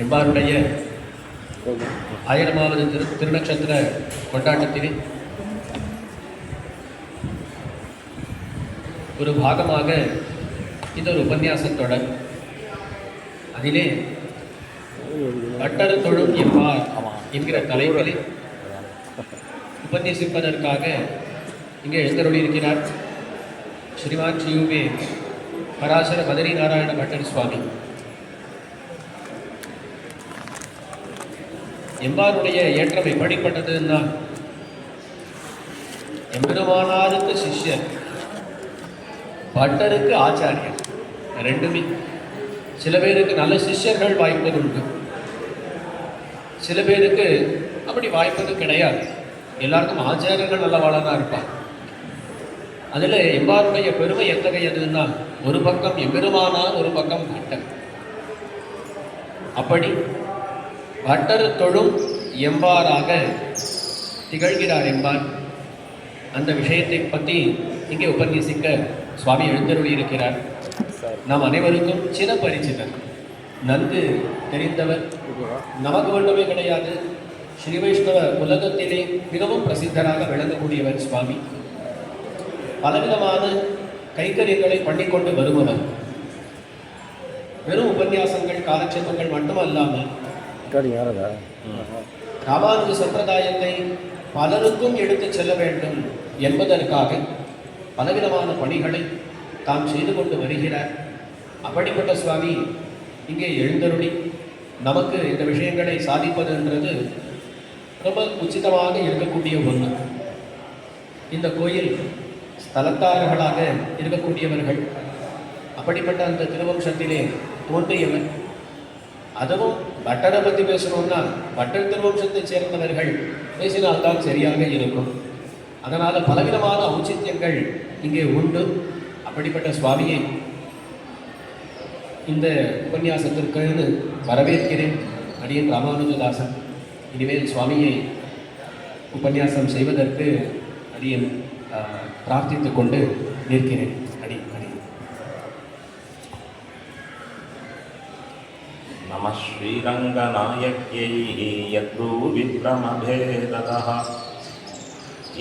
எவ்வாறுடைய ஆயிரமாவது திருநட்சத்திர கொண்டாட்டத்திலே ஒரு பாகமாக இந்த ஒரு உபன்யாசத்தொடர். அதிலே பட்டர் தொழும் எவ்வார் என்கிற தலைப்பிலே உபன்யசிப்பதற்காக இங்கே எழுந்தருளியிருக்கிறார் ஸ்ரீமான் ஸ்ரீயுமே பராசர பதரி நாராயண பட்டர் சுவாமி. எவ்வாறுடைய ஏற்றம் எப்படிப்பட்டதுன்னா, எம்பெருமானாருக்கு சிஷ்யர், பட்டருக்கு ஆச்சாரியர், ரெண்டுமே. சில பேருக்கு நல்ல சிஷ்யர்கள் வாய்ப்பது உண்டு, சில பேருக்கு அப்படி வாய்ப்பது கிடையாது. எல்லாருக்கும் ஆச்சாரியர்கள் நல்லவாளாக தான் இருப்பார். அதில் எவ்வாறுடைய பெருமை எத்தகையதுன்னா, ஒரு பக்கம் எம்பெருமானார், ஒரு பக்கம் பட்டர். அப்படி பட்டர் தொழும் எவ்வாறாக திகழ்கிறார் என்பார். அந்த விஷயத்தை பற்றி இங்கே உபன்யசிக்க சுவாமி எழுந்தருளியிருக்கிறார். நாம் அனைவருக்கும் சின்ன பரிச்சிதர், நன்கு தெரிந்தவர், நமக்கு மட்டுமே கிடையாது, ஸ்ரீ வைஷ்ணவ உலகத்திலே மிகவும் பிரசித்தராக விளங்கக்கூடியவர் சுவாமி. பலவிதமான கைங்கரியங்களை பண்ணிக்கொண்டு வருபவர். வெறும் உபன்யாசங்கள் காலட்சேபங்கள் மட்டுமல்லாமல் ராமானுஜ சம்பிரதாயத்தை பலருக்கும் எடுத்துச் செல்ல வேண்டும் என்பதற்காக பலவிதமான பணிகளை தாம் செய்து கொண்டு வருகிறார். அப்படிப்பட்ட சுவாமி இங்கே எழுந்தருளி நமக்கு இந்த விஷயங்களை சாதிப்பதுன்றது ரொம்ப உச்சிதமாக இருக்கக்கூடிய ஒன்று. இந்த கோயில் ஸ்தலத்தார்களாக இருக்கக்கூடியவர்கள், அப்படிப்பட்ட அந்த திருவம்சத்திலே தோன்றியவர். அதுவும் பட்டரை பற்றி பேசணும்னா பட்டர் திருவம்சத்தை சேர்ந்தவர்கள் பேசினால்தான் சரியாக இருக்கும். அதனால் பலவிதமான ஔச்சித்யங்கள் இங்கே உண்டு. அப்படிப்பட்ட சுவாமியை இந்த உபன்யாசத்திற்கு வரவேற்கிறேன். அடியன் ராமானுஜதாசன். இனிமேல் சுவாமியை உபன்யாசம் செய்வதற்கு அடியன் பிரார்த்தித்து கொண்டு நிற்கிறேன். அடி அடி. நம ஸ்ரீரங்கநாயக்யை யத்ரூவிப்ரமபேததः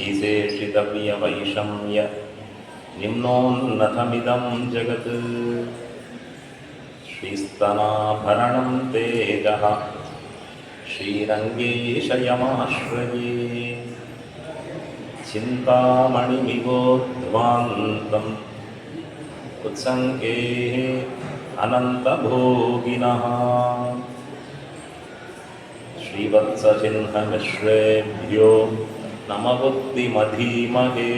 ஈசேஷிதவ்ய வைஷம்ய நிம்னோன்னதமிதம் ஜகத் ஸ்ரீஸ்தனாபரணம் தேஜः ஸ்ரீரங்கேஷயமாஸ்ரயே சிந்தாமணிமிவோத்வாந்தம் உத்சங்கேः अनन्तभोगिनः श्रीवत्सचिह्नमिश्रेभ्यो नमवुक्तिमधीमहे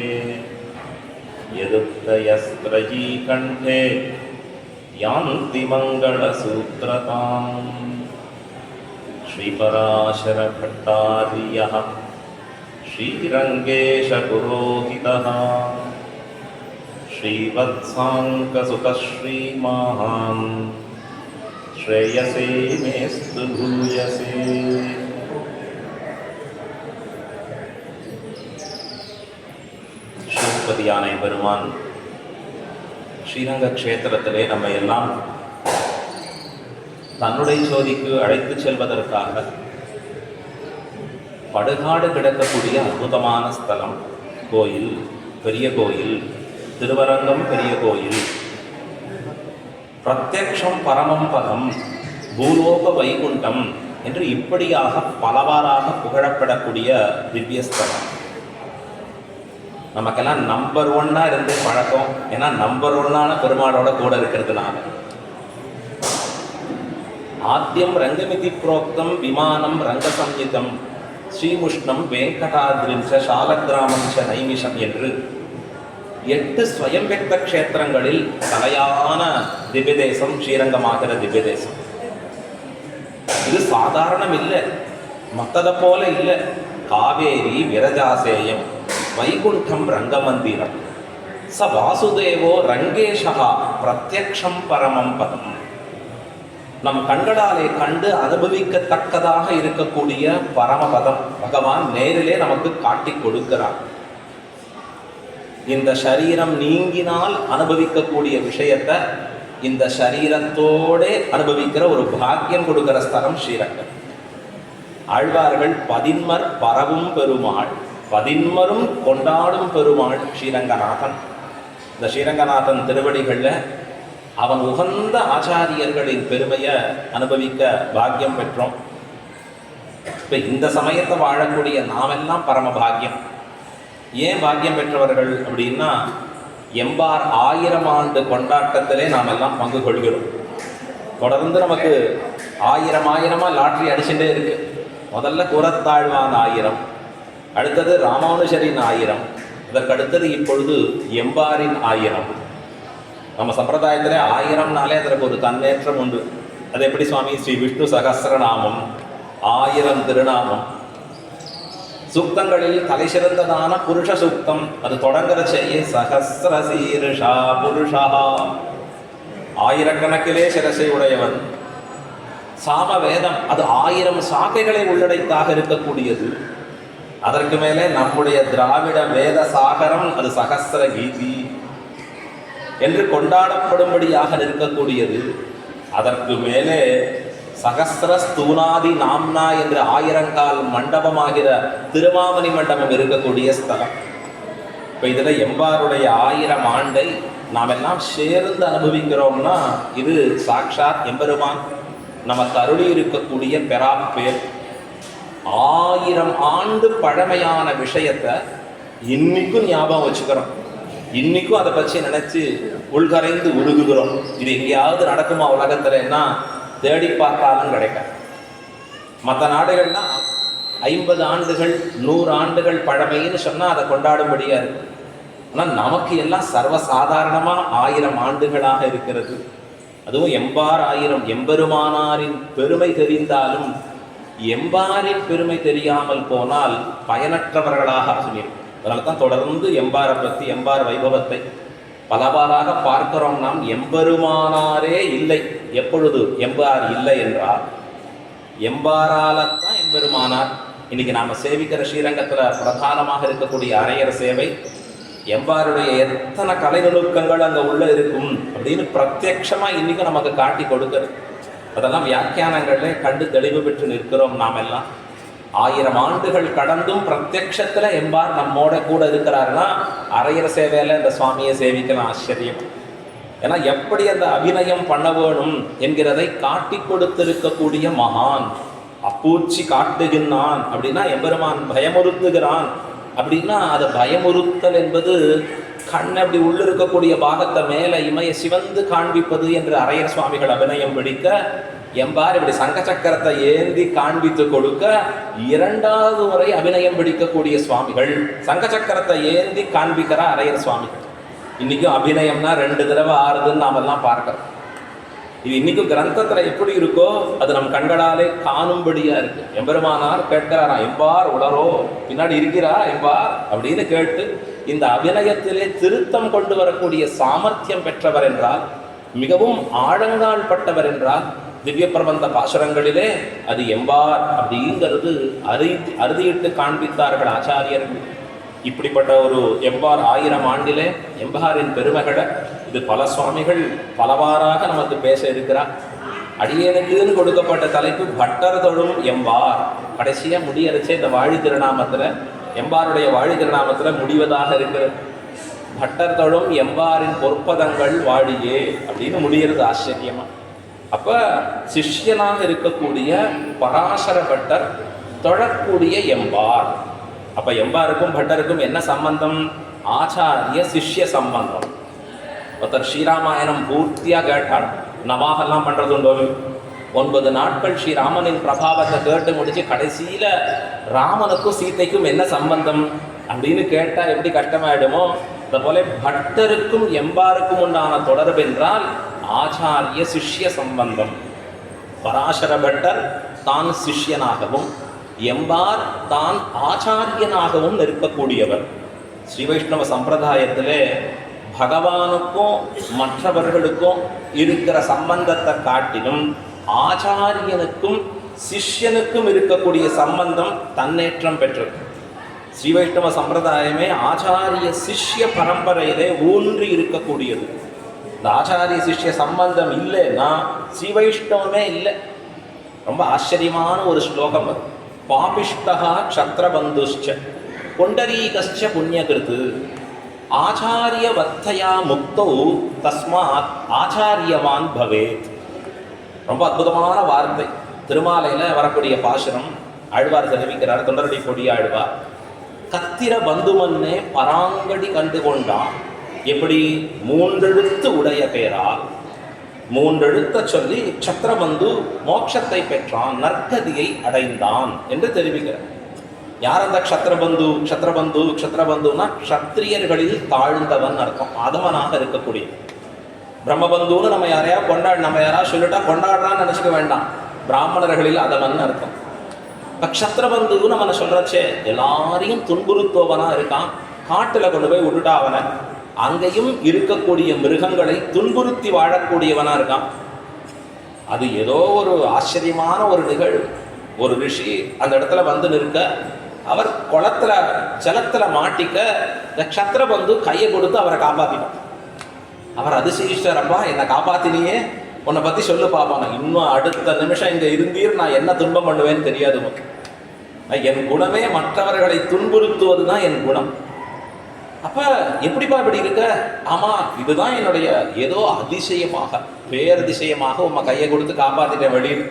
यदुक्तयस्त्रयी कण्ठे यान्ति मङ्गलसूत्रताम् श्रीपराशरभट्टार्यः श्रीरङ्गेशपुरोहितः श्रीवत्साङ्कसुतश्रीमान् श्रेयसे मेस्तु भूयसे. ஸ்ரீபதியான பெருமான் ஸ்ரீரங்க க்ஷேத்திரத்திலே நம்ம எல்லாம் தன்னுடைய சோதிக்கு அழைத்து செல்வதற்காக படுகாடு கிடக்கக்கூடிய அற்புதமான ஸ்தலம், கோயில், பெரிய கோயில், திருவரங்கம் பெரிய கோயில், பிரத்யக்ஷம் பரமம் பதம், பூலோக வைகுண்டம் என்று இப்படியாக பலவாறாக புகழப்படக்கூடிய திவ்யஸ்தலம். நமக்கெல்லாம் நம்பர் 1 இருந்து பழக்கம். ஏன்னா நம்பர் 1 பெருமாளோட கூட இருக்கிறதுனால. ஆத்யம் ரங்கமிதி புரோக்தம் விமானம் ரங்கசம்யுதம் ஸ்ரீமுஷ்ணம் வெங்கடாத்ரிஞ்ச சாலக்கிராமம் ச நைமிஷம் என்று 8 ஸ்வயம் வியக்த க்ஷேத்திரங்களில் தலையான திவ்யதேசம் ஸ்ரீரங்கமாகிற திவ்யதேசம். இது சாதாரணம் இல்லை, மற்றதை போல இல்லை. காவேரி விரஜாசேயம், வைகுண்டம் ரங்கமந்திரம், ச வாசுதேவோ ரங்கேஷா பிரத்யக்ஷம் பரமம் பதம். நம் கண்களாலே கண்டு அனுபவிக்கத்தக்கதாக இருக்கக்கூடிய பரமபதம் பகவான் நேரிலே நமக்கு காட்டி கொடுக்கிறார். இந்த சரீரம் நீங்கினால் அனுபவிக்கக்கூடிய விஷயத்தை இந்த சரீரத்தோட அனுபவிக்கிற ஒரு பாக்கியம் கொடுக்கிற ஸ்தலம் ஸ்ரீரங்கம். ஆழ்வார்கள் பதின்மர் பரவும் பெருமாள், பதின்மரும் கொண்டாடும் பெருமாள் ஸ்ரீரங்கநாதன். இந்த ஸ்ரீரங்கநாதன் திருவடிகளில் அவன் உகந்த ஆச்சாரியர்களின் பெருமையை அனுபவிக்க பாக்கியம் பெற்றோம். இப்போ இந்த சமயத்தை வாழக்கூடிய நாமெல்லாம் பரம பாக்கியம். ஏன் பாக்கியம் பெற்றவர்கள் அப்படின்னா, எம்பார் 1000 ஆண்டு கொண்டாட்டத்திலே நாம் எல்லாம் பங்கு கொள்கிறோம். தொடர்ந்து நமக்கு 1000 லாட்ரி அடிச்சுட்டே இருக்கு. முதல்ல குரத்தாழ்வான் 1000, அடுத்தது ராமானுஜரின் 1000, அதற்கடுத்தது இப்பொழுது எம்பாரின் 1000. நம்ம சம்பிரதாயத்தில் 1000னாலே அதற்கு ஒரு தன்னேற்றம் உண்டு. அது எப்படி சுவாமி? ஸ்ரீ விஷ்ணு சகஸ்ரநாமம், 1000 திருநாமம். சூக்தங்களில் தலை சிறந்ததான புருஷ சூக்தம், அது தொடங்குற செய்ய சகஸ்ரசீருஷா புருஷா, 1000கணக்கிலே சிரசை உடையவன். சாம வேதம், அது 1000 சாக்கைகளை உள்ளடைத்தாக இருக்கக்கூடியது. அதற்கு மேலே நம்முடைய திராவிட வேத சாகரம், அது சகஸ்ர கீதி என்று கொண்டாடப்படும்படியாக இருக்கக்கூடியது. அதற்கு மேலே சகஸ்ர ஸ்தூனாதி நாம்னா என்று 1000 மண்டபமாகிற திருமாமணி மண்டபம் இருக்கக்கூடிய ஸ்தலம். இப்போ இதில் எம்பாருடைய 1000 ஆண்டை நாம் எல்லாம் சேர்ந்து அனுபவிக்கிறோம்னா, இது சாக்ஷாத் எம்பெருமான் நமக்கு அருளி இருக்கக்கூடிய பெராப்பேர். 1000 ஆண்டு பழமையான விஷயத்தை இன்னைக்கும் ஞாபகம் வச்சுக்கிறோம், இன்னைக்கும் அதை பற்றி நினைச்சு உள்கரைந்து உருகுகிறோம். இது எங்கேயாவது நடக்குமா உலகத்துலன்னா தேடி பார்த்தாலும் கிடைக்காது. மற்ற நாடுகள்னா 50 ஆண்டுகள் 100 ஆண்டுகள் பழமைன்னு சொன்னால் அதை கொண்டாடும்படியாக இருக்கு. ஆனால் நமக்கு எல்லாம் சர்வசாதாரணமாக 1000 ஆண்டுகளாக இருக்கிறது. அதுவும் எம்பார் 1000 எம்பெருமானாரின் பெருமை தெரிந்தாலும் எம்பாரின் பெருமை தெரியாமல் போனால் பயனற்றவர்களாக சொல்லியிருக்கும். அதனால தான் தொடர்ந்து எம்பாரை பற்றி, எம்பார் வைபவத்தை பலவாறாக பார்க்கிறோம். நாம் எம்பெருமானாரே இல்லை. எப்பொழுது எம்பார் இல்லை என்றால் எம்பாரால்தான் எம்பெருமானார். இன்னைக்கு நாம் சேவிக்கிற ஸ்ரீரங்கத்தில் பிரதானமாக இருக்கக்கூடிய அரையர் சேவை, எம்பாருடைய எத்தனை கலை நுணுக்கங்கள் அங்கே உள்ள இருக்கும் அப்படின்னு பிரத்யட்சமாக இன்னைக்கும் நமக்கு காட்டி கொடுக்குறது. அதெல்லாம் வியாக்கியானங்களே கண்டு தெளிவு பெற்று நிற்கிறோம். நாம் எல்லாம் 1000 ஆண்டுகள் கடந்தும் பிரத்யக்ஷத்தில் எம்பார் நம்மோட கூட இருக்கிறாருன்னா அரையர் சேவையில் இந்த சுவாமியை சேவிக்கலாம். ஆச்சரியம். ஏன்னா எப்படி அந்த அபிநயம் பண்ண வேணும் என்கிறதை காட்டி கொடுத்திருக்கக்கூடிய மகான். அப்பூச்சி காட்டுகின்றான் அப்படின்னா எம்பெருமான் பயமுறுத்துகிறான் அப்படின்னா அது பயமுறுத்தல் என்பது கண் அப்படி உள்ளிருக்கக்கூடிய பாகத்தை மேலே இமய சிவந்து காண்பிப்பது என்று அரையர் சுவாமிகள் அபிநயம் பிடிக்க, எம்பார் இப்படி சங்க சக்கரத்தை ஏந்தி காண்பித்து கொடுக்க 2வது முறை அபிநயம் பிடிக்கக்கூடிய சுவாமிகள் சங்க சக்கரத்தை ஏந்தி காண்பிக்கிற அரையர் சுவாமிகள். இன்னைக்கும் அபிநயம்னா 2 தடவை ஆறுதுன்னு நாமெல்லாம் பார்க்கிறோம். இது இன்னைக்கும் கிரந்தத்தில் எப்படி இருக்கோ அது நம் கண்களாலே காணும்படியா இருக்கு. எம்பெருமானார் கேட்கிறாரா, எம்பார் உளரோ பின்னாடி இருக்கிறா எம்பார் அப்படின்னு கேட்டு இந்த அபிநயத்திலே திருத்தம் கொண்டு வரக்கூடிய சாமர்த்தியம் பெற்றவர் என்றால், மிகவும் ஆழங்கால் பட்டவர் என்றால், திவ்ய பிரபந்த பாசுரங்களிலே அது எம்பார் அப்படிங்கிறது அறுதியிட்டு காண்பித்தார்கள் ஆச்சாரியர்கள். இப்படிப்பட்ட ஒரு எம்பார் 1000 ஆண்டிலே எம்பாரின் பெருமைகளை இது பல சுவாமிகள் பலவாறாக நமக்கு பேச இருக்கிறார். அடியேனுக்குன்னு கொடுக்கப்பட்ட தலைப்பு பட்டர் தொழும் எம்பார். கடைசியாக முடியரச்சே இந்த வாழி திருநாமத்தில், எம்பாருடைய வாழி திருநாமத்தில் முடிவதாக இருக்கிறது. பட்டர் தொழும் எம்பாரின் பொற்பதங்கள் வாழியே அப்படின்னு முடிகிறது. ஆச்சரியமா. அப்போ சிஷ்யனாக இருக்கக்கூடிய பராசர பட்டர் தொழக்கூடிய எம்பார். அப்போ எம்பாருக்கும் பட்டருக்கும் என்ன சம்பந்தம்? ஆச்சாரிய சிஷ்ய சம்பந்தம். ஒருத்தர் ஸ்ரீராமாயணம் பூர்த்தியாக கேட்டார். நவாகெல்லாம் பண்ணுறது உண்டோ? 9 நாட்கள் ஸ்ரீராமனின் பிரபாவத்தை கேட்டு முடிச்சு கடைசியில் ராமனுக்கும் சீதைக்கும் என்ன சம்பந்தம் அப்படின்னு கேட்டால் எப்படி கஷ்டமாயிடுமோ, அதுபோல பட்டருக்கும் எம்பாருக்கும் உண்டான தொடர்பு என்றால் ஆச்சாரிய சிஷ்ய சம்பந்தம். பராசர பட்டர் தான் சிஷ்யனாகவும் எம்பார் தான் ஆச்சாரியனாகவும் இருக்கக்கூடியவர். ஸ்ரீ வைஷ்ணவ சம்பிரதாயத்திலே பகவானுக்கும் மற்றவர்களுக்கும் இருக்கிற சம்பந்தத்தை காட்டிலும் ஆச்சாரியனுக்கும் சிஷ்யனுக்கும் இருக்கக்கூடிய சம்பந்தம் தன்னேற்றம் பெற்றது. ஸ்ரீ வைஷ்ணவ சம்பிரதாயமே ஆச்சாரிய சிஷ்ய பரம்பரையிலே ஊன்றி இருக்கக்கூடியது. இந்த ஆச்சாரிய சிஷ்ய சம்பந்தம் இல்லைன்னா ஸ்ரீ வைஷ்ணவமே இல்லை. ரொம்ப ஆச்சரியமான ஒரு ஸ்லோகம் அது. பாபிஷ்டா க்ஷத்ரபந்துஷ்ச புண்டரீகஸ்ச புண்ணியகிருத்து ஆச்சாரியவத்தையா முக்தௌ தஸ்மாத் ஆச்சாரியவான் பவேத். ரொம்ப அற்புதமான வார்த்தை. திருமாலையில் வரக்கூடிய பாசுரம் ஆழ்வார் தெரிவிக்கிறார். தொண்டரடி கொடி ஆழ்வார், கத்திர பந்துமன்னே பராங்கடி கண்டு கொண்டான். எப்படி? மூன்றெழுத்து உடைய பேரால் மூன்றெழுத்த சொல்லி சத்திரபந்து மோட்சத்தை பெற்றான், நற்கதியை அடைந்தான் என்று தெரிவிக்கிறார். யார் அந்த க்ஷத்ரபந்து? க்ஷத்ரபந்து க்ஷத்ரபந்துனா க்ஷத்ரியர்களில் தாழ்ந்தவன் அர்த்தம், அதவனாக இருக்கக்கூடிய. பிரம்மபந்துன்னு நம்ம நம்ம யாராவது சொல்லிட்டா கொண்டாடுறான்னு நினச்சிக்க வேண்டாம். பிராமணர்களில் அதவன் அர்த்தம். இப்போ க்ஷத்ரபந்துன்னு நம்ம சொல்கிறச்சே எல்லாரையும் துன்புறுத்துவனாக இருக்கான். காட்டில் கொண்டு போய் விட்டுட்டா அவனை, அங்கேயும் இருக்கக்கூடிய மிருகங்களை துன்புறுத்தி வாழக்கூடியவனாக இருக்கான். அது ஏதோ ஒரு ஆச்சரியமான ஒரு நிகழ்வு. ஒரு ரிஷி அந்த இடத்துல வந்து நிற்க, அவர் குளத்துல ஜலத்தில் மாட்டிக்க இந்த க்ஷத்ரபந்து கையை கொடுத்து அவரை காப்பாற்றினார். அவர் அதிசயிச்சார், அப்பா என்னை காப்பாற்றினியே, உன்னை பற்றி சொல்லு பார்ப்பாங்க. இன்னும் அடுத்த நிமிஷம் இங்கே இருந்தீர் நான் என்ன துன்பம் பண்ணுவேன்னு தெரியாது உனக்கு. என் குணமே மற்றவர்களை துன்புறுத்துவது தான் என் குணம். அப்போ எப்படிப்பா இப்படி இருக்க? ஆமாம், இதுதான் என்னுடைய ஏதோ அதிசயமாக பேரதிசயமாக உம்மை கையை கொடுத்து காப்பாற்றிட்டேன் வெளியில்.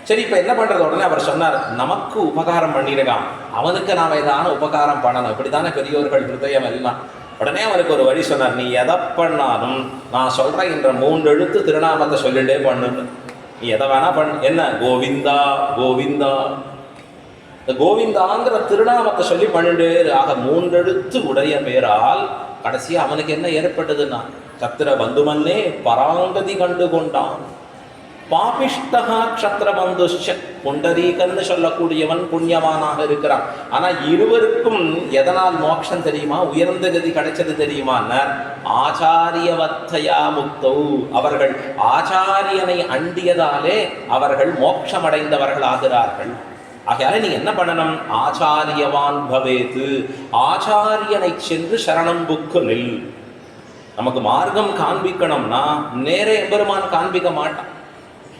சரி, இப்போ என்ன பண்ணுறது? உடனே அவர் சொன்னார், நமக்கு உபகாரம் பண்ணியிருக்கான், அவனுக்கு நாம் ஏதான உபகாரம் பண்ணணும். இப்படி தானே பெரியோர்கள் ஹிருதயம் எல்லாம். உடனே அவருக்கு ஒரு வழி சொன்னார், நீ எதை பண்ணாலும் நான் சொல்கிறேன் என்ற 3 எழுத்து திருநாமத்தை சொல்லிட்டே பண்ணுன்னு. நீ எதை வேணா பண்ணு. என்ன? கோவிந்தா கோவிந்தா. இந்த கோவிந்தாங்கிற திருநாமத்தை சொல்லி பண்ணிட்டு ஆக 3 எழுத்து உடைய பேரால் கடைசியாக அவனுக்கு என்ன ஏற்பட்டதுன்னா, சத்திர பந்துமன்னே பராங்கதி கண்டு கொண்டான். பாபிஷ்டகா க்ஷத்ரபந்துஷ்ச, புண்டரீகன்னு சொல்லக்கூடியவன் புண்ணியவானாக இருக்கிறான். ஆனால் இருவருக்கும் எதனால் மோட்சம் தெரியுமா, உயர்ந்த கதி கிடைச்சது தெரியுமான்னா, ஆச்சாரியவத்தையா முக்தௌ, அவர்கள் ஆச்சாரியனை அண்டியதாலே அவர்கள் மோட்சமடைந்தவர்கள் ஆகிறார்கள். ஆகையால நீ என்ன பண்ணணும்? ஆச்சாரியவான் பவேத்து, ஆச்சாரியனை சென்று சரணம் புக்கு நில். நமக்கு மார்க்கம் காண்பிக்கணும்னா நேரே எம்பெருமான் காண்பிக்க மாட்டான்.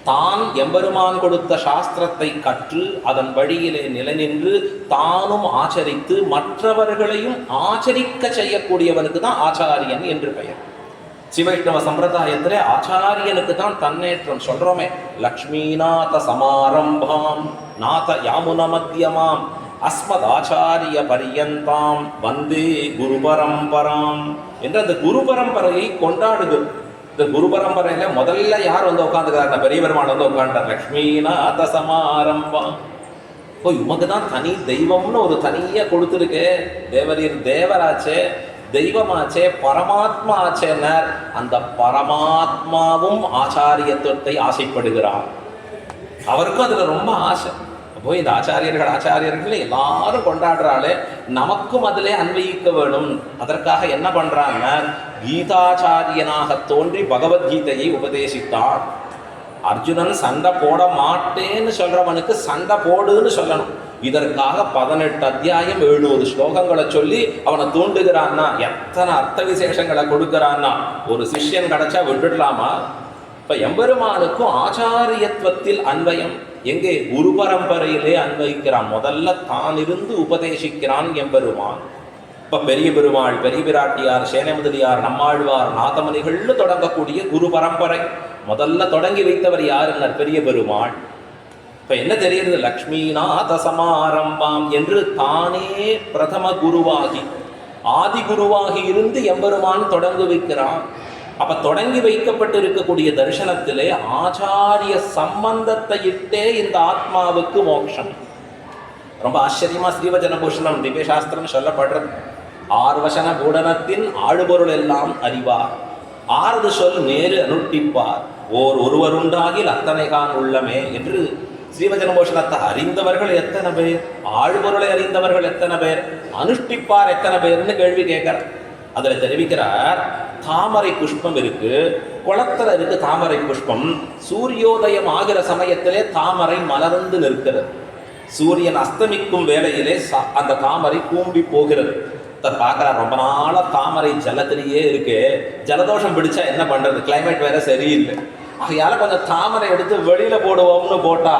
தான் எம்பெருமான் கொடுத்த சாஸ்திரத்தை கற்று அதன் வழியிலே நிலை நின்று தானும் ஆச்சரித்து மற்றவர்களையும் ஆச்சரிக்க செய்யக்கூடியவனுக்கு தான் ஆச்சாரியன் என்று பெயர். சிவைஷ்ணவ சம்பிரதாயத்திலே ஆச்சாரியனுக்கு தான் தன்னேற்றம். சொல்றோமே, லக்ஷ்மீநாத சமாரம்பாம் நாத யாமுன மத்தியமாம் அஸ்மத் ஆச்சாரிய பரியந்தாம் வந்தே குரு பரம்பராம் என்று அந்த குரு பரம்பரையை கொண்டாடுது. இந்த குரு பரம்பரையில முதல்ல யார் வந்து உட்காந்துக்கிறார்? பெரிய பெருமான் வந்து உட்காண்டார். லக்ஷ்மீநாத சமாரம்பாம். ஓ, உமக்கு தான் தனி தெய்வம்னு ஒரு தனியாக கொடுத்துருக்கு. தேவரீர் தேவராச்சே, தெய்வமாச்சே, பரமாத்மா ஆச்சேனர். அந்த பரமாத்மாவும் ஆச்சாரியத்துவத்தை ஆசைப்படுகிறார். அவருக்கும் அதுல ரொம்ப ஆசை. அப்போ இந்த ஆச்சாரியர்கள் எல்லாரும் கொண்டாடுறாளே, நமக்கும் அதிலே அன்வயிக்க வேணும். அதற்காக என்ன பண்றாங்க? கீதாச்சாரியனாக தோன்றி பகவத்கீதையை உபதேசித்தார். அர்ஜுனன் சண்டை போட மாட்டேன்னு சொல்றவனுக்கு சண்டை போடுன்னு சொல்லணும். இதற்காக 18 அத்தியாயம் 700 ஸ்லோகங்களை சொல்லி அவனை தூண்டுகிறான்னா, எத்தனை அர்த்த விசேஷங்களை கொடுக்கிறான்னா, ஒரு சிஷ்யன் கிடைச்சா விட்டுடலாமா? இப்ப எம்பெருமானுக்கும் ஆச்சாரியத்துவத்தில் அன்வயம் எங்கே? குரு பரம்பரையிலே அன்வயிக்கிறான். முதல்ல தான் இருந்து உபதேசிக்கிறான் எம்பெருமான். இப்ப பெரிய பெருமாள், பெரிய பிராட்டியார், சேனமுதலியார், நம்மாழ்வார், நாதமணிகள்னு தொடங்கக்கூடிய குரு பரம்பரை முதல்ல தொடங்கி வைத்தவர் யாருன்னார்? பெரிய பெருமாள். இப்ப என்ன தெரியுது? லக்ஷ்மீநாத சமாரம்பாம் என்று தானே பிரதம குருவாகி ஆதி குருவாகி இருந்து எம்பெருமான் தொடங்கி வைக்கிறான். அப்ப தொடங்கி வைக்கப்பட்டு இருக்கக்கூடிய தரிசனத்திலே ஆச்சாரிய சம்பந்தத்தை இட்டே இந்த ஆத்மாவுக்கு மோட்சம். ரொம்ப ஆச்சரியமா ஸ்ரீவச்சன பூஷணம் திவ்ய சாஸ்திரம் சொல்லப்படுறது. 6 வசன கூடனத்தின் ஆழுபொருள் எல்லாம் அறிவார், 6 சொல் நேரு அனுட்டிப்பார், ஒருவருண்டாகில் அத்தனைகான் உள்ளமே என்று ஸ்ரீவச்சன பூஷணத்தை அறிந்தவர்கள் எத்தனை பேர், ஆழ்பொருளை அறிந்தவர்கள் எத்தனை பேர், அனுஷ்டிப்பார் எத்தனை பேர்னு கேள்வி கேட்கிறார். அதில் தெரிவிக்கிறார், தாமரை புஷ்பம் இருக்கு, குளத்துல இருக்கு தாமரை புஷ்பம். சூரியோதயம் ஆகிற சமயத்திலே தாமரை மலர்ந்து நிற்கிறது. சூரியன் அஸ்தமிக்கும் வேளையிலே அந்த தாமரை கூம்பி போகிறது. ஒருத்தர் பார்க்குறார், ரொம்ப நாளாக தாமரை ஜலத்திலேயே இருக்கு, ஜலதோஷம் பிடிச்சா என்ன பண்ணுறது, கிளைமேட் வேற சரியில்லை, ஆகையால கொஞ்சம் தாமரை எடுத்து வெளியில போடுவோம்னு போட்டா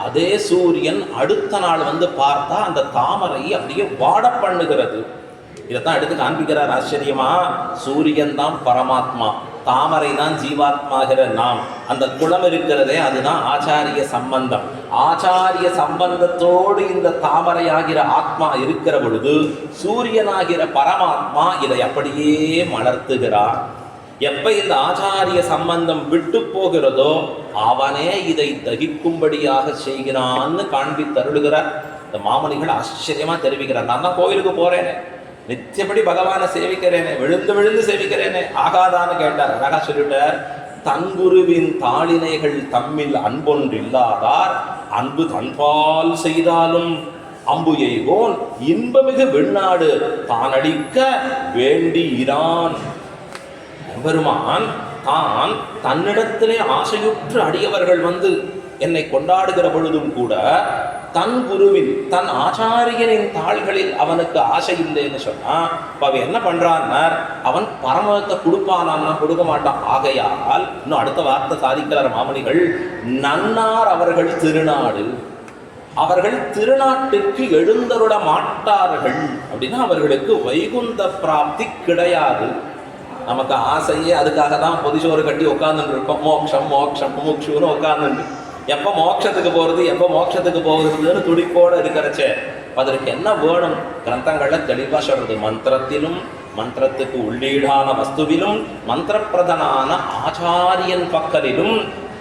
அதே சூரியன் அடுத்த நாள் வந்து பார்த்தா அந்த தாமரை அப்படியே வாட பண்ணுகிறது. இதைத்தான் எடுத்து காண்பிக்கிறார் ஆச்சரியமா. சூரியன் தான் பரமாத்மா, தாமரை தான் ஜீவாத்மாகிற நாம். அந்த குளம் இருக்கிறதே அதுதான் ஆச்சாரிய சம்பந்தம். ஆச்சாரிய சம்பந்தத்தோடு இந்த தாமரை ஆகிற ஆத்மா இருக்கிற பொழுது சூரியனாகிற பரமாத்மா இதை அப்படியே மலர்த்துகிறார். எப்ப இந்த ஆச்சாரிய சம்பந்தம் விட்டு போகிறதோ அவனே இதை தகிக்கும்படியாக செய்கிறான்னு காண்பித்தருளுகிறார். இந்த மாமனிகள் ஆச்சரியமா தெரிவிக்கிறார். நான் தான் கோயிலுக்கு போறேனே, நித்தியப்படி பகவானை சேவிக்கிறேனே, விழுந்து விழுந்து சேவிக்கிறேனே, ஆகாதான்னு கேட்டார். அழகா சொல்லிட்டார், தங்குருவின் தாளினைகள் தம்மில் அன்பொன்றில்லாதார் அன்பு தன்பால் செய்தாலும் அம்பு எய்கோன் இன்பமிகு வெண்ணாடு தானடிக்க வேண்டி இரான். பெருமான் தான் தன்னிடத்திலே ஆசையுற்று அடியவர்கள் வந்து என்னை கொண்டாடுகிற பொழுதும் கூட தன் குருவின் தன் ஆச்சாரியனின் தாள்களில் அவனுக்கு ஆசை இல்லைன்னு சொன்னா அவன் என்ன பண்றான்னார், அவன் பரமத்தை கொடுப்பானான்னா கொடுக்க மாட்டான். ஆகையால் இன்னும் அடுத்த வார்த்தை சாதிக்கிறார் மாமனிகள், நன்னார் அவர்கள் திருநாடு, அவர்கள் திருநாட்டுக்கு எழுந்தருட மாட்டார்கள் அப்படின்னா அவர்களுக்கு வைகுந்த பிராப்தி கிடையாது. நமக்கு ஆசையே அதுக்காக தான் பொதிசோறு கட்டி உட்காந்துட்டு இருக்கோம். மோட்சம் மோட்சம் முமுட்சுன்னு உட்காந்துட்டு எப்போ மோட்சத்துக்கு போகிறது எப்போ மோட்சத்துக்கு போகிறதுன்னு துடிப்போடு இருக்கிறச்சே அதற்கு என்ன வேணும்? கிரந்தங்களில் தெளிவாக சொல்றது, மந்திரத்திலும் மந்திரத்துக்கு உள்ளீடான வஸ்துவிலும் மந்திரப்பிரதனான ஆச்சாரியன் பக்கலிலும்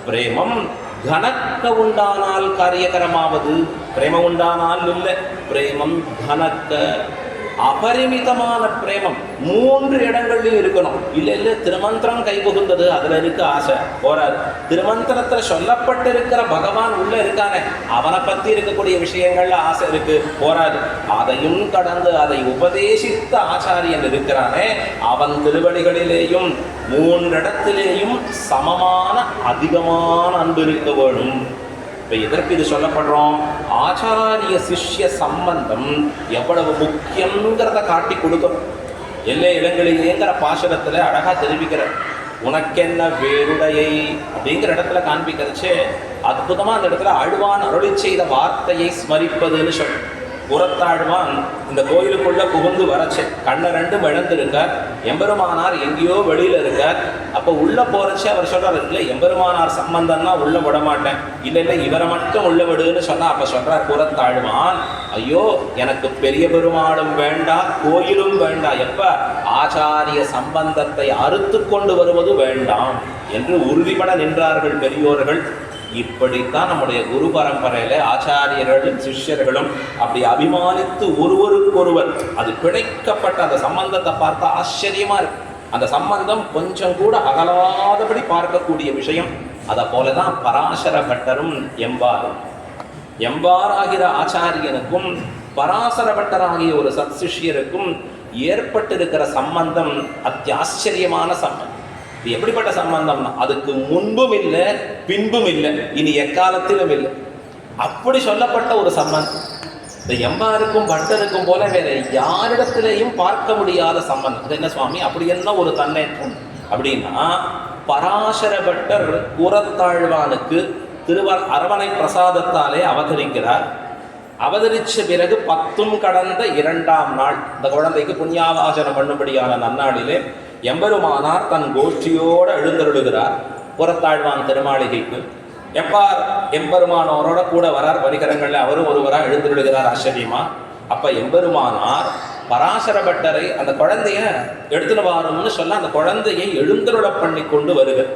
பிரேமம் கனக்க உண்டானால் காரியகரமாவது. பிரேமம் உண்டானால் இல்லை, பிரேமம் கனக்க அபரிமிதமான பிரேமம் 3 இடங்கள்லையும் இருக்கணும். இல்லை திருமந்திரம் கைபுகுந்தது அதுல இருக்கு ஆசை போறாது. திருமந்திரத்துல சொல்லப்பட்டிருக்கிற பகவான் உள்ள இருக்கானே அவனை பத்தி இருக்கக்கூடிய விஷயங்கள்ல ஆசை இருக்கு போறாது. அதையும் கடந்து அதை உபதேசித்த ஆச்சாரியன் இருக்கிறானே அவன் திருவடிகளிலேயும் 3 இடத்திலேயும் சமமான அதிகமான அன்பு இருக்க வேணும். இப்போ எதற்கு இது சொல்லப்படுறோம்? ஆச்சாரிய சிஷ்ய சம்பந்தம் எவ்வளவு முக்கியங்கிறத காட்டி கொடுக்கும். எல்லா இடங்களிலேங்கிற பாசுரத்தில் அழகா தெரிவிக்கிற உனக்கென்ன வேருடையை அப்படிங்கிற இடத்துல காண்பிக்கிறச்சே அற்புதமாக அந்த இடத்துல ஆழ்வான் அருளி செய்த வார்த்தையை ஸ்மரிப்பதுன்னு சொல்லு. புறத்தாழ்வான் இந்த கோயிலுக்குள்ள புகுந்து வரச்சு கண்ணை 2 இழந்திருக்கார். எம்பெருமானார் எங்கேயோ வெளியில இருக்கார். அப்போ உள்ள போறச்சு அவர் சொல்றாரு, இல்லை எம்பெருமானார் சம்பந்தம்னா உள்ள விட மாட்டேன், இல்லை இவரை மட்டும் உள்ள விடுன்னு சொன்னா அப்ப சொல்றார் புறத்தாழ்வான், ஐயோ எனக்கு பெரிய பெருமாளும் வேண்டாம் கோயிலும் வேண்டாம், எப்ப ஆச்சாரிய சம்பந்தத்தை அறுத்து கொண்டு வருவது வேண்டாம் என்று உறுதிபட நின்றார்கள் பெரியோர்கள். இப்படித்தான் நம்முடைய குரு பரம்பரையில ஆச்சாரியர்களும் சிஷ்யர்களும் அப்படி அபிமானித்து ஒருவருக்கொருவர் அது பிணைக்கப்பட்ட அந்த சம்பந்தத்தை பார்த்தா ஆச்சரியமா இருக்கு. அந்த சம்பந்தம் கொஞ்சம் கூட அகலாதபடி பார்க்கக்கூடிய விஷயம். அதை போலதான் பராசர பட்டரும் எம்பாரும். எம்பாராகிற ஆச்சாரியனுக்கும் பராசர பட்டராகிய ஒரு சத் சிஷ்யருக்கும் ஏற்பட்டிருக்கிற சம்பந்தம் அத்தியாச்சரியமான சம்பந்தம். எப்படிப்பட்ட சம்பந்தம்னா அதுக்கு முன்பும் இல்லை பின்பும் இல்லை, இனி எக்காலத்திலும் இல்லை, அப்படி சொல்லப்பட்ட ஒரு சம்பந்தம். இந்த எம்பாருக்கும் பட்டருக்கும் போல வேற யாரிடத்திலையும் பார்க்க முடியாத சம்பந்தம். அது என்ன சுவாமி அப்படி என்ன ஒரு தன்னேற்றம் அப்படின்னா, பராசர பட்டர் கூறத்தாழ்வானுக்கு அரவணை பிரசாதத்தாலே அவதரிக்கிறார். அவதரிச்ச பிறகு 10 கடந்த 2ஆம் நாள் இந்த குழந்தைக்கு புண்ணியாவாசனம் பண்ணும்படியான நன்னாளிலே எம்பெருமானார் தன் கோஷ்டியோடு எழுந்தருளுகிறார் புறத்தாழ்வான் திருமாளிகைக்கு. எப்பார் எம்பெருமானோரோட கூட வரார் பரிகரங்களில் அவரும் ஒருவராக எழுந்தருளுகிறார் ஆச்சரியமா. அப்ப எம்பெருமானார் பராசர பட்டரை அந்த குழந்தைய எடுத்துன்னு வாரும்னு சொல்ல அந்த குழந்தையை எழுந்தருள பண்ணி கொண்டு வருகிறார்.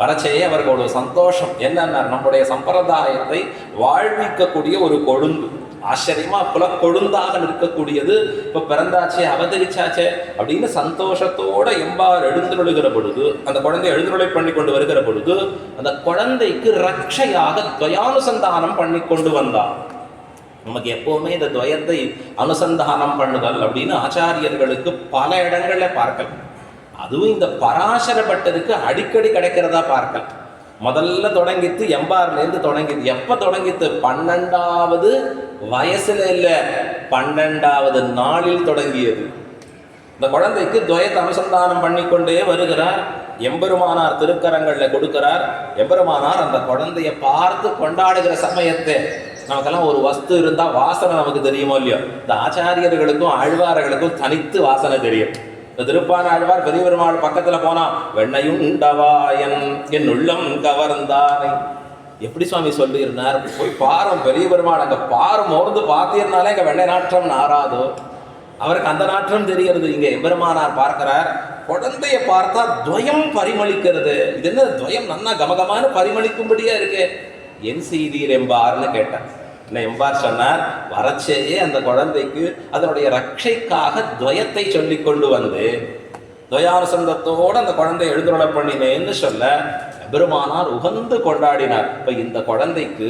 வரச்சேயே அவருக்கு ஒரு சந்தோஷம். என்னன்னா நம்முடைய சம்பிரதாயத்தை வாழ்விக்கக்கூடிய ஒரு கொழுந்து, ஆச்சரியமா கொழுந்தாக நிற்கக்கூடியது இப்ப பிறந்தாச்சே அவதரிச்சாச்சே அப்படின்னு சந்தோஷத்தோட எம்பார் எழுந்தருளுகிற பொழுது அந்த குழந்தை எழுந்தருளை பண்ணி கொண்டு வருகிற பொழுது அந்த குழந்தைக்கு ரட்சையாக துவயானுசந்தானம் பண்ணி கொண்டு வந்தார். நமக்கு எப்பவுமே இந்த துவயத்தை அனுசந்தானம் பண்ணுதல் அப்படின்னு ஆச்சாரியர்களுக்கு பல இடங்கள்ல பார்க்கலாம். அதுவும் இந்த பராசர பட்டருக்கு அடிக்கடி கிடைக்கிறதா பார்க்கலாம். முதல்ல தொடங்கித்து எம்பார்லேருந்து தொடங்கிது. எப்போ தொடங்கித்து? 12வது வயசுல இல்லை, 12வது நாளில் தொடங்கியது. இந்த குழந்தைக்கு துவயத்தை அனுசந்தானம் பண்ணிக்கொண்டே வருகிறார். எம்பெருமானார் திருக்கரங்கள்ல கொடுக்கிறார். எம்பெருமானார் அந்த குழந்தைய பார்த்து கொண்டாடுகிற சமயத்தை, நமக்கெல்லாம் ஒரு வஸ்து இருந்தா வாசனை நமக்கு தெரியுமோ இல்லையோ, இந்த ஆச்சாரியர்களுக்கும் ஆழ்வார்களுக்கும் தனித்து வாசனை தெரியும். இந்த திருப்பான ஆழ்வார் பெரிய பெருமாள் பக்கத்துல போனா, வெண்ணையுண்டவாயன் என் உள்ளம் கவர்ந்தானை, எப்படி சுவாமி சொல்லியிருந்தார்? போய் பாரம் பெரிய பெருமாள், அங்க பாரம் மோர்ந்து பார்த்தீர்னாலே அங்க வெண்ணை நாற்றம் நாராதோ. அவருக்கு அந்த நாற்றம் தெரிகிறது. இங்க எம்பெருமானார் பார்க்கிறார், குழந்தைய பார்த்தா துவயம் பரிமளிக்கிறது. இது என்ன துவயம் நன்னா கமகமான பரிமளிக்கும்படியா இருக்கு, என் செய்தீர் எம்பார்னு கேட்டார். என்ன எம்பார் சொன்னார், வரச்சேயே அந்த குழந்தைக்கு அதனுடைய ரட்சைக்காக துவயத்தை சொல்லி கொண்டு வந்து துவயானுசந்தத்தோடு அந்த குழந்தை எழுந்துருள பண்ணினேன்னு சொல்ல பெருமானார் உகந்து கொண்டாடினார். இப்ப இந்த குழந்தைக்கு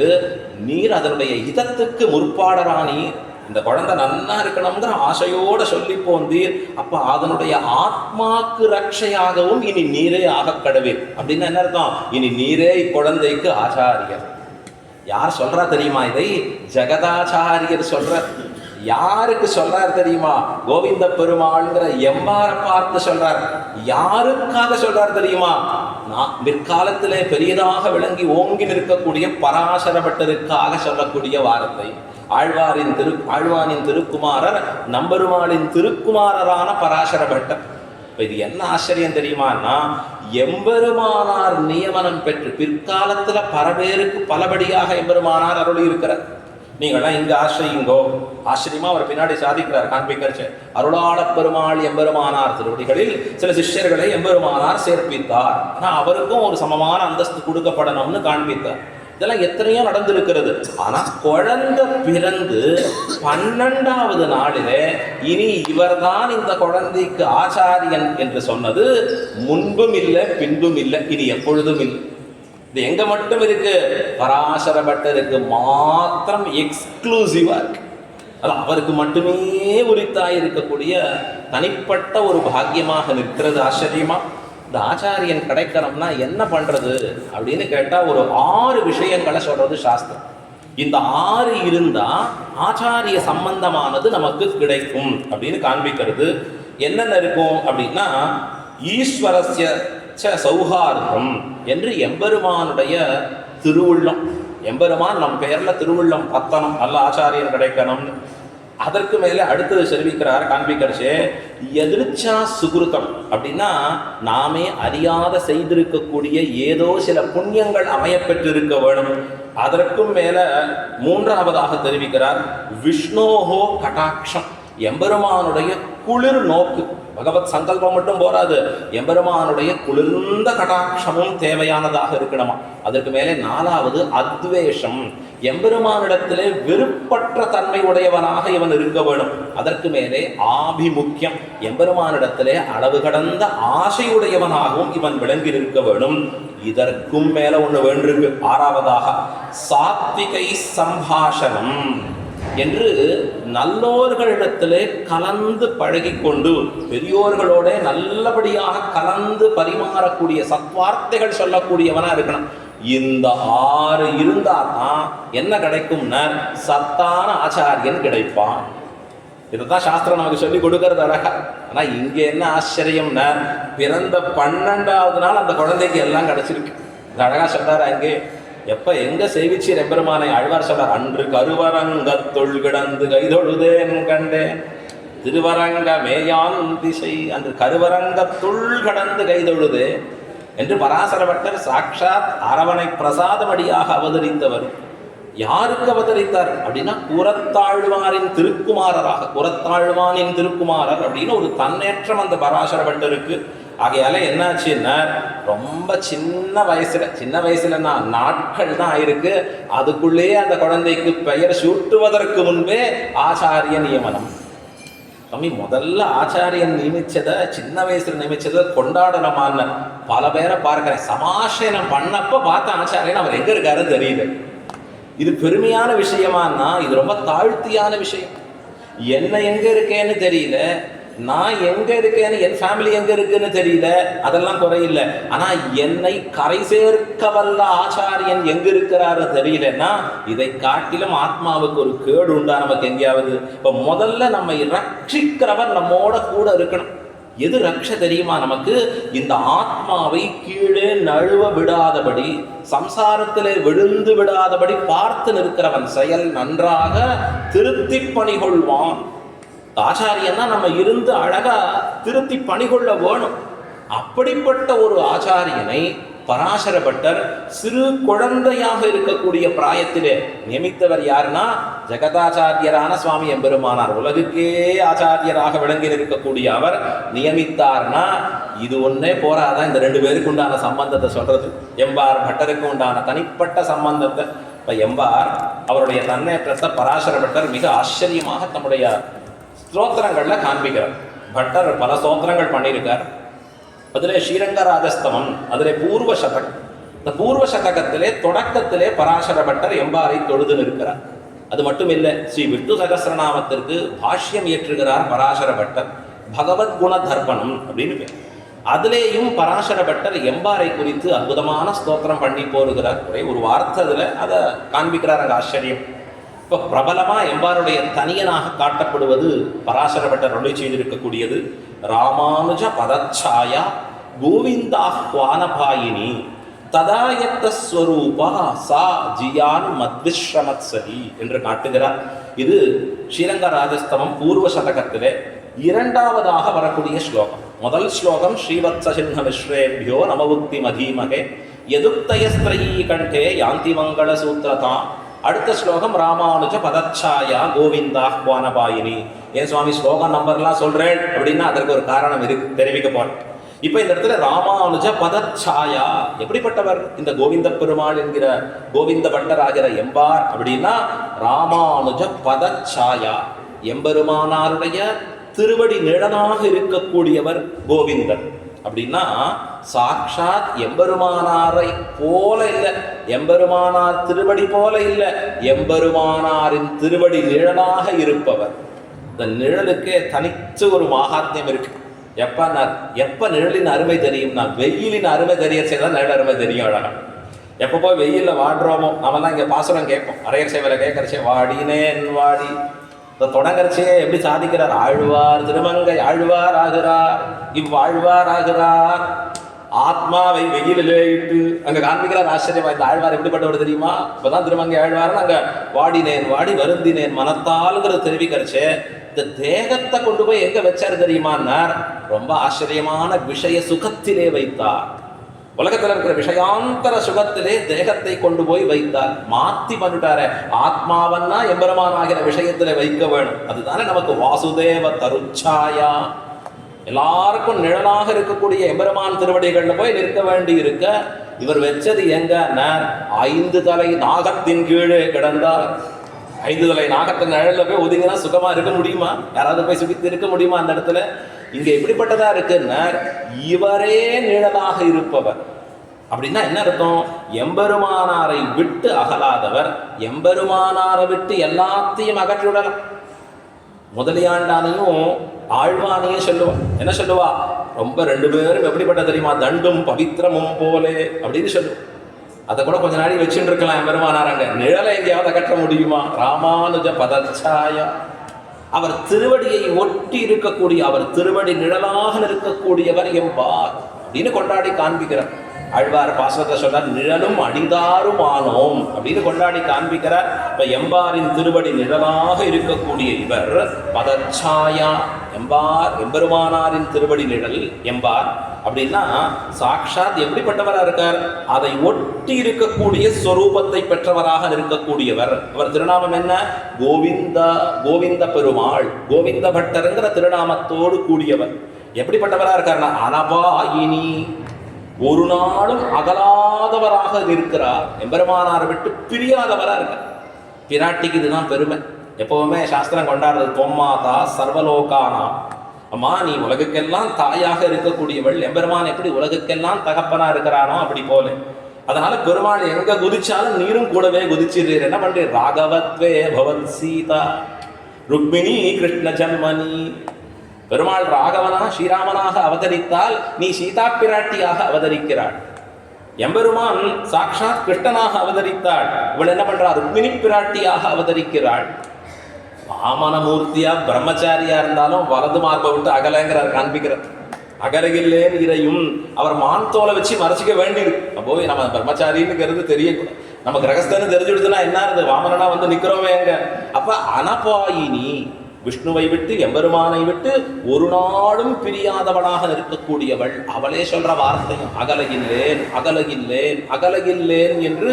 நீர் அதனுடைய இதத்துக்கு முற்பாடரானி, இந்த குழந்தை நன்னா இருக்கணுங்கிற ஆசையோட சொல்லி போந்தீர். அப்ப அதனுடைய ஆத்மாக்கு ரட்சையாகவும் இனி நீரே ஆக கடவீர். அப்படின்னு என்ன அர்த்தம்? இனி நீரே இக்குழந்தைக்கு ஆச்சாரியர். யார் சொல்றா தெரியுமா? இதை ஜெகதாச்சாரியர் சொல்ற. யாருக்கு சொல்றார் தெரியுமா? கோவிந்த பெருமாள்ங்கிற எம்பார பார்த்து சொல்றார். யாருக்காக சொல்றார் தெரியுமா? நான் பிற்காலத்திலே பெரியதாக விளங்கி ஓங்கி நிற்கக்கூடிய பராசர பட்டருக்காக சொல்லக்கூடிய வார்த்தை. ஆழ்வானின் திருக்குமாரர் நம்பெருமாளின் திருக்குமாரரான பராசர பட்டர். இது என்ன ஆச்சரியம் தெரியுமான்னா, எம்பெருமானார் நியமனம் பெற்று பிற்காலத்துல பல பேருக்கு பலபடியாக எம்பெருமானார் அருளி இருக்கிறார். நீங்கள்லாம் இங்க ஆசிரியுங்கோ, ஆச்சரியமா அவர் பின்னாடி சாதிக்கிறார் காண்பிக்கிறச்சு. அருளாள பெருமாள் எம்பெருமானார் திருவடிகளில் சில சிஷ்யர்களை எம்பெருமானார் சேர்ப்பித்தார். ஆனா அவருக்கும் ஒரு சமமான அந்தஸ்து கொடுக்கப்படணும்னு காண்பித்தார். இதெல்லாம் எத்தனையோ நடந்திருக்கிறது. ஆனா குழந்தை பிறந்து 12வது நாளிலே இனி இவர்தான் இந்த குழந்தைக்கு ஆச்சாரியன் என்று சொன்னது முன்பும் இல்லை பின்பும் இல்லை, இனி எப்பொழுதும் இல்லை. இது எங்க மட்டும் இருக்கு? பராசர பட்டருக்கு மாத்திரம் எக்ஸ்க்ளூசிவா இருக்கு. அது அவருக்கு மட்டுமே உரித்தாய் இருக்கக்கூடிய தனிப்பட்ட ஒரு பாக்கியமாக நிற்கிறது. ஆச்சரியமா இந்த ஆச்சாரியன் கிடைக்கணும்னா என்ன பண்றது அப்படின்னு கேட்டா, ஒரு 6 விஷயங்களை சொல்றது சாஸ்திரம். இந்த 6 இருந்தா ஆச்சாரிய சம்பந்தமானது நமக்கு கிடைக்கும் அப்படின்னு காண்பிக்கிறது. என்னென்ன இருக்கும் அப்படின்னா, ஈஸ்வரஸ்ய சௌஹார்தம் என்று எம்பெருமானுடைய திருவுள்ளம். எம்பெருமான் நம் பெயர்ல திருவுள்ளம் பத்தனம், நல்ல ஆச்சாரியன் கிடைக்கணும்னு. அதற்கு மேலே அடுத்தது செல்விக்கிறார் காண்பிக்கிறச்சே, எதிர்ச்சா சுகிருத்தம் அப்படின்னா நாமே அறியாத செய்திருக்கக்கூடிய ஏதோ சில புண்ணியங்கள் அமையப்பெற்றிருக்க வேணும். அதற்கும் மேல 3வதாக தெரிவிக்கிறார், விஷ்ணோஹோ கடாட்சம், எம்பெருமானுடைய குளிர் நோக்கு. பகவத் சங்கல்பம் மட்டும் போராது, எம்பெருமானுடைய குளிர்ந்த கடாட்சமும் தேவையானதாக இருக்கணுமா. அதற்கு மேலே 4வது அத்வேஷம், எம்பெருமானிடத்திலே வெறுப்பற்ற தன்மை உடையவனாக இவன் இருக்க வேணும். அதற்கு மேலே ஆபிமுக்கியம், எம்பெருமானிடத்திலே அளவு கடந்த ஆசையுடையவனாகவும் இவன் விளங்கி இருக்க வேணும். இதற்கும் மேல ஒண்ணு வேண்டிருக்கு. 6வதாக சாத்விகை சம்பாஷணம் என்று நல்லோர்களிடத்திலே கலந்து பழகி கொண்டு பெரியோர்களோட நல்லபடியாக கலந்து பரிமாறக்கூடிய சத்வார்த்தைகள் சொல்லக்கூடியவனா இருக்கணும். இந்த 6 இருந்தா தான் என்ன கிடைக்கும்னா சத்தான ஆச்சாரியன் கிடைப்பான். இதுதான் சாஸ்திரம் நமக்கு சொல்லி கொடுக்கறது அழகா. ஆனா இங்க என்ன ஆச்சரியம்னா, பிறந்த 12வது நாள் அந்த குழந்தைக்கு எல்லாம் கிடைச்சிருக்கு. அழகா சொல்றாரு அங்கே. எப்ப எங்க சேவிச்சீர் எம்பெருமானை? ஆழ்வார் சொல்றார், அன்று கருவரங்கத்துள் கிடந்து கைதொழுதேன் கண்டேன் திருவரங்க மேயான் திசை, அன்று கருவரங்கத்துள் கடந்து கைதொழுதே என்று பராசர பட்டர் சாட்சாத் அரவணை பிரசாதமடியாக அவதரித்தவர். யாருக்கு அவதரித்தார் அப்படின்னா, குரத்தாழ்வாரின் திருக்குமாரராக. குரத்தாழ்வானின் திருக்குமாரர் அப்படின்னு ஒரு தன்னேற்றம் அந்த பராசர பட்டருக்கு. ஆகையால என்னாச்சுன்னா, ரொம்ப சின்ன வயசுல நாட்கள் தான் ஆயிருக்கு. அதுக்குள்ளேயே அந்த குழந்தைக்கு பெயர் சூட்டுவதற்கு முன்பே ஆச்சாரிய நியமனம். சாமி முதல்ல ஆச்சாரியன் நியமிச்சதை, சின்ன வயசுல நியமிச்சதை கொண்டாடணுமான்னு பல பேரை பார்க்கிறேன். சமாசனம் பண்ணப்ப பார்த்த ஆச்சாரியன் அவர் எங்க இருக்காருன்னு தெரியல. இது பெருமையான விஷயமானா இது ரொம்ப தாழ்த்தியான விஷயம். என்ன எங்க இருக்கேன்னு தெரியல, நான் எங்க இருக்கேன்னு, என் ஃபேமிலி எங்க இருக்குன்னு தெரியல, அதெல்லாம் குறையில்லை. ஆனா என்னை கரை சேர்க்க வல்ல ஆச்சாரியன் எங்க இருக்கிறாரு தெரியலன்னா இதை காட்டிலும் ஆத்மாவுக்கு ஒரு கேடு உண்டா நமக்கு எங்கேயாவது? இப்ப முதல்ல நம்மை ரட்சிக்கிறவர் நம்மோட கூட இருக்கணும். எது ரக்ஷ தெரியுமா நமக்கு? இந்த ஆத்மாவை கீழே நழுவ விடாதபடி, சம்சாரத்திலே விழுந்து விடாதபடி பார்த்து நிற்கிறவன் செயல் நன்றாக திருத்தி பணிகொள்வான். ஆச்சாரியன்னா நம்ம இருந்து அழகா திருத்தி பணிகொள்ள வேணும். அப்படிப்பட்ட ஒரு ஆச்சாரியனை பராசர பட்டர் சிறு குழந்தையாக இருக்கக்கூடிய பிராயத்திலே நியமித்தவர். யாருன்னா ஜெகதாச்சாரியரான சுவாமி எம்பெருமானார். உலகுக்கே ஆச்சாரியராக விளங்கி இருக்கக்கூடிய அவர் நியமித்தார்னா இது ஒன்னே போராதான் இந்த ரெண்டு பேருக்கு உண்டான சம்பந்தத்தை சொல்றது. எம்பார் பட்டருக்கு உண்டான தனிப்பட்ட சம்பந்தத்தை இப்ப எம்பார் அவருடைய தன்னேற்றத்தை பராசர பட்டர் மிக ஆச்சரியமாக தம்முடைய ஸ்தோத்திரங்கள்ல காண்பிக்கிறார். பட்டர் பல ஸ்தோத்திரங்கள் பண்ணியிருக்கார். அதிலே ஸ்ரீரங்கராஜஸ்தவம், அதிலே பூர்வ சதகம். இந்த பூர்வ சதகத்திலே தொடக்கத்திலே பராசர பட்டர் எம்பாரை தொழுது நிற்கிறார். அது மட்டும் இல்லை, ஸ்ரீ விஷ்ணு சகஸ்ரநாமத்திற்கு பாஷ்யம் ஏற்றுகிறார் பராசர பட்டர். பகவத்குண தர்ப்பணம் அப்படின்னு பேர். அதிலேயும் பராசர பட்டர் எம்பாரை குறித்து அற்புதமான ஸ்தோத்திரம் பண்ணி போடுகிறார். ஒரே ஒரு வார்த்தை அதில் அதை காண்பிக்கிறார். அங்கே ஆச்சரியம். இப்போ பிரபலமாக எம்பாருடைய தனியனாக காட்டப்படுவது பராசர பட்டர் அருளி செய்திருக்கக்கூடியது ராமானுஜ பதச்சாயா கோவிந்தாஹ்வானபாயினி ததாயத்தஸ்வரூபா சா ஜியான் மத்விஸ்ரமத்சதி என்று காட்டுகிறார். இது ஸ்ரீரங்கராஜஸ்தவம் பூர்வ சதகத்திலே இரண்டாவதாக வரக்கூடிய ஸ்லோகம். முதல் ஸ்லோகம் ஸ்ரீவத்ஸசின்ன விஸ்ரேபியோ நமவுக்தி மதீமகே யதுக்தயஸ்திரயீ கண்டே யாந்தி மங்கள சூத்திரதா. அடுத்த ஸ்லோகம் ராமானுஜ பதச்சாயா கோவிந்தாஹ்வானபாயினி. ஏன் சுவாமி ஸ்லோகம் நம்பர்லாம் சொல்றேன் அப்படின்னா அதற்கு ஒரு காரணம் இருக்கு, தெரிவிக்க போறேன். இப்ப இந்த இடத்துல ராமானுஜ பதச்சாயா எப்படிப்பட்டவர்? இந்த கோவிந்த பெருமாள் என்கிற கோவிந்த பட்டராகிற எம்பார் அப்படின்னா ராமானுஜ பதச்சாயா, எம்பெருமானாருடைய திருவடி நிழலாக இருக்கக்கூடியவர் கோவிந்தன். அப்படின்னா சாட்சாத் எம்பெருமானாரை போல இல்லை, எம்பெருமானார் திருவடி போல இல்லை, எம்பெருமானாரின் திருவடி நிழலாக இருப்பவர். இந்த நிழலுக்கே தனித்து ஒரு மகாத்மியம் இருக்கு. எப்ப நிழலின் அருமை தெரியும்னா வெயிலின் அருமை தெரிய செய்தால் நிழல் அருமை தெரியும். அழகா எப்போ போய் வெயிலில் வாடுறோமோ நம்மலாம் இங்கே பாசுரம் கேட்போம். அரையர் சேவையில கேட்கறச்சே வாடினேன் வாடி. இந்த தொடங்கறச்சே எப்படி சாதிக்கிறார்? ஆழ்வார் திருமங்கை ஆழ்வார் ஆகிறார், இவ்வாழ்வார் ஆகிறார். ஆத்மாவை வெயிலிலே இட்டு அங்க காண்பிக்கிறார். ஆச்சரியமா இந்த ஆழ்வார் எப்படிப்பட்டவர் தெரியுமா? இப்பதான் திருமங்கை ஆழ்வார்னு அங்க வாடினேன் வாடி வருந்தினேன் மனத்தாலுங்கிறது தெரிவிக்கிறச்சே இந்த தேகத்தை கொண்டு போய் எங்க வச்சாரு தெரியுமான்னார்? ரொம்ப ஆச்சரியமான விஷய சுகத்திலே வைத்தார். உலகத்தில் இருக்கிற விஷயாந்தர சுகத்திலே தேகத்தை கொண்டு போய் வைத்தார். மாத்தி பண்ணிட்டார. ஆத்மாவன்னா எம்பெருமான் ஆகிற விஷயத்திலே வைக்க வேணும். அதுதானே நமக்கு வாசுதேவ தருச்சாயா. எல்லாருக்கும் நிழலாக இருக்கக்கூடிய எம்பெருமான் திருவடிகள்ல போய் நிற்க வேண்டி இருக்க இவர் வச்சது எங்க? 5 தலை நாகத்தின் கீழே கிடந்தார். 5 தலை நாகத்தின் நிழல்ல போய் ஒதுங்கினா சுகமா இருக்க முடியுமா? யாராவது போய் சுகித்து இருக்க முடியுமா அந்த இடத்துல? இங்க எப்படிப்பட்டதா இருக்குன்னா இவரே நிழலாக இருப்பவர். அப்படின்னா என்ன அர்த்தம்? எம்பெருமானாரை விட்டு அகலாதவர், எம்பெருமானாரை விட்டு எல்லாத்தையும் அகற்றிவிடலாம். முதலியாண்டானையும் ஆழ்வானையும் சொல்லுவா. என்ன சொல்லுவா? ரொம்ப 2 பேரும் எப்படிப்பட்ட தெரியுமா? தண்டும் பவித்திரமும் போலே அப்படின்னு சொல்லுவோம். அதை கூட கொஞ்ச நாளைக்கு வச்சுட்டு இருக்கலாம். எம்பெருமானாராங்க நிழலை எங்கேயாவது அகற்ற முடியுமா? ராமானுஜ பதச்சாயா. அவர் திருவடியை ஒட்டி இருக்கக்கூடிய, அவர் திருவடி நிழலாக இருக்கக்கூடியவர் எம்பார் அப்படின்னு கொண்டாடி காண்பிக்கிறார். ஆழ்வார் பாசுரத்தை சொல்றார், நிழலும் அடிதாரும் ஆனோம் அப்படின்னு கொண்டாடி காண்பிக்கிறார். இப்ப எம்பாரின் திருவடி நிழலாக இருக்கக்கூடிய இவர் பதச்சாயா, எம்பார் எம்பெருமானாரின் திருவடி நிழல் எம்பார். அப்படின்னா சாட்சாத் எப்படிப்பட்டவராக இருக்கார்? அதை ஒட்டி இருக்கக்கூடிய ஸ்வரூபத்தை பெற்றவராக இருக்கக்கூடியவர். அவர் திருநாமம் என்ன? கோவிந்தா, கோவிந்த பெருமாள், கோவிந்த பட்டருங்கிற திருநாமத்தோடு கூடியவர். எப்படிப்பட்டவராக இருக்கார்னா அனபாயினி, ஒரு நாளும் அகலாதவராக இருக்கிறார். எம்பெருமானாரை விட்டு பிரியாதவராக இருக்கார். பிராட்டிக்கு இதுதான் பெருமை. எப்பவுமே சாஸ்திரம் கொண்டாடுறது தொம்மாதா சர்வலோகானா. அம்மா நீ உலகுக்கெல்லாம் தாயாக இருக்கக்கூடியவள். எம்பெருமான் எப்படி உலகுக்கெல்லாம் தகப்பனா இருக்கிறானோ அப்படி போல. அதனால பெருமாள் எங்க குதிச்சாலும் நீரும் கூடவே குதிச்சிடுறீர். என்ன பண்றீர்? ராகவத்வே பவத் சீதா ருக்மிணி கிருஷ்ண ஜன்மணி. பெருமாள் ராகவனா ஸ்ரீராமனாக அவதரித்தால் நீ சீதா பிராட்டியாக அவதரிக்கிறாள். எம்பெருமான் சாட்சாத் கிருஷ்ணனாக அவதரித்தாள். இவள் என்ன பண்றா? ருக்மிணி பிராட்டியாக அவதரிக்கிறாள். வாமனமூர்த்தியா பிரம்மச்சாரியா இருந்தாலும் வலது மார்பை விட்டு அகலங்கிறார் காண்பிக்கிறார். அகலகில்லேன் இறையும் அவர் மான் தோலை வச்சு மறைச்சிக்க வேண்டியிருக்கு. போய் நம்ம பிரம்மச்சாரின்னு தெரியக்கூடாது. நம்ம கிரகஸ்தன்னு தெரிஞ்சுடுதுன்னா என்ன இருது, வாமனனா வந்து நிக்கிறோமே எங்க. அப்ப அனபாயினி விஷ்ணுவை விட்டு எம்பெருமானை விட்டு ஒரு நாளும் பிரியாதவளாக இருக்கக்கூடியவள். அவளே சொல்ற வார்த்தையும் அகலகில்லேன் அகலகில்லேன் அகலகில்லேன் என்று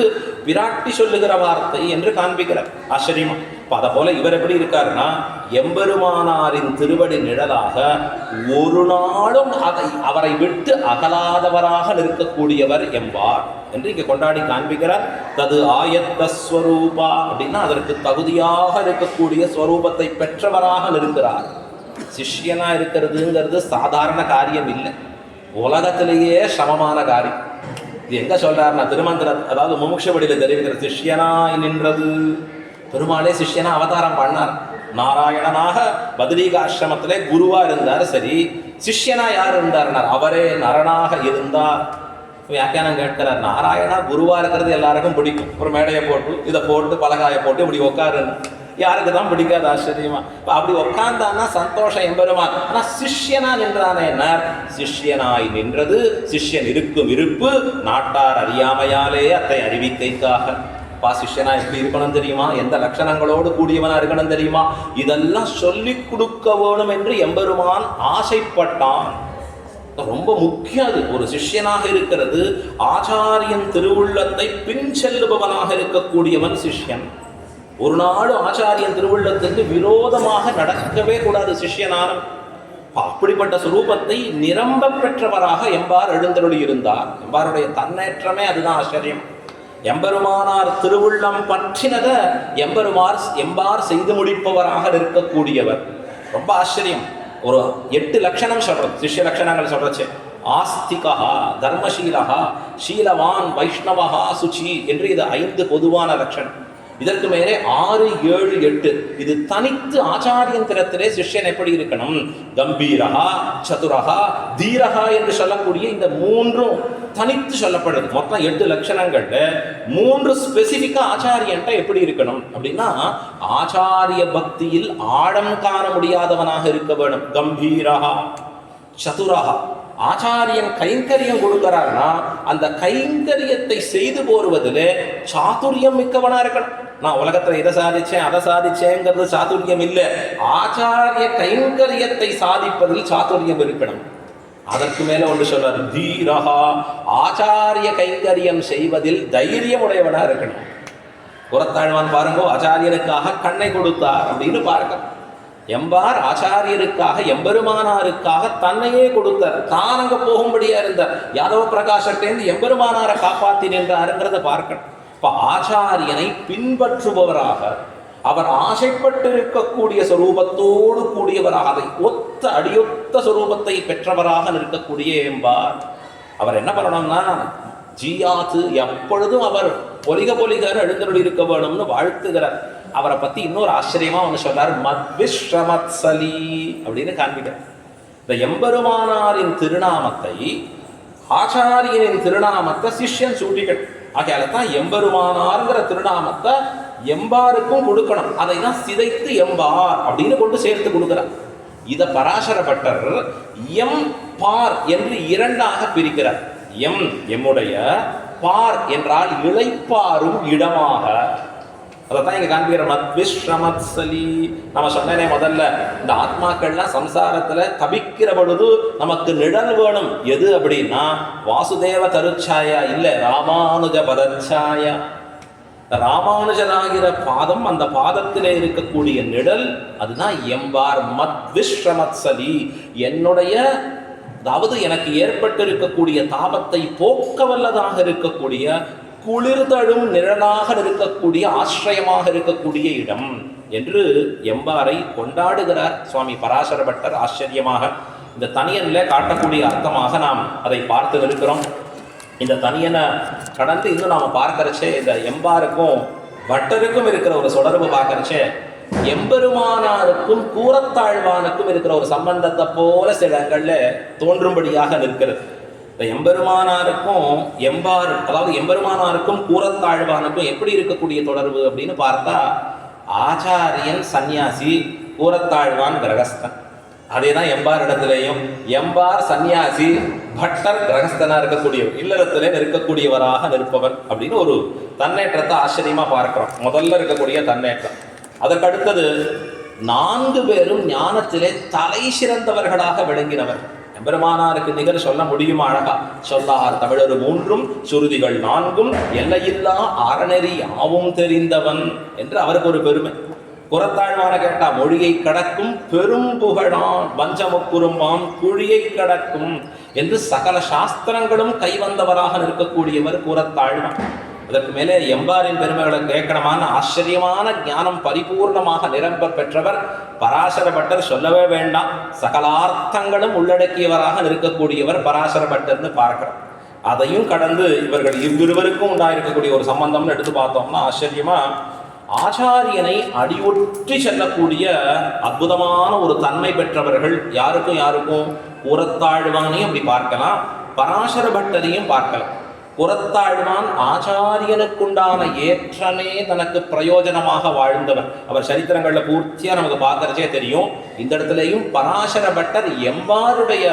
பிராட்டி சொல்லுகிற வார்த்தை என்று காண்பிக்கிறார். ஆச்சரியமா. அதை போல இவர் எப்படி இருக்காருன்னா, எம்பெருமானாரின் திருவடி நிழலாக ஒரு நாளும் அவரை விட்டு அகலாதவராக நிற்கக்கூடியவர் எம்பார் என்று இங்க கொண்டாடி காண்பிக்கிறார். தது ஆயத்த ஸ்வரூபா அப்படின்னா அதற்கு தகுதியாக இருக்கக்கூடிய ஸ்வரூபத்தை பெற்றவராக நிற்கிறார். சிஷ்யனா இருக்கிறதுங்கிறது சாதாரண காரியம் இல்லை, உலகத்திலேயே சமமான காரியம். இது எங்க சொல்றாருன்னா திருமந்திர, அதாவது முமுட்சபடியில தெரிவிக்கிற சிஷ்யனாய் நின்றது. பெருமாளே சிஷ்யனா அவதாரம் பண்ணார். நாராயணனாக பத்ரீகாசிரமத்திலே குருவா இருந்தார். சரி, சிஷ்யனா யார் இருந்தார்? அவரே நரனாக இருந்தார். வியாக்கியானம் கேட்கிறார், நாராயணா குருவா இருக்கிறது எல்லாருக்கும் பிடிக்கும். ஒரு மேடையை போட்டு இதை போட்டு பலகாயை போட்டு இப்படி உட்காருன்னு யாருக்கு தான் பிடிக்காது? ஆச்சரியமா. அப்படி உட்கார்ந்தான்னா சந்தோஷம் எம்பெருமான். ஆனா சிஷ்யனா நின்றானே என்ன? சிஷ்யனாய் நின்றது, சிஷ்யன் இருக்கும் இருப்பு நாட்டார் அறியாமையாலே அத்தை அறிவிக்கைக்காக. சிஷ்யனா எப்படி இருக்கணும் தெரியுமா? எந்த லட்சணங்களோடு கூடியவனா இருக்கணும் தெரியுமா? இதெல்லாம் சொல்லி கொடுக்க வேணும் என்று எம்பெருமான் ஆசைப்பட்டான். ரொம்ப முக்கியம் அது. ஒரு சிஷ்யனாக இருக்கிறது ஆச்சாரியன் திருவுள்ளத்தை பின் செல்லுபவனாக இருக்கக்கூடியவன் சிஷ்யன். ஒரு நாள் ஆச்சாரியன் திருவுள்ளத்துக்கு விரோதமாக நடக்கவே கூடாது சிஷ்யனாரும். அப்படிப்பட்ட சுரூபத்தை நிரம்ப பெற்றவராக எம்பார் எழுந்தருளி இருந்தார். எம்பாருடைய தன்னேற்றமே அதுதான் ஆச்சரியம். எம்பெருமானார் திருவுள்ளம் பற்றினதை எம்பார் செய்து முடிப்பவராக இருக்கக்கூடியவர். ரொம்ப ஆச்சரியம். ஒரு 8 லட்சணம் சொல்றது, சிஷ்ய லட்சணங்கள் சொல்றச்சு. ஆஸ்திகா, தர்மசீலகா, சீலவான், வைஷ்ணவகா, சுச்சி என்று இது 5 பொதுவான லட்சணம். இதற்கு மேலே 6, 7, 8 இது தனித்து ஆச்சாரியன் திறத்திலே சிஷ்யன் எப்படி இருக்கணும்? கம்பீரகா, சதுரகா, தீரகா என்று சொல்லக்கூடிய இந்த 3ம் தனித்து சொல்லப்படுது. மொத்தம் 8 லட்சணங்கள்ல 3 ஸ்பெசிபிக்கா ஆச்சாரியன்ட்ட எப்படி இருக்கணும் அப்படின்னா, ஆச்சாரிய பக்தியில் ஆழம் காண முடியாதவனாக இருக்க வேணும். கம்பீரகா, சதுரகா. ஆச்சாரியன் கைங்கரியம் கொடுக்கிறார்னா அந்த கைங்கரியத்தை செய்து போருவதில் சாதுரியம் மிக்கவனா இருக்கணும். நான் உலகத்துல இதை சாதிச்சேன் அதை சாதிச்சேங்கிறது சாதுரியம் இல்லை. ஆச்சாரிய கைங்கரியத்தை சாதிப்பதில் சாதுரியம் இருக்கணும். அதற்கு மேல ஒன்று சொல்றாரு, தீரகா. ஆச்சாரிய கைங்கரியம் செய்வதில் தைரியம் உடையவனா இருக்கணும். புறத்தாழ்வான் பாருங்க, ஆச்சாரியனுக்காக கண்ணை கொடுத்தார் அப்படின்னு பாருங்க. எம்பார் ஆச்சாரியருக்காக எம்பெருமானாருக்காக தன்னையே கொடுத்தார். தான் அங்க போகும்படியா இருந்தார். யாதவ பிரகாசத்தேந்து எம்பெருமானாரை காப்பாற்றி நின்றாருங்கிறத பார்க்கணும். இப்ப ஆச்சாரியனை பின்பற்றுபவராக, அவர் ஆசைப்பட்டிருக்கக்கூடிய சொரூபத்தோடு கூடியவராக, அதை ஒத்த அடியொத்த சொரூபத்தை பெற்றவராக நிற்கக்கூடிய எம்பார். அவர் என்ன பண்ணணும்னா, ஜியாத்து எப்பொழுதும் அவர் பொலிகர் எழுந்தருள் இருக்க வேணும்னு வாழ்த்துகிறார். அவரை பத்தி இன்னொரு ஆச்சரியமா ஒன்று சொல்றார், மத்விஸ்ரமத்சலி அப்படின்னு காண்பிக்கிறார். இந்த எம்பெருமானாரின் திருநாமத்தை, ஆச்சாரியனின் திருநாமத்தை சிஷ்யன் சூட்டிக்கணும். ஆகையால தான் எம்பெருமானார்ங்கிற திருநாமத்தை எம்பாருக்கும் கொடுக்கணும். அதை தான் சிதைத்து எம்பார் அப்படின்னு கொண்டு சேர்த்து கொடுக்கிறார். இதை பராசர பட்டர் எம் பார் என்று 2ஆக பிரிக்கிறார். எம் எம்முடைய, பார் என்றால் இளைப்பாரும் இடமாக. அதைத்தான் இங்க காண்பிக்கிற மத்விஸ்ரமத்சலி. நம்ம சொன்னேனே முதல்ல, இந்த ஆத்மாக்கள்லாம் சம்சாரத்துல தபிக்கிற பொழுது நமக்கு நிழல் வேணும். எது அப்படின்னா வாசுதேவ தருச்சாயா இல்ல, ராமானுஜ பதச்சாயா. ராமானுஜனாகிற பாதம், அந்த பாதத்திலே இருக்கக்கூடிய நிழல், அதுதான் எம்பார். மத்விஸ்ரமத்சலி, என்னுடைய, அதாவது எனக்கு ஏற்பட்டிருக்கக்கூடிய தாபத்தை போக்க வல்லதாக இருக்கக்கூடிய, குளிர்தழும் நிழலாக இருக்கக்கூடிய, ஆசிரியமாக இருக்கக்கூடிய இடம் என்று எம்பாரை கொண்டாடுகிறார் சுவாமி பராசர பட்டர். ஆச்சரியமாக இந்த தனியன்ல காட்டக்கூடிய அர்த்தமாக நாம் அதை பார்த்து இருக்கிறோம். இந்த தனியனை கடந்து இன்னும் நாம பார்க்கறச்சே, இந்த எம்பாருக்கும் பட்டருக்கும் இருக்கிற ஒரு தொடர்பு பார்க்கறச்சே, எம்பெருமானாருக்கும் கூரத்தாழ்வானுக்கும் இருக்கிற ஒரு சம்பந்தத்தை போல சில இடங்கள்ல தோன்றும்படியாக நிற்கிறது. இந்த எம்பெருமானாருக்கும் எம்பார், அதாவது எம்பெருமானாருக்கும் கூரத்தாழ்வானுக்கும் எப்படி இருக்கக்கூடிய தொடர்பு அப்படின்னு பார்த்தா, ஆச்சாரியன் சந்நியாசி, கூரத்தாழ்வான் கிரகஸ்தன். அதே தான் எம்பார் இடத்துலையும். எம்பார் சன்னியாசி, பட்டர் கிரகஸ்தனா இருக்கக்கூடியவர், இல்லறத்திலே இருக்கக்கூடியவராக நிற்பவர் அப்படின்னு ஒரு தன்னேற்றத்தை ஆச்சரியமா பார்க்கிறோம். முதல்ல இருக்கக்கூடிய தன்னேற்றம். அதற்கடுத்தது 4 பேரும் ஞானத்திலே தலை சிறந்தவர்களாக விளங்கினவர். எம்பெருமானாருக்கு நிகர் சொல்ல முடியுமா? அழகா சொல்லார் தமிழர் 3 சுருதிகள் 4 எல்லையில்லா அறநெறி யாவும் தெரிந்தவன் என்று அவருக்கு ஒரு பெருமை. புறத்தாழ்வான கேட்டா மொழியை கடக்கும் பெரும் புகழான் வஞ்சமுக்குறும்பாம் குழியை கடக்கும் என்று சகல சாஸ்திரங்களும் கைவந்தவராக இருக்கக்கூடியவர் கூறத்தாழ்வான். அதற்கு மேலே எம்பாரின் பெருமைகளை கேட்கணுமான ஆச்சரியமான ஞானம் பரிபூர்ணமாக நிரம்ப பெற்றவர் பராசர பட்டர். சொல்லவே வேண்டாம், சகலார்த்தங்களும் உள்ளடக்கியவராக இருக்கக்கூடியவர் பராசர பட்டர்னு பார்க்கிறோம். அதையும் கடந்து இவர்கள் இவ்விருவருக்கும் உண்டாயிருக்கக்கூடிய ஒரு சம்பந்தம்னு எடுத்து பார்த்தோம்னா ஆச்சரியமா ஆச்சாரியனை அடியொற்றி செல்லக்கூடிய அற்புதமான ஒரு தன்மை பெற்றவர்கள். யாருக்கும் புறத்தாழ்வானையும் அப்படி பார்க்கலாம், பராசர பட்டரையும் பார்க்கலாம். புறத்தாழ்வான் ஆச்சாரியனுக்குண்டான ஏற்றமே தனக்கு பிரயோஜனமாக வாழ்ந்தவர். அவர் சரித்திரங்களில் பூர்த்தியா நமக்கு பார்க்கறச்சே தெரியும். இந்த இடத்துலையும் பராசர பட்டர் எம்பாருடைய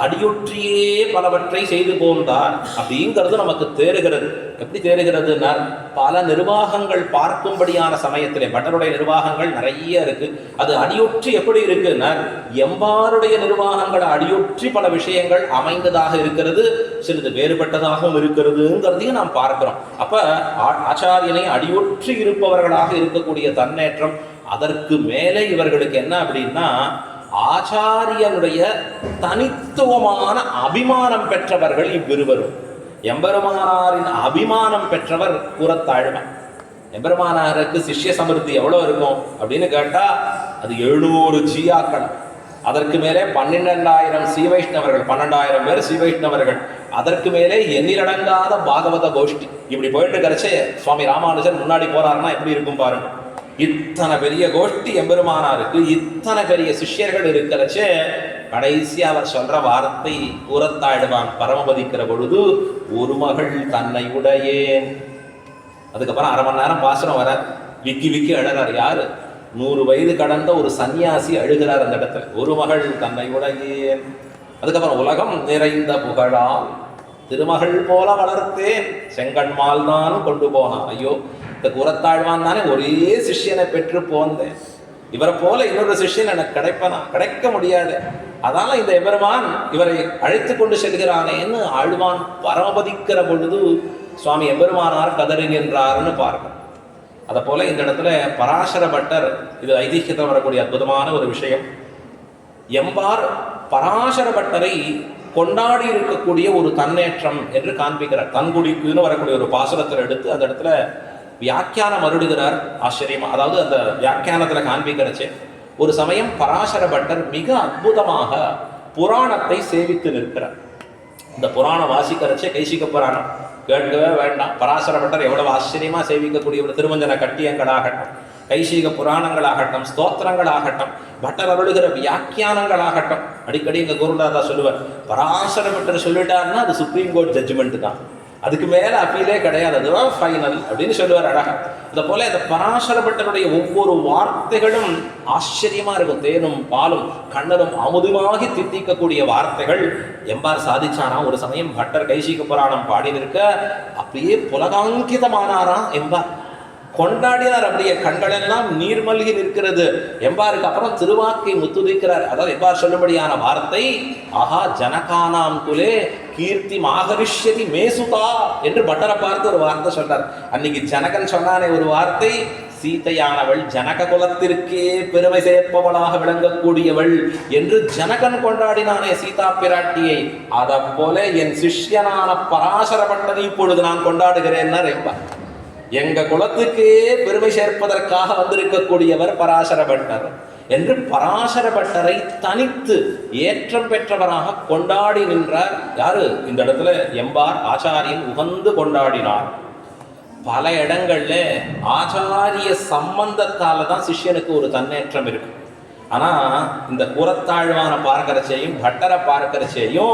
அடியொற்றியே பலவற்றை செய்து போந்தார் அப்படிங்கிறது நமக்கு தேறுகிறது. எப்படி தேறுகிறதுனா, பல நிர்வாகங்கள் பார்க்கும்படியான சமயத்திலே பட்டருடைய நிர்வாகங்கள் நிறைய இருக்கு. அது அடியொற்றி எப்படி இருக்குன்னா, எம்பாருடைய நிர்வாகங்கள் அடியொற்றி பல விஷயங்கள் அமைந்ததாக இருக்கிறது, சிறிது வேறுபட்டதாகவும் இருக்கிறதுங்கிறதையும் நாம் பார்க்கிறோம். அப்ப ஆச்சாரியனை அடியொற்றி இருப்பவர்களாக இருக்கக்கூடிய தன்னேற்றம். அதற்கு மேலே இவர்களுக்கு என்ன அப்படின்னா, ஆச்சாரியனுடைய தனித்துவமான அபிமானம் பெற்றவர்கள் இவ்விருவரும். எம்பெருமானாரின் அபிமானம் பெற்றவர் கூறத்தாழ்வான். எம்பெருமானாருக்கு சிஷ்ய சமிருத்தி எவ்வளோ இருக்கும் அப்படின்னு கேட்டா அது 700 ஜியாக்கள். அதற்கு மேலே 12,000 சீவைஷ்ணவர்கள், 12,000 பேர் சீவைஷ்ணவர்கள். அதற்கு மேலே எண்ணிலடங்காத பாகவத கோஷ்டி. இப்படி போயிட்டு கரைச்சே சுவாமி ராமானுஜன் முன்னாடி போறாருன்னா எப்படி இருக்கும் பாருங்க. இத்தனை பெரிய கோஷ்டி எம்பெருமானாருக்கு, இத்தனை பெரிய சிஷ்யர்கள் இருக்கிறச்சே கடைசி அவர் சொல்ற வார்த்தை கூறத்தாழ்வான் பரமபதிக்கிற பொழுது, ஒரு மகள் தன்னை உடையேன். அதுக்கப்புறம் 1/2 மணி நேரம் பாசனம் வர விக்கி அழறார். யாரு? 100 வயது கடந்த ஒரு சன்னியாசி அழுகிறார் அந்த இடத்துல. ஒரு மகள் தன்னை உடையேன். அதுக்கப்புறம் உலகம் நிறைந்த புகழால் திருமகள் போல வளர்த்தேன், செங்கண்மால் தான் கொண்டு போனான். ஐயோ, இந்த கூறத்தாழ்வான் தானே ஒரே சிஷ்யனை பெற்று போந்தேன், இவரை போல இன்னொரு சிஷ்யன் எனக்கு கிடைப்பனா? கிடைக்க முடியாது. அதனால இந்த எம்பெருமான் இவரை அழைத்து கொண்டு செல்கிறானேன்னு ஆழ்வான் பரமபதிக்கிற பொழுது சுவாமி எம்பெருமானார் கதறுகின்றார்னு பார்க்கணும். அதை போல இந்த இடத்துல பராசர பட்டர், இது ஐதிஹ்யத்தில் வரக்கூடிய அற்புதமான ஒரு விஷயம். எம்பார் பராசர பட்டரை கொண்டாடி இருக்கக்கூடிய ஒரு தன்னேற்றம் என்று காண்பிக்கிறார். தன்குடிக்குன்னு வரக்கூடிய ஒரு பாசுரத்தில் எடுத்து அந்த இடத்துல வியாக்கியானம் அருடுகிறார். ஆச்சரியமா, அதாவது அந்த வியாக்கியானத்துல காண்பிக்கிறச்சே ஒரு சமயம் பராசர பட்டர் மிக அற்புதமாக புராணத்தை சேவித்து நிற்கிறார். இந்த புராணம் வாசிக்கிறச்சே கைசிக புராணம் கேட்கவே வேண்டாம். பராசர பட்டர் எவ்வளவு ஆச்சரியமா சேவிக்கக்கூடிய ஒரு திருமஞ்சன கட்டியங்களாகட்டும், கைசிக புராணங்களாகட்டும், ஸ்தோத்திரங்களாகட்டும், பட்டர் அருளுகிற வியாக்கியானங்களாகட்டும். அடிக்கடி எங்க குருநாதா சொல்லுவார், பராசர பட்டர் சொல்லிட்டாருன்னா அது சுப்ரீம் கோர்ட் ஜட்ஜ்மெண்ட் தான், அதுக்கு மேல அப்பீலே கிடையாது, அதுதான் ஃபைனல் அப்படின்னு சொல்லுவார் அழகா. இதை போல இந்த பராசர பட்டருடைய ஒவ்வொரு வார்த்தைகளும் ஆச்சரியமா இருக்கும். தேனும் பாலும் கண்ணனும் அமுதுமாகி தித்திக்கக்கூடிய வார்த்தைகள். எம்பார் சாதிச்சானா, ஒரு சமயம் பட்டர் கைசிக புராணம் பாடி நிற்க அப்படியே புலகாங்கிதமானாராம் எம்பார். கொண்டாடினார். அப்படியே கண்களெல்லாம் நீர்மல்கி நிற்கிறது. எம்பாருக்கு அப்புறம் திருவாக்கை முத்துதிக்கிறார். அதாவது எம்பார் சொல்லும்படியான வார்த்தை, ஆஹா ஜனகானாம் குலே கீர்த்தி மாகரிஷ்யதி மேசுதா என்று பட்டரை பார்த்து ஒரு வார்த்தை சொல்றார். அன்னைக்கு ஜனகன் சொன்னானே ஒரு வார்த்தை, சீதையானவள் ஜனக குலத்திற்கே பெருமை சேர்ப்பவளாக விளங்கக்கூடியவள் என்று ஜனகன் கொண்டாடினானே சீதா பிராட்டியை. அதை போல என் சிஷ்யனான பராசர பட்டரை இப்பொழுது நான் கொண்டாடுகிறேன் எம்பார். எங்க குலத்துக்கே பெருமை சேர்ப்பதற்காக வந்திருக்கக்கூடியவர் பராசர பட்டர் என்று பராசர பட்டரை தனித்து ஏற்றம் பெற்றவராக கொண்டாடி நின்றார். யாரு? இந்த இடத்துல எம்பார் ஆச்சாரியன் உகந்து கொண்டாடினார். பல இடங்கள்ல ஆச்சாரிய சம்பந்தத்தால தான் சிஷ்யனுக்கு ஒரு தன்னேற்றம் இருக்கு. ஆனா இந்த கூறத்தாழ்வான பார்க்கறச்சையும் பட்டரை பார்க்கறச்சையும்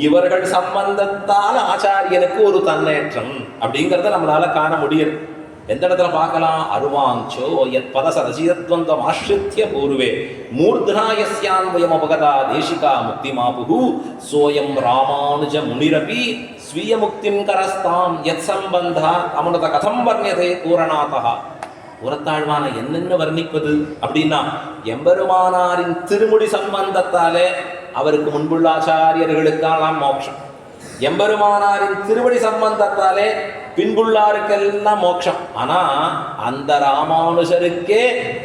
இவர்கள் சம்பந்தத்தால் ஆச்சாரியனுக்கு ஒரு தன்னேற்றம் அப்படிங்கிறத நம்மளால காண முடியும். எந்த இடத்துல பார்க்கலாம்? அருவாஞ்சோ யத் பதசரசிதத்வந்தம் ஆஷ்ரித்ய பூர்வே மூர்தனாயஸ்யான்வயம் அபகதா தேசிகா முக்தி மாபுகு சோயம் ராமானுஜ முனிரபி ஸ்வீய முக்திம் கரஸ்தாம் யத் சம்பந்தா அமுனத கதம் வர்ணியதே பூரணாதா. புறத்தாழ்வான என்னென்ன வர்ணிப்பது அப்படின்னா, எம்பெருமானாரின் திருமுடி சம்பந்தத்தாலே அவருக்கு முன்புள்ள ஆச்சாரியர்களுக்கெல்லாம் மோட்சம், எம்பெருமானாரின் திருவடி சம்பந்தத்தாலே பின்புள்ளாருக்கெல்லாம் மோட்சம். ஆனா அந்த ராமானுஜருக்கே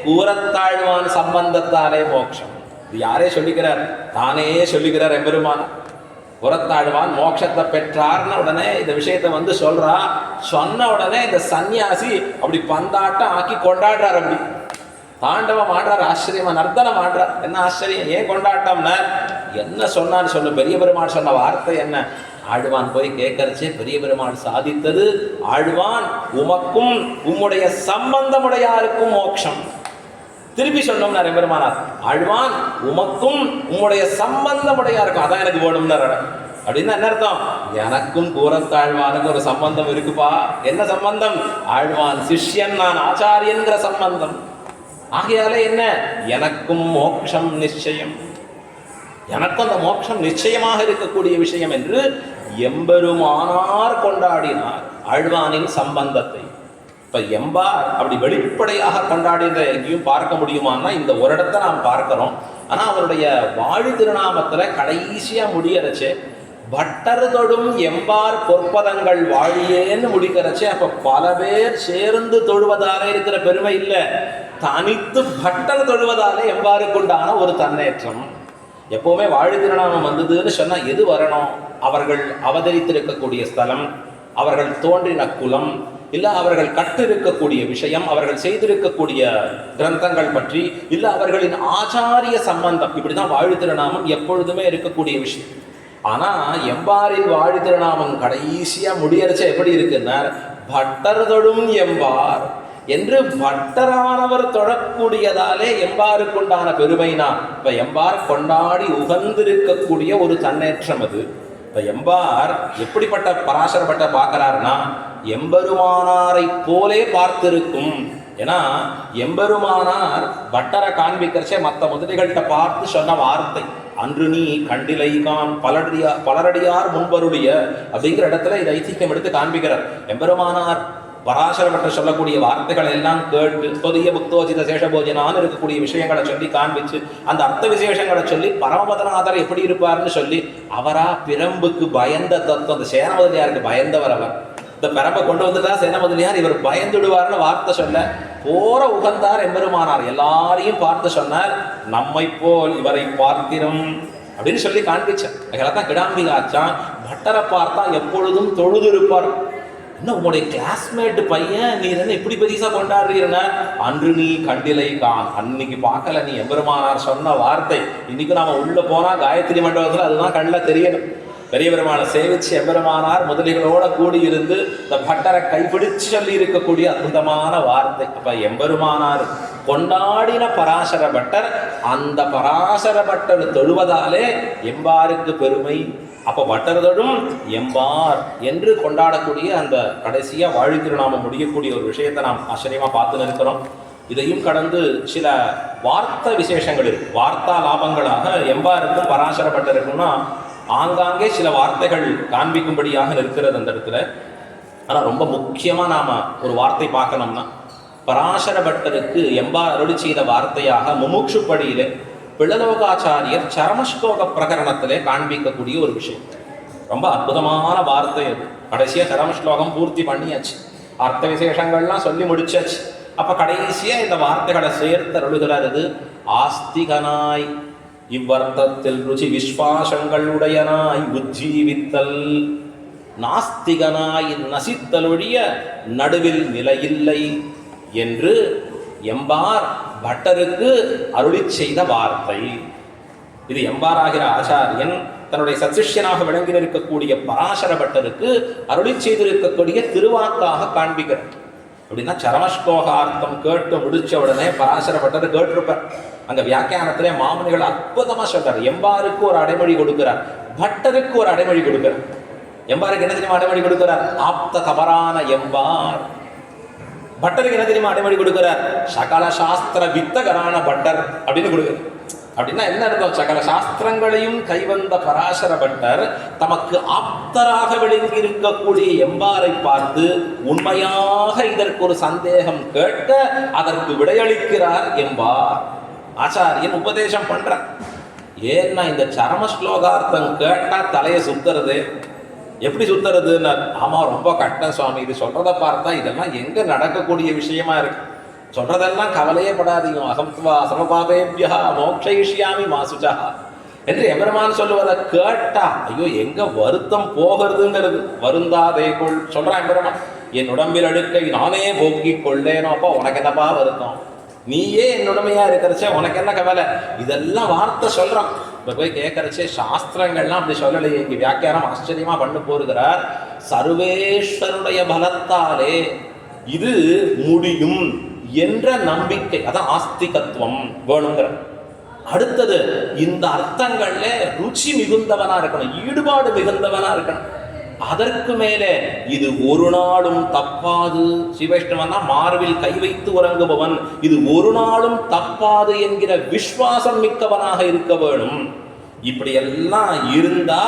கூரத்தாழ்வான் சம்பந்தத்தாலே மோட்சம். இது யாரே சொல்லிக்கிறார்? தானே சொல்லிக்கிறார் எம்பெருமான். புறத்தாழ்வான் மோட்சத்தை பெற்றார்னு உடனே இந்த விஷயத்தை சொல்றா. சொன்ன உடனே இந்த சன்னியாசி அப்படி பந்தாட்டம் ஆக்கி கொண்டாடுறார், அப்படி தாண்டவம் ஆடுறார், ஆச்சரியமா நர்த்தனம் ஆடுறார். என்ன ஆச்சரியம், ஏன் கொண்டாட்டம்னா என்ன சொன்னான்னு சொல்லு. பெரிய பெருமாள் சொன்ன வார்த்தை என்ன? ஆழ்வான் போய் கேட்கறச்சே பெரிய பெருமாள் சாதித்தது, ஆழ்வான் உமக்கும் உம்முடைய சம்பந்தமுடையாருக்கும் மோட்சம். திருப்பி சொன்னோம் நிறைய பெருமானார், ஆழ்வான் உமக்கும் உம்முடைய சம்பந்தமுடையாருக்கும், அதான் எனக்கு வேணும்னார். அப்படின்னா என்ன அர்த்தம்? எனக்கும் கூரத்தாழ்வானுக்கு ஒரு சம்பந்தம் இருக்குப்பா. என்ன சம்பந்தம்? ஆழ்வான் சிஷ்யன், நான் ஆச்சாரியன்கிற சம்பந்தம். ஆகையாலே என்ன? எனக்கும் மோட்சம் நிச்சயம், எனக்கும் அந்த மோட்சம் நிச்சயமாக இருக்கக்கூடிய விஷயம் என்று எம்பெருமானார் கொண்டாடினார் ஆழ்வானின் சம்பந்தத்தை. இப்ப எம்பார் அப்படி வெளிப்படையாக கொண்டாடியதை எங்கேயும் பார்க்க முடியுமான்னா இந்த ஒரு இடத்தை நாம் பார்க்கிறோம். ஆனா அவருடைய வாழி திருநாமத்துல கடைசியா முடியறச்சே பட்டர் தொடும் எம்பார் பொற்பதங்கள் வாழியேன்னு முடிக்கிறச்சே, அப்ப பல பேர் சேர்ந்து தொழுவதாலே இருக்கிற பெருமை இல்லை, தனித்து பட்டர் தொழுவதாலே எம்பாருக்கு உண்டான ஒரு தன்னேற்றம். எப்பவுமே வாழி திருநாமம் வந்ததுன்னு சொன்னா எது வரணும்? அவர்கள் அவதரித்திருக்கக்கூடிய ஸ்தலம், அவர்கள் தோன்றின குலம், இல்ல அவர்கள் கற்றிருக்கக்கூடிய விஷயம், அவர்கள் செய்திருக்கக்கூடிய கிரந்தங்கள் பற்றி, இல்ல அவர்களின் ஆச்சாரிய சம்பந்தம். இப்படிதான் வாழி திருநாமம் எப்பொழுதுமே இருக்கக்கூடிய விஷயம். ஆனா எம்பாரின் வாழி திருநாமம் கடைசியா முடியறச்ச எப்படி இருக்குன்னா, பட்டர் தொடும் எம்பார் என்று பட்டரானவர் தொழக்கூடியதாலே எம்பாருக்குண்டான பெருமைனா. இப்ப எம்பார் கொண்டாடி உகந்திருக்கக்கூடிய ஒரு தன்னேற்றம் அது. இப்ப எம்பார் எப்படிப்பட்ட பராசரப்பட்ட பார்க்கிறார்னா, எம்பெருமானாரை போலே பார்த்திருக்கும். ஏன்னா எம்பெருமானார் பட்டரை காண்பிக்கிறச்சே மற்ற முதலிகள்கிட்ட பார்த்து சொன்ன வார்த்தை, அன்று நீ கண்டிலை கான் பலரடியார் முன்பருடைய அப்படிங்கிற இடத்துல இதை ஐதிஹ்யம் எடுத்து காண்பிக்கிறார். எம்பெருமானார் பராசரப்பட்ட சொல்லக்கூடிய வார்த்தைகள் எல்லாம் கேட்டு பொதிய புக்தோஜித சேஷபோஜனான்னு இருக்கக்கூடிய விஷயங்களை சொல்லி காண்பிச்சு, அந்த அர்த்த விசேஷங்களை சொல்லி, பரமபதநாதர் எப்படி இருப்பார்னு சொல்லி, அவரா பிரம்புக்கு பயந்த தத்துவம், அந்த சேன முதலியாருக்கு பயந்தவர் அவர். இந்த பிரம்பை கொண்டு வந்துட்டா சேன முதலியார் இவர் பயந்துடுவார்னு வார்த்தை சொல்ல போற உகந்தார் எம்பெருமானார். எல்லாரையும் பார்த்து சொன்னார், நம்மை போல் இவரை பார்க்கிறோம் அப்படின்னு சொல்லி காண்பிச்சார். அதெல்லாம் கிடாம்பிகாச்சான் பட்டரை பார்த்தா எப்பொழுதும் தொழுது இருப்பார். என்ன உங்களுடைய கிளாஸ்மேட் பையன், நீ என்ன இப்படி பெரிசா கொண்டாடுறீன்னா, அன்று நீ கண்டிலை கான், அன்னைக்கு பார்க்கல நீ எம்பெருமானார் சொன்ன வார்த்தை. இன்னைக்கு நாம உள்ள போனா காயத்ரி மண்டபத்துல அதுதான் கண்ணில் தெரியணும். பெரிய பெருமானை சேவிச்சு எம்பெருமானார் முதலிகளோட கூடியிருந்து இந்த பட்டரை கைப்பிடிச்சு சொல்லி இருக்கக்கூடிய அற்புதமான வார்த்தை. அப்ப எம்பெருமானார் கொண்டாடின பராசர பட்டர், அந்த பராசர பட்டர் தொழுவதாலே எம்பாருக்கு பெருமை. அப்போ பட்டர் தொடும் எம்பார் என்று கொண்டாடக்கூடிய அந்த கடைசியா வாழி திருநாமம் முடியக்கூடிய ஒரு விஷயத்தை நாம் ஆச்சரியமா பார்த்து இருக்கிறோம். இதையும் கடந்து சில வார்த்த விசேஷங்கள் இருக்கு. வார்த்தா லாபங்களாக எம்பாருக்கும் பராசர பட்டருக்கும்னா ஆங்காங்கே சில வார்த்தைகள் காண்பிக்கும்படியாக இருக்கிறது அந்த இடத்துல. ஆனால் ரொம்ப முக்கியமாக நாம் ஒரு வார்த்தை பார்க்கணும்னா, பராசர பட்டருக்கு எம்பார் அருளி செய்த வார்த்தையாக முமுட்சுப்படியிலே பிள்ளலோகாச்சாரியர் சரமஸ்லோக பிரகரணத்திலே காண்பிக்கக்கூடிய ஒரு விஷயம். ரொம்ப அற்புதமான வார்த்தை அது. கடைசியாக சரமஸ்லோகம் பூர்த்தி பண்ணியாச்சு, அர்த்த விசேஷங்கள்லாம் சொல்லி முடிச்சாச்சு. அப்போ கடைசியாக இந்த வார்த்தைகளை சேர்த்து அருளுகிறார். இது ஆஸ்திகனாய் இவ்வர்த்தத்தில் ருச்சி விஸ்வாசங்கள் உடையனாய் உஜ்ஜீவித்தல், நாஸ்திகனாய் நசித்தலொழிய நடுவில் நிலையில்லை என்று எம்பார் பட்டருக்கு அருளி செய்த வார்த்தை. இது எம்பார் ஆகிற ஆச்சாரியன் தன்னுடைய சத்சிஷ்யனாக விளங்கி இருக்கக்கூடிய பராசர பட்டருக்கு அருளி செய்திருக்கக்கூடிய திருவாக்காக காண்பிக்கிறார். அப்படின்னா சரமஸ்லோகார்த்தம் கேட்டு முடிச்ச உடனே பராசர பட்டர் கேட்டிருப்பார். அங்க வியாக்கியானத்திலே மாமுனிகள் அற்புதமா சொல்றார். எம்பாருக்கு ஒரு அடைமொழி கொடுக்கிறார், பட்டருக்கு ஒரு அடைமொழி கொடுக்கிறார். எம்பாருக்கு என்ன தெரியுமா அடைமொழி கொடுக்கிறார்? ஆப்த தபரான எம்பார். பட்டருக்கு என்ன தெரியுமா அடைமொழி கொடுக்கிறார்? சகல சாஸ்திர வித்தகரான பட்டர் அப்படின்னு கொடுக்குறார். அப்படின்னா என்ன அர்த்தம்? சகல சாஸ்திரங்களையும் கைவந்த பராசர பட்டர் தமக்கு ஆப்தராக விளங்கி இருக்கக்கூடிய எம்பாரை பார்த்து உண்மையாக இதற்கு ஒரு சந்தேகம் கேட்க அதற்கு விடையளிக்கிறார் எம்பார். ஆச்சாரியன் உபதேசம் பண்ற. ஏன்னா இந்த சரம ஸ்லோகார்த்தம் கேட்டா தலையை சுத்துறது. எப்படி சுத்துறதுன்னு? ஆமா ரொம்ப கஷ்டம் சுவாமி, இது சொல்றதை பார்த்தா இதெல்லாம் எங்க நடக்கக்கூடிய விஷயமா இருக்கு. சொல்றதெல்லாம் கவலையே படாதீங்க. அகம்த்வா சமபாவேபியா மோக்ஷயிஷ்யாமி மாசுஜா என்று எம்பெருமான் சொல்லுவதை கேட்டா ஐயோ எங்க வருத்தம் போகிறதுங்கிறது. வருந்தாதே கொள் சொல்றான் எம்பெருமான். என் உடம்பில் அழுக்கை நானே போக்கிக் கொள்ளேனோ, அப்பா உனக்கு என்னப்பா வருத்தம்? நீயே என் உடமையா இருக்கிறச்சே உனக்கு என்ன கவலை? இதெல்லாம் வார்த்தை சொல்றான். இப்ப போய் கேட்கறச்சே சாஸ்திரங்கள்லாம் அப்படி சொல்லலையே. இங்க வியாக்கியானம் ஆச்சரியமா பண்ணு போருகிறார். சர்வேஸ்வருடைய பலத்தாலே இது முடியும் என்ற நம்பிக்கை, அதான் ஆஸ்திகத்துவம் வேணுங்கிற. அடுத்தது இந்த அர்த்தங்கள்ல ருச்சி மிகுந்தவனா இருக்கணும், ஈடுபாடு மிகுந்தவனா இருக்கணும். அதற்கு மேலே இது ஒரு நாளும் தப்பாது. சிவைஷ்ணவனா மார்பில் கை வைத்து உறங்குபவன், இது ஒரு நாளும் தப்பாது என்கிற விஸ்வாசம் மிக்கவனாக இருக்க வேணும். இப்படி எல்லாம் இருந்தா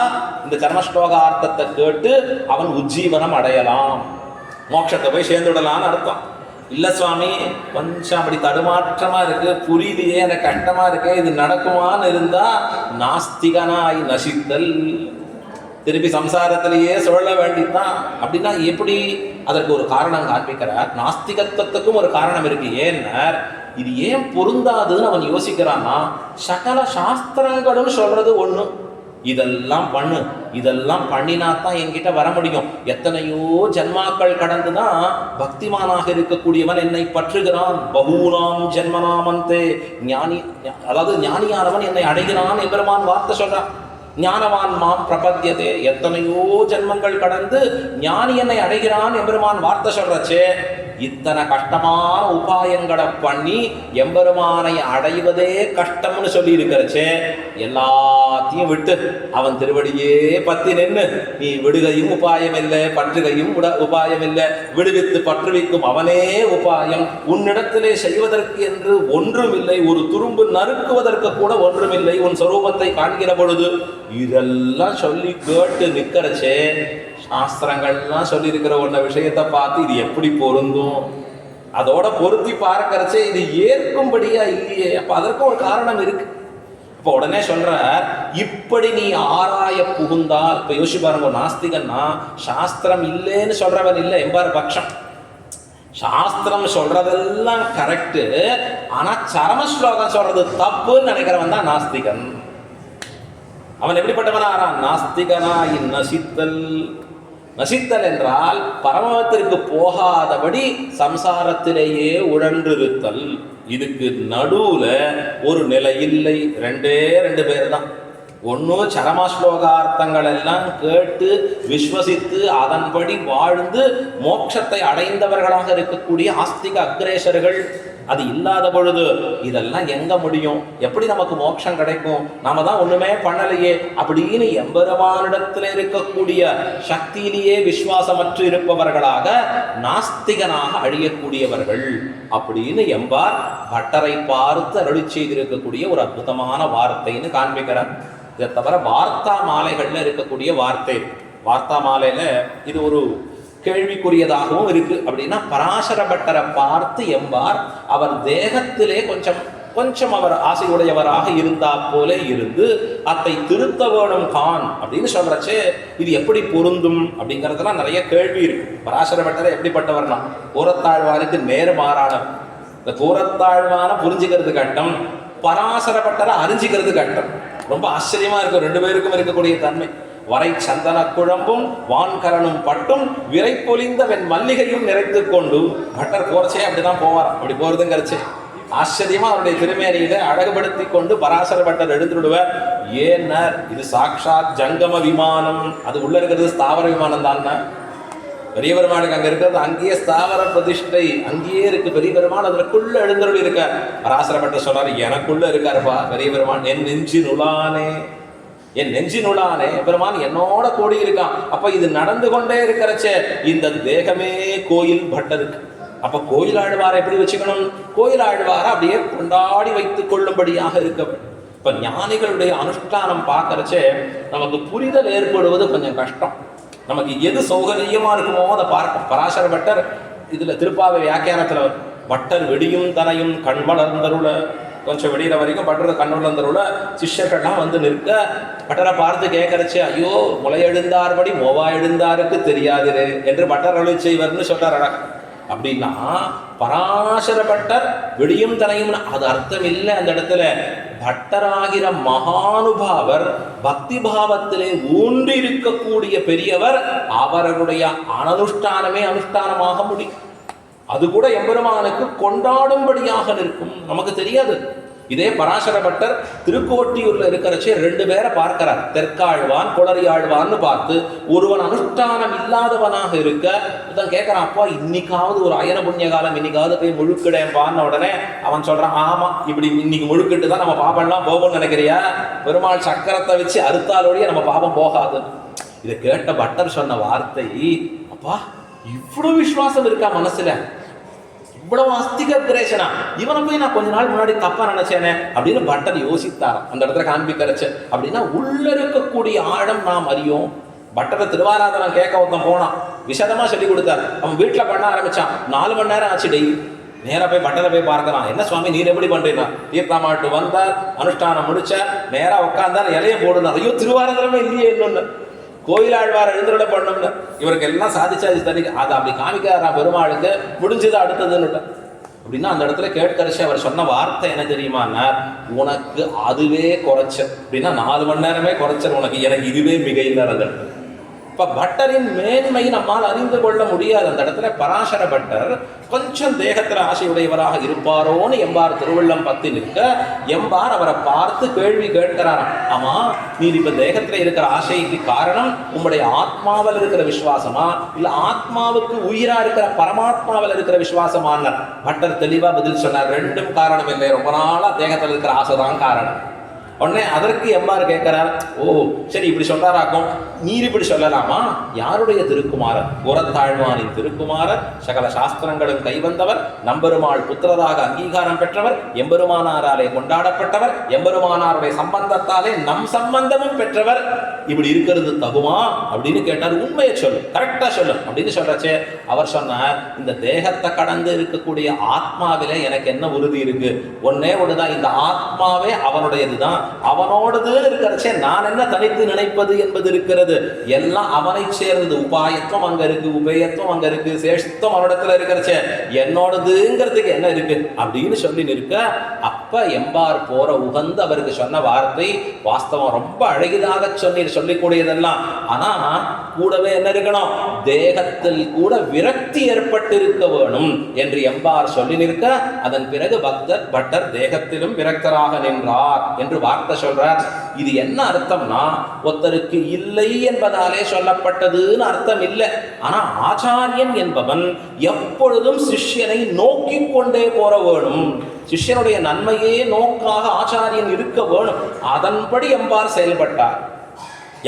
இந்த சர்மஸ்லோகார்த்தத்தை கேட்டு அவன் உஜ்ஜீவனம் அடையலாம், மோட்சத்தை போய் சேர்ந்துடலான்னு அர்த்தம். இல்ல சுவாமி கொஞ்சம் அப்படி தடுமாற்றமா இருக்கு, புரியுதையே, எனக்கு கஷ்டமா இருக்கு, இது நடக்குமான்னு இருந்தா நாஸ்திகனாய் நசித்தல், திருப்பி சம்சாரத்திலேயே சொல்ல வேண்டித்தான். அப்படின்னா எப்படி? அதற்கு ஒரு காரணம் காண்பிக்கிறார். நாஸ்திகத்துவத்துக்கும் ஒரு காரணம் இருக்கு. ஏன்னா இது ஏன் பொருந்தாதுன்னு அவன் யோசிக்கிறான்னா, சகல சாஸ்திரங்களும் சொல்றது ஒண்ணு, இதெல்லாம் பண்ணு, இதெல்லாம் பண்ணினாத்தான் என்கிட்ட வர முடியும். எத்தனையோ ஜன்மாக்கள் கடந்துதான் பக்திமானாக இருக்கக்கூடியவன் என்னை பற்றுகிறான். பகூனாம் ஜென்மனாமந்தே ஞானி, அதாவது ஞானியானவன் என்னை அடைகிறான் எம்பெருமான் வார்த்தை சொல்றான். ஞானவான் மாம் பிரபத்தியதே, எத்தனையோ ஜென்மங்கள் கடந்து ஞானி என்னை அடைகிறான் எம்பெருமான் வார்த்தை சொல்றச்சே, இத்தனை கஷ்டமான உபாயங்களை பண்ணி எம்பெருமானை அடைவதே கஷ்டம்னு சொல்லி இருக்கிறச்சே, எல்லாத்தையும் விட்டு அவன் திருவடியே பத்தி நின்று நீ விடுகையும் உபாயம் இல்லை, பற்றுகையும் உபாயம் இல்லை, விடுவித்து பற்றுவிக்கும் அவனே உபாயம், உன்னிடத்திலே செய்வதற்கு என்று ஒன்றுமில்லை, ஒரு துரும்பு நறுக்குவதற்கு கூட ஒன்றுமில்லை, உன் சொரூபத்தை காண்கிற பொழுது, இதெல்லாம் சொல்லி கேட்டு நிற்கிறச்சே, சாஸ்திரங்கள்லாம் சொல்லியிருக்கிற ஒன்ன விஷயத்தை பார்த்து இது எப்படி பொருந்தும், அதோட பொருத்தி பார்க்கறச்சே இது ஏற்கும்படியா இல்லையே. அப்ப அதற்கும் ஒரு காரணம் இருக்கு. இப்ப உடனே சொல்ற, இப்படி நீ ஆராய புகுந்தால், இப்ப யோசி பாருங்க, நாஸ்திகன்னா சாஸ்திரம் இல்லைன்னு சொல்றவன் இல்லை, எம்பார் பட்சம். சாஸ்திரம் சொல்றதெல்லாம் கரெக்டு, ஆனா சரம ஸ்லோகம் சொல்றது தப்புன்னு நினைக்கிறவன் தான் நாஸ்திகன். அவன் எப்படிப்பட்டவனா ஆறான்? நாஸ்திகனாய் நசித்தல். நசித்தல் என்றால் பரமத்திற்கு போகாதபடி சம்சாரத்திலேயே உழன்றிருத்தல். இதுக்கு நடுவுல ஒரு நிலை இல்லை, ரெண்டு பேர் தான். ஒன்று சரமஸ்லோகார்த்தங்கள் எல்லாம் கேட்டு விஸ்வசித்து அதன்படி வாழ்ந்து மோட்சத்தை அடைந்தவர்களாக இருக்கக்கூடிய ஆஸ்திக அக்ரேசர்கள். அது இல்லாத பொழுது இதெல்லாம் எங்க முடியும்? எப்படி நமக்கு மோட்சம் கிடைக்கும்? நாம தான் ஒண்ணுமே பண்ணலையே அப்படின்னு எம்பெருமானிடத்தில் இருக்கக்கூடிய சக்தியிலேயே விசுவாசமற்று இருப்பவர்களாக நாஸ்திகனாக அழியக்கூடியவர்கள் அப்படின்னு எம்பார் பட்டரை பார்த்து அருளி செய்திருக்கக்கூடிய ஒரு அற்புதமான வார்த்தைன்னு காண்பிக்கிறார். இதை தவிர வார்த்தா மாலைகள்ல இருக்கக்கூடிய வார்த்தை, வார்த்தா மாலையில இது ஒரு கேள்விக்குரியதாகவும் இருக்கு. அப்படின்னா பராசர பட்டரை பார்த்து எம்பார் அவர் தேகத்திலே கொஞ்சம் அவர் ஆசையுடையவராக இருந்தா போல இருந்து அத்தை திருத்த வேணும் கான் அப்படின்னு சொல்றச்சே, இது எப்படி பொருந்தும் அப்படிங்கிறதுலாம் நிறைய கேள்வி இருக்கு. பராசர பட்டரை எப்படிப்பட்டவர்னா கூரத்தாழ்வானுக்கு நேர் மாறானவர். இந்த கூரத்தாழ்வான புரிஞ்சுக்கிறது கட்டம், பராசர பட்டரை அறிஞ்சிக்கிறது கட்டம். ரொம்ப ஆச்சரியமா இருக்கும் ரெண்டு பேருக்கும் இருக்கக்கூடிய தன்மை. வரை சந்தன குழம்பும் வான்கரனும் பட்டும் விரை பொலிந்த வெண் மல்லிகையும் நிறைத்து கொண்டு பட்டர் போறச்சே அப்படிதான் போவார். அப்படி போறதுங்கிறச்சு ஆச்சரியமா அவருடைய திருமேனியில அழகுபடுத்தி கொண்டு பராசர பட்டர் எழுந்துடுவார். ஏன்னா இது சாட்சாத் ஜங்கம விமானம், அது உள்ள இருக்கிறது ஸ்தாவர விமானம் தான். பெரிய பெருமானுக்கு அங்க இருக்கிறது அங்கேயே ஸ்தாவர பிரதிஷ்டை அங்கேயே இருக்கு. பெரிய பெருமான் அதற்குள்ள எழுந்தருள் இருக்கார். பராசர பட்டர் சொல்றாரு, எனக்குள்ள இருக்காருப்பா பெரிய பெருமான், என் நெஞ்சினுளானே, என் நெஞ்சினுளானே பெருமான் என்னோட கூடி இருக்கான். அப்ப இது நடந்து கொண்டே இருக்கிறச்சே இந்த தேகமே கோயில் பட்டருக்கு. அப்ப கோயிலாழ்வாரை எப்படி வச்சுக்கணும்? கோயிலாழ்வாரை அப்படியே கொண்டாடி வைத்துக் கொள்ளும்படியாக இருக்க வேண்டும். இப்ப ஞானிகளுடைய அனுஷ்டானம் பார்க்கறச்சே நமக்கு புரிதல் ஏற்படுவது கொஞ்சம் கஷ்டம். நமக்கு எது சௌகரியமா இருக்குமோ அதை பார்க்க. பராசர பட்டர் இதுல திருப்பாவை வியாக்கியானத்துல பட்டர் வெடியும் தனையும் கண் வளர்ந்தருள, கொஞ்சம் வெளியில வரைக்கும் பட்டர் கண் வளர்ந்தருள சிஷ்யர்கள்லாம் வந்து நிற்க பட்டரை பார்த்து கேட்கறச்சு, ஐயோ முளை எழுந்தார்படி மோவா எழுந்தாருக்கு தெரியாதிரு என்று பட்டர் அருளி செய்வர்னு சொல்றார். அப்படின்னா பராசர பட்டர் வெடியும் தனையும் அது அர்த்தம் இல்லை. அந்த இடத்துல பட்டராகிற மகானுபாவர் பக்தி பாவத்திலே ஊன்றி இருக்கக்கூடிய பெரியவர், அவர்களுடைய அனுஷ்டானமே அனுஷ்டானமாக முடியும். அது கூட எம்பெருமானுக்கு கொண்டாடும்படியாக நிற்கும். நமக்கு தெரியாது. இதே பராசர பட்டர் திருக்கோட்டியூர்ல இருக்கிறச்சே 2 பேரை பார்க்கிறார். தெற்காழ்வான் குளறியாழ்வான்னு பார்த்து ஒருவன் அனுஷ்டானம் இல்லாதவனாக இருக்க இதான் கேட்கறான், அப்பா இன்னைக்காவது ஒரு அயன புண்ணிய காலம், இன்னைக்காவது போய் முழுக்கிடேன்பான்னு உடனே அவன் சொல்றான், ஆமா இப்படி இன்னைக்கு முழுக்கிட்டு தான் நம்ம பாபம்லாம் போகும்னு நினைக்கிறியா? பெருமாள் சக்கரத்தை வச்சு அறுத்தாலோடைய நம்ம பாபம் போகாது. இதை கேட்ட பட்டர் சொன்ன வார்த்தை, அப்பா இவ்வளவு விசுவாசம் இருக்கா மனசுல, இவ்வளவு அஸ்திக கிரேஷனா, இவனை போய் நான் கொஞ்ச நாள் முன்னாடி தப்பா நினைச்சேனே அப்படின்னு பட்டர் யோசித்தாராம். அந்த இடத்துல காண்பிக்கிறச்சு. அப்படின்னா உள்ள இருக்கக்கூடிய ஆழம் நாம் அறியோம். பட்டரை திருவாராதனம் கேட்க ஒருத்தன் போனான், விசதமா சொல்லி கொடுத்தார். அவன் வீட்டுல பண்ண ஆரம்பிச்சான். 4 மணி நேரம் ஆச்சு டெய்லி. நேரா போய் பட்டரை போய் பார்க்கறான். என்ன சுவாமி நீர் எப்படி பண்றீங்க? தீர்த்தமாட்டு வந்தார், அனுஷ்டானம் முடிச்சார், நேரா உட்கார்ந்தார், இலைய போடுனார். ஐயோ திருவாராதனமே இல்லையே இன்னொன்னு, கோயிலாழ்வார் எழுந்துருட பண்ணோம்னு இவருக்கு எல்லாம் சாதிச்சாச்சு தனி. அதை அப்படி காமிக்காராம் பெருமாளுக்கு. முடிஞ்சது அடுத்ததுன்னு. அப்படின்னா அந்த இடத்துல கேட்கறச்சு அவர் சொன்ன வார்த்தை என்ன தெரியுமான்னா, உனக்கு அதுவே குறைச்சல். அப்படின்னா 4 மணி நேரமே குறைச்சல் உனக்கு, எனக்கு இதுவே மிகையில்லை. அந்த இடத்துல இப்ப பட்டரின் மேன்மை நம்மால் அறிந்து கொள்ள முடியாது. அந்த இடத்துல பராசர பட்டர் கொஞ்சம் தேகத்துல ஆசையுடையவராக இருப்பாரோன்னு எம்பார் திருவள்ளம் பத்தி நிற்க, எம்பார் அவரை பார்த்து கேள்வி கேட்கிறாராம். ஆமா நீர் இப்ப தேகத்துல இருக்கிற ஆசைக்கு காரணம் உங்களுடைய ஆத்மாவில் இருக்கிற விசுவாசமா இல்ல ஆத்மாவுக்கு உயிரா இருக்கிற பரமாத்மாவில் இருக்கிற விசுவாசமான? பட்டர் தெளிவா பதில் சொன்னார், 2ம் காரணம் இல்லை, ரொம்ப நாளா தேகத்துல இருக்கிற ஆசைதான் காரணம். உடனே அதற்கு எம்பார் கேட்கிறார், ஓ சரி இப்படி சொல்றாராக்கும், நீர் இப்படி சொல்லலாமா? யாருடைய திருக்குமாரர்? புறத்தாழ்வானின் திருக்குமாரர், சகல சாஸ்திரங்களும் கைவந்தவர், நம்பெருமாள் புத்திரராக அங்கீகாரம் பெற்றவர், எம்பெருமானாராலே கொண்டாடப்பட்டவர், எம்பெருமானாருடைய சம்பந்தத்தாலே நம் சம்பந்தமும் பெற்றவர். இப்படி இருக்கிறது தகுமா அப்படின்னு கேட்டார். உண்மையை சொல்லு, கரெக்டா சொல்லு அப்படின்னு சொல்றச்சே அவர் சொன்னார், இந்த தேகத்தை கடந்து இருக்கக்கூடிய ஆத்மாவிலே எனக்கு என்ன உறுதி இருக்கு? ஒன்னே ஒண்ணுதான், இந்த ஆத்மாவே அவனுடையதுதான், அவனோடது இருக்கிறச்சே நான் என்ன தனித்து நினைப்பது என்பது இருக்கிறது. எல்லாம் அவனை சேர்ந்தது. உபாயத்துவம் அங்க இருக்கு, உபயத்துவம் அங்க இருக்கு, சேஷத்துவம் அவனிடத்துல இருக்கிறச்சே என்னோடதுங்கிறதுக்கு என்ன இருக்கு அப்படின்னு சொல்லி நிற்க, அப்ப எம்பார் போற உகந்து அவருக்கு சொன்ன வார்த்தை வாஸ்தவம். ரொம்ப அழகிதாக சொல்லிக்கூடியதெல்லாம். ஆனா கூடவே என்ன இருக்கணும்? தேகத்தில் கூட விரக்தி ஏற்பட்டிருக்க வேணும் என்று எம்பார் சொல்லி நிற்க, அதன் பிறகு பட்டர் தேகத்திலும் விரக்தராக நின்றார் என்று வார்த்தை சொல்றார். இது என்ன அர்த்தம்னா, ஒருத்தருக்கு இல்லை என்பதாலே சொல்லப்பட்டதுன்னு அர்த்தம் இல்லை. ஆனா ஆச்சாரியன் என்பவன் எப்பொழுதும் சிஷ்யனை நோக்கி கொண்டே போற வேணும். சிஷ்யனுடைய நன்மையே நோக்காக ஆச்சாரியன் இருக்க வேணும். அதன்படி எம்பார் செயல்பட்டார்.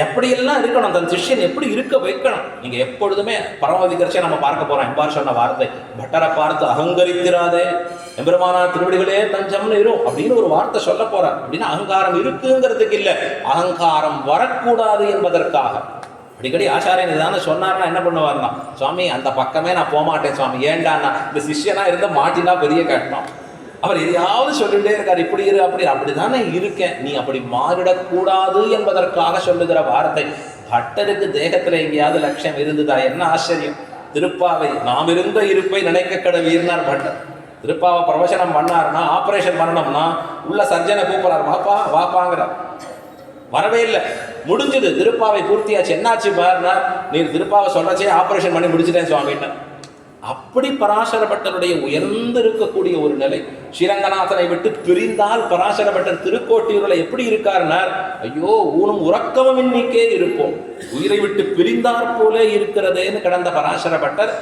எப்படியெல்லாம் இருக்கணும், தன் சிஷ்யன் எப்படி இருக்க வைக்கணும். நீங்க எப்பொழுதுமே பரமதிகரிச்சே நம்ம பார்க்க போறோம். எம்பார் சொன்ன வார்த்தை, பட்டரை பார்த்து அகங்கரித்திராதே, எம்பெருமானார் திருவடிகளே தஞ்சம்னு இரும் அப்படின்னு ஒரு வார்த்தை சொல்ல போறார். அப்படின்னா அகங்காரம் இருக்குங்கிறதுக்கு இல்லை, அகங்காரம் வரக்கூடாது என்பதற்காக. அடிக்கடி ஆச்சாரியன் இதான சொன்னார்னா என்ன பண்ணுவார்னா, சுவாமி அந்த பக்கமே நான் போகமாட்டேன் சுவாமி, ஏண்டான்னா இந்த சிஷ்யனா இருந்த மாட்டினா பெரிய கஷ்டம். அவர் எதையாவது சொல்லிட்டே இருக்கார், இப்படி இரு அப்படி, அப்படிதானே இருக்கேன், நீ அப்படி மாறிடக்கூடாது என்பதற்காக சொல்லுகிற வார்த்தை. பட்டருக்கு தேகத்துல எங்கேயாவது லட்சியம் இருந்ததா? என்ன ஆச்சரியம். திருப்பாவை நாம் இருந்த இருப்பை நினைக்க கடவீர்னார் பட்டர். திருப்பாவை பிரவசனம் பண்ணாருன்னா, ஆபரேஷன் பண்ணணும்னா உள்ள சர்ஜனை கூப்பிடுறாரு, வாப்பா வாப்பாங்கிறார். வரவே இல்லை, முடிஞ்சது, திருப்பாவை பூர்த்தியாச்சு. என்னாச்சு பாருனா, நீ திருப்பாவை சொல்றச்சே ஆபரேஷன் பண்ணி முடிச்சுட்டேன் சுவாமின்னு. அப்படி பராசர பட்டருடைய உயர்ந்து இருக்கக்கூடிய ஒரு நிலை. ஸ்ரீரங்கநாதனை விட்டு பிரிந்தால் பராசர பட்டர் திருக்கோட்டியூரில் எப்படி இருக்காருனார், ஐயோ ஊனும் உறக்கமும் இன்னிக்கே இருப்போம், உயிரை விட்டு பிரிந்தார் போலே இருக்கிறதேன்னு கடந்த பராசர பட்டர்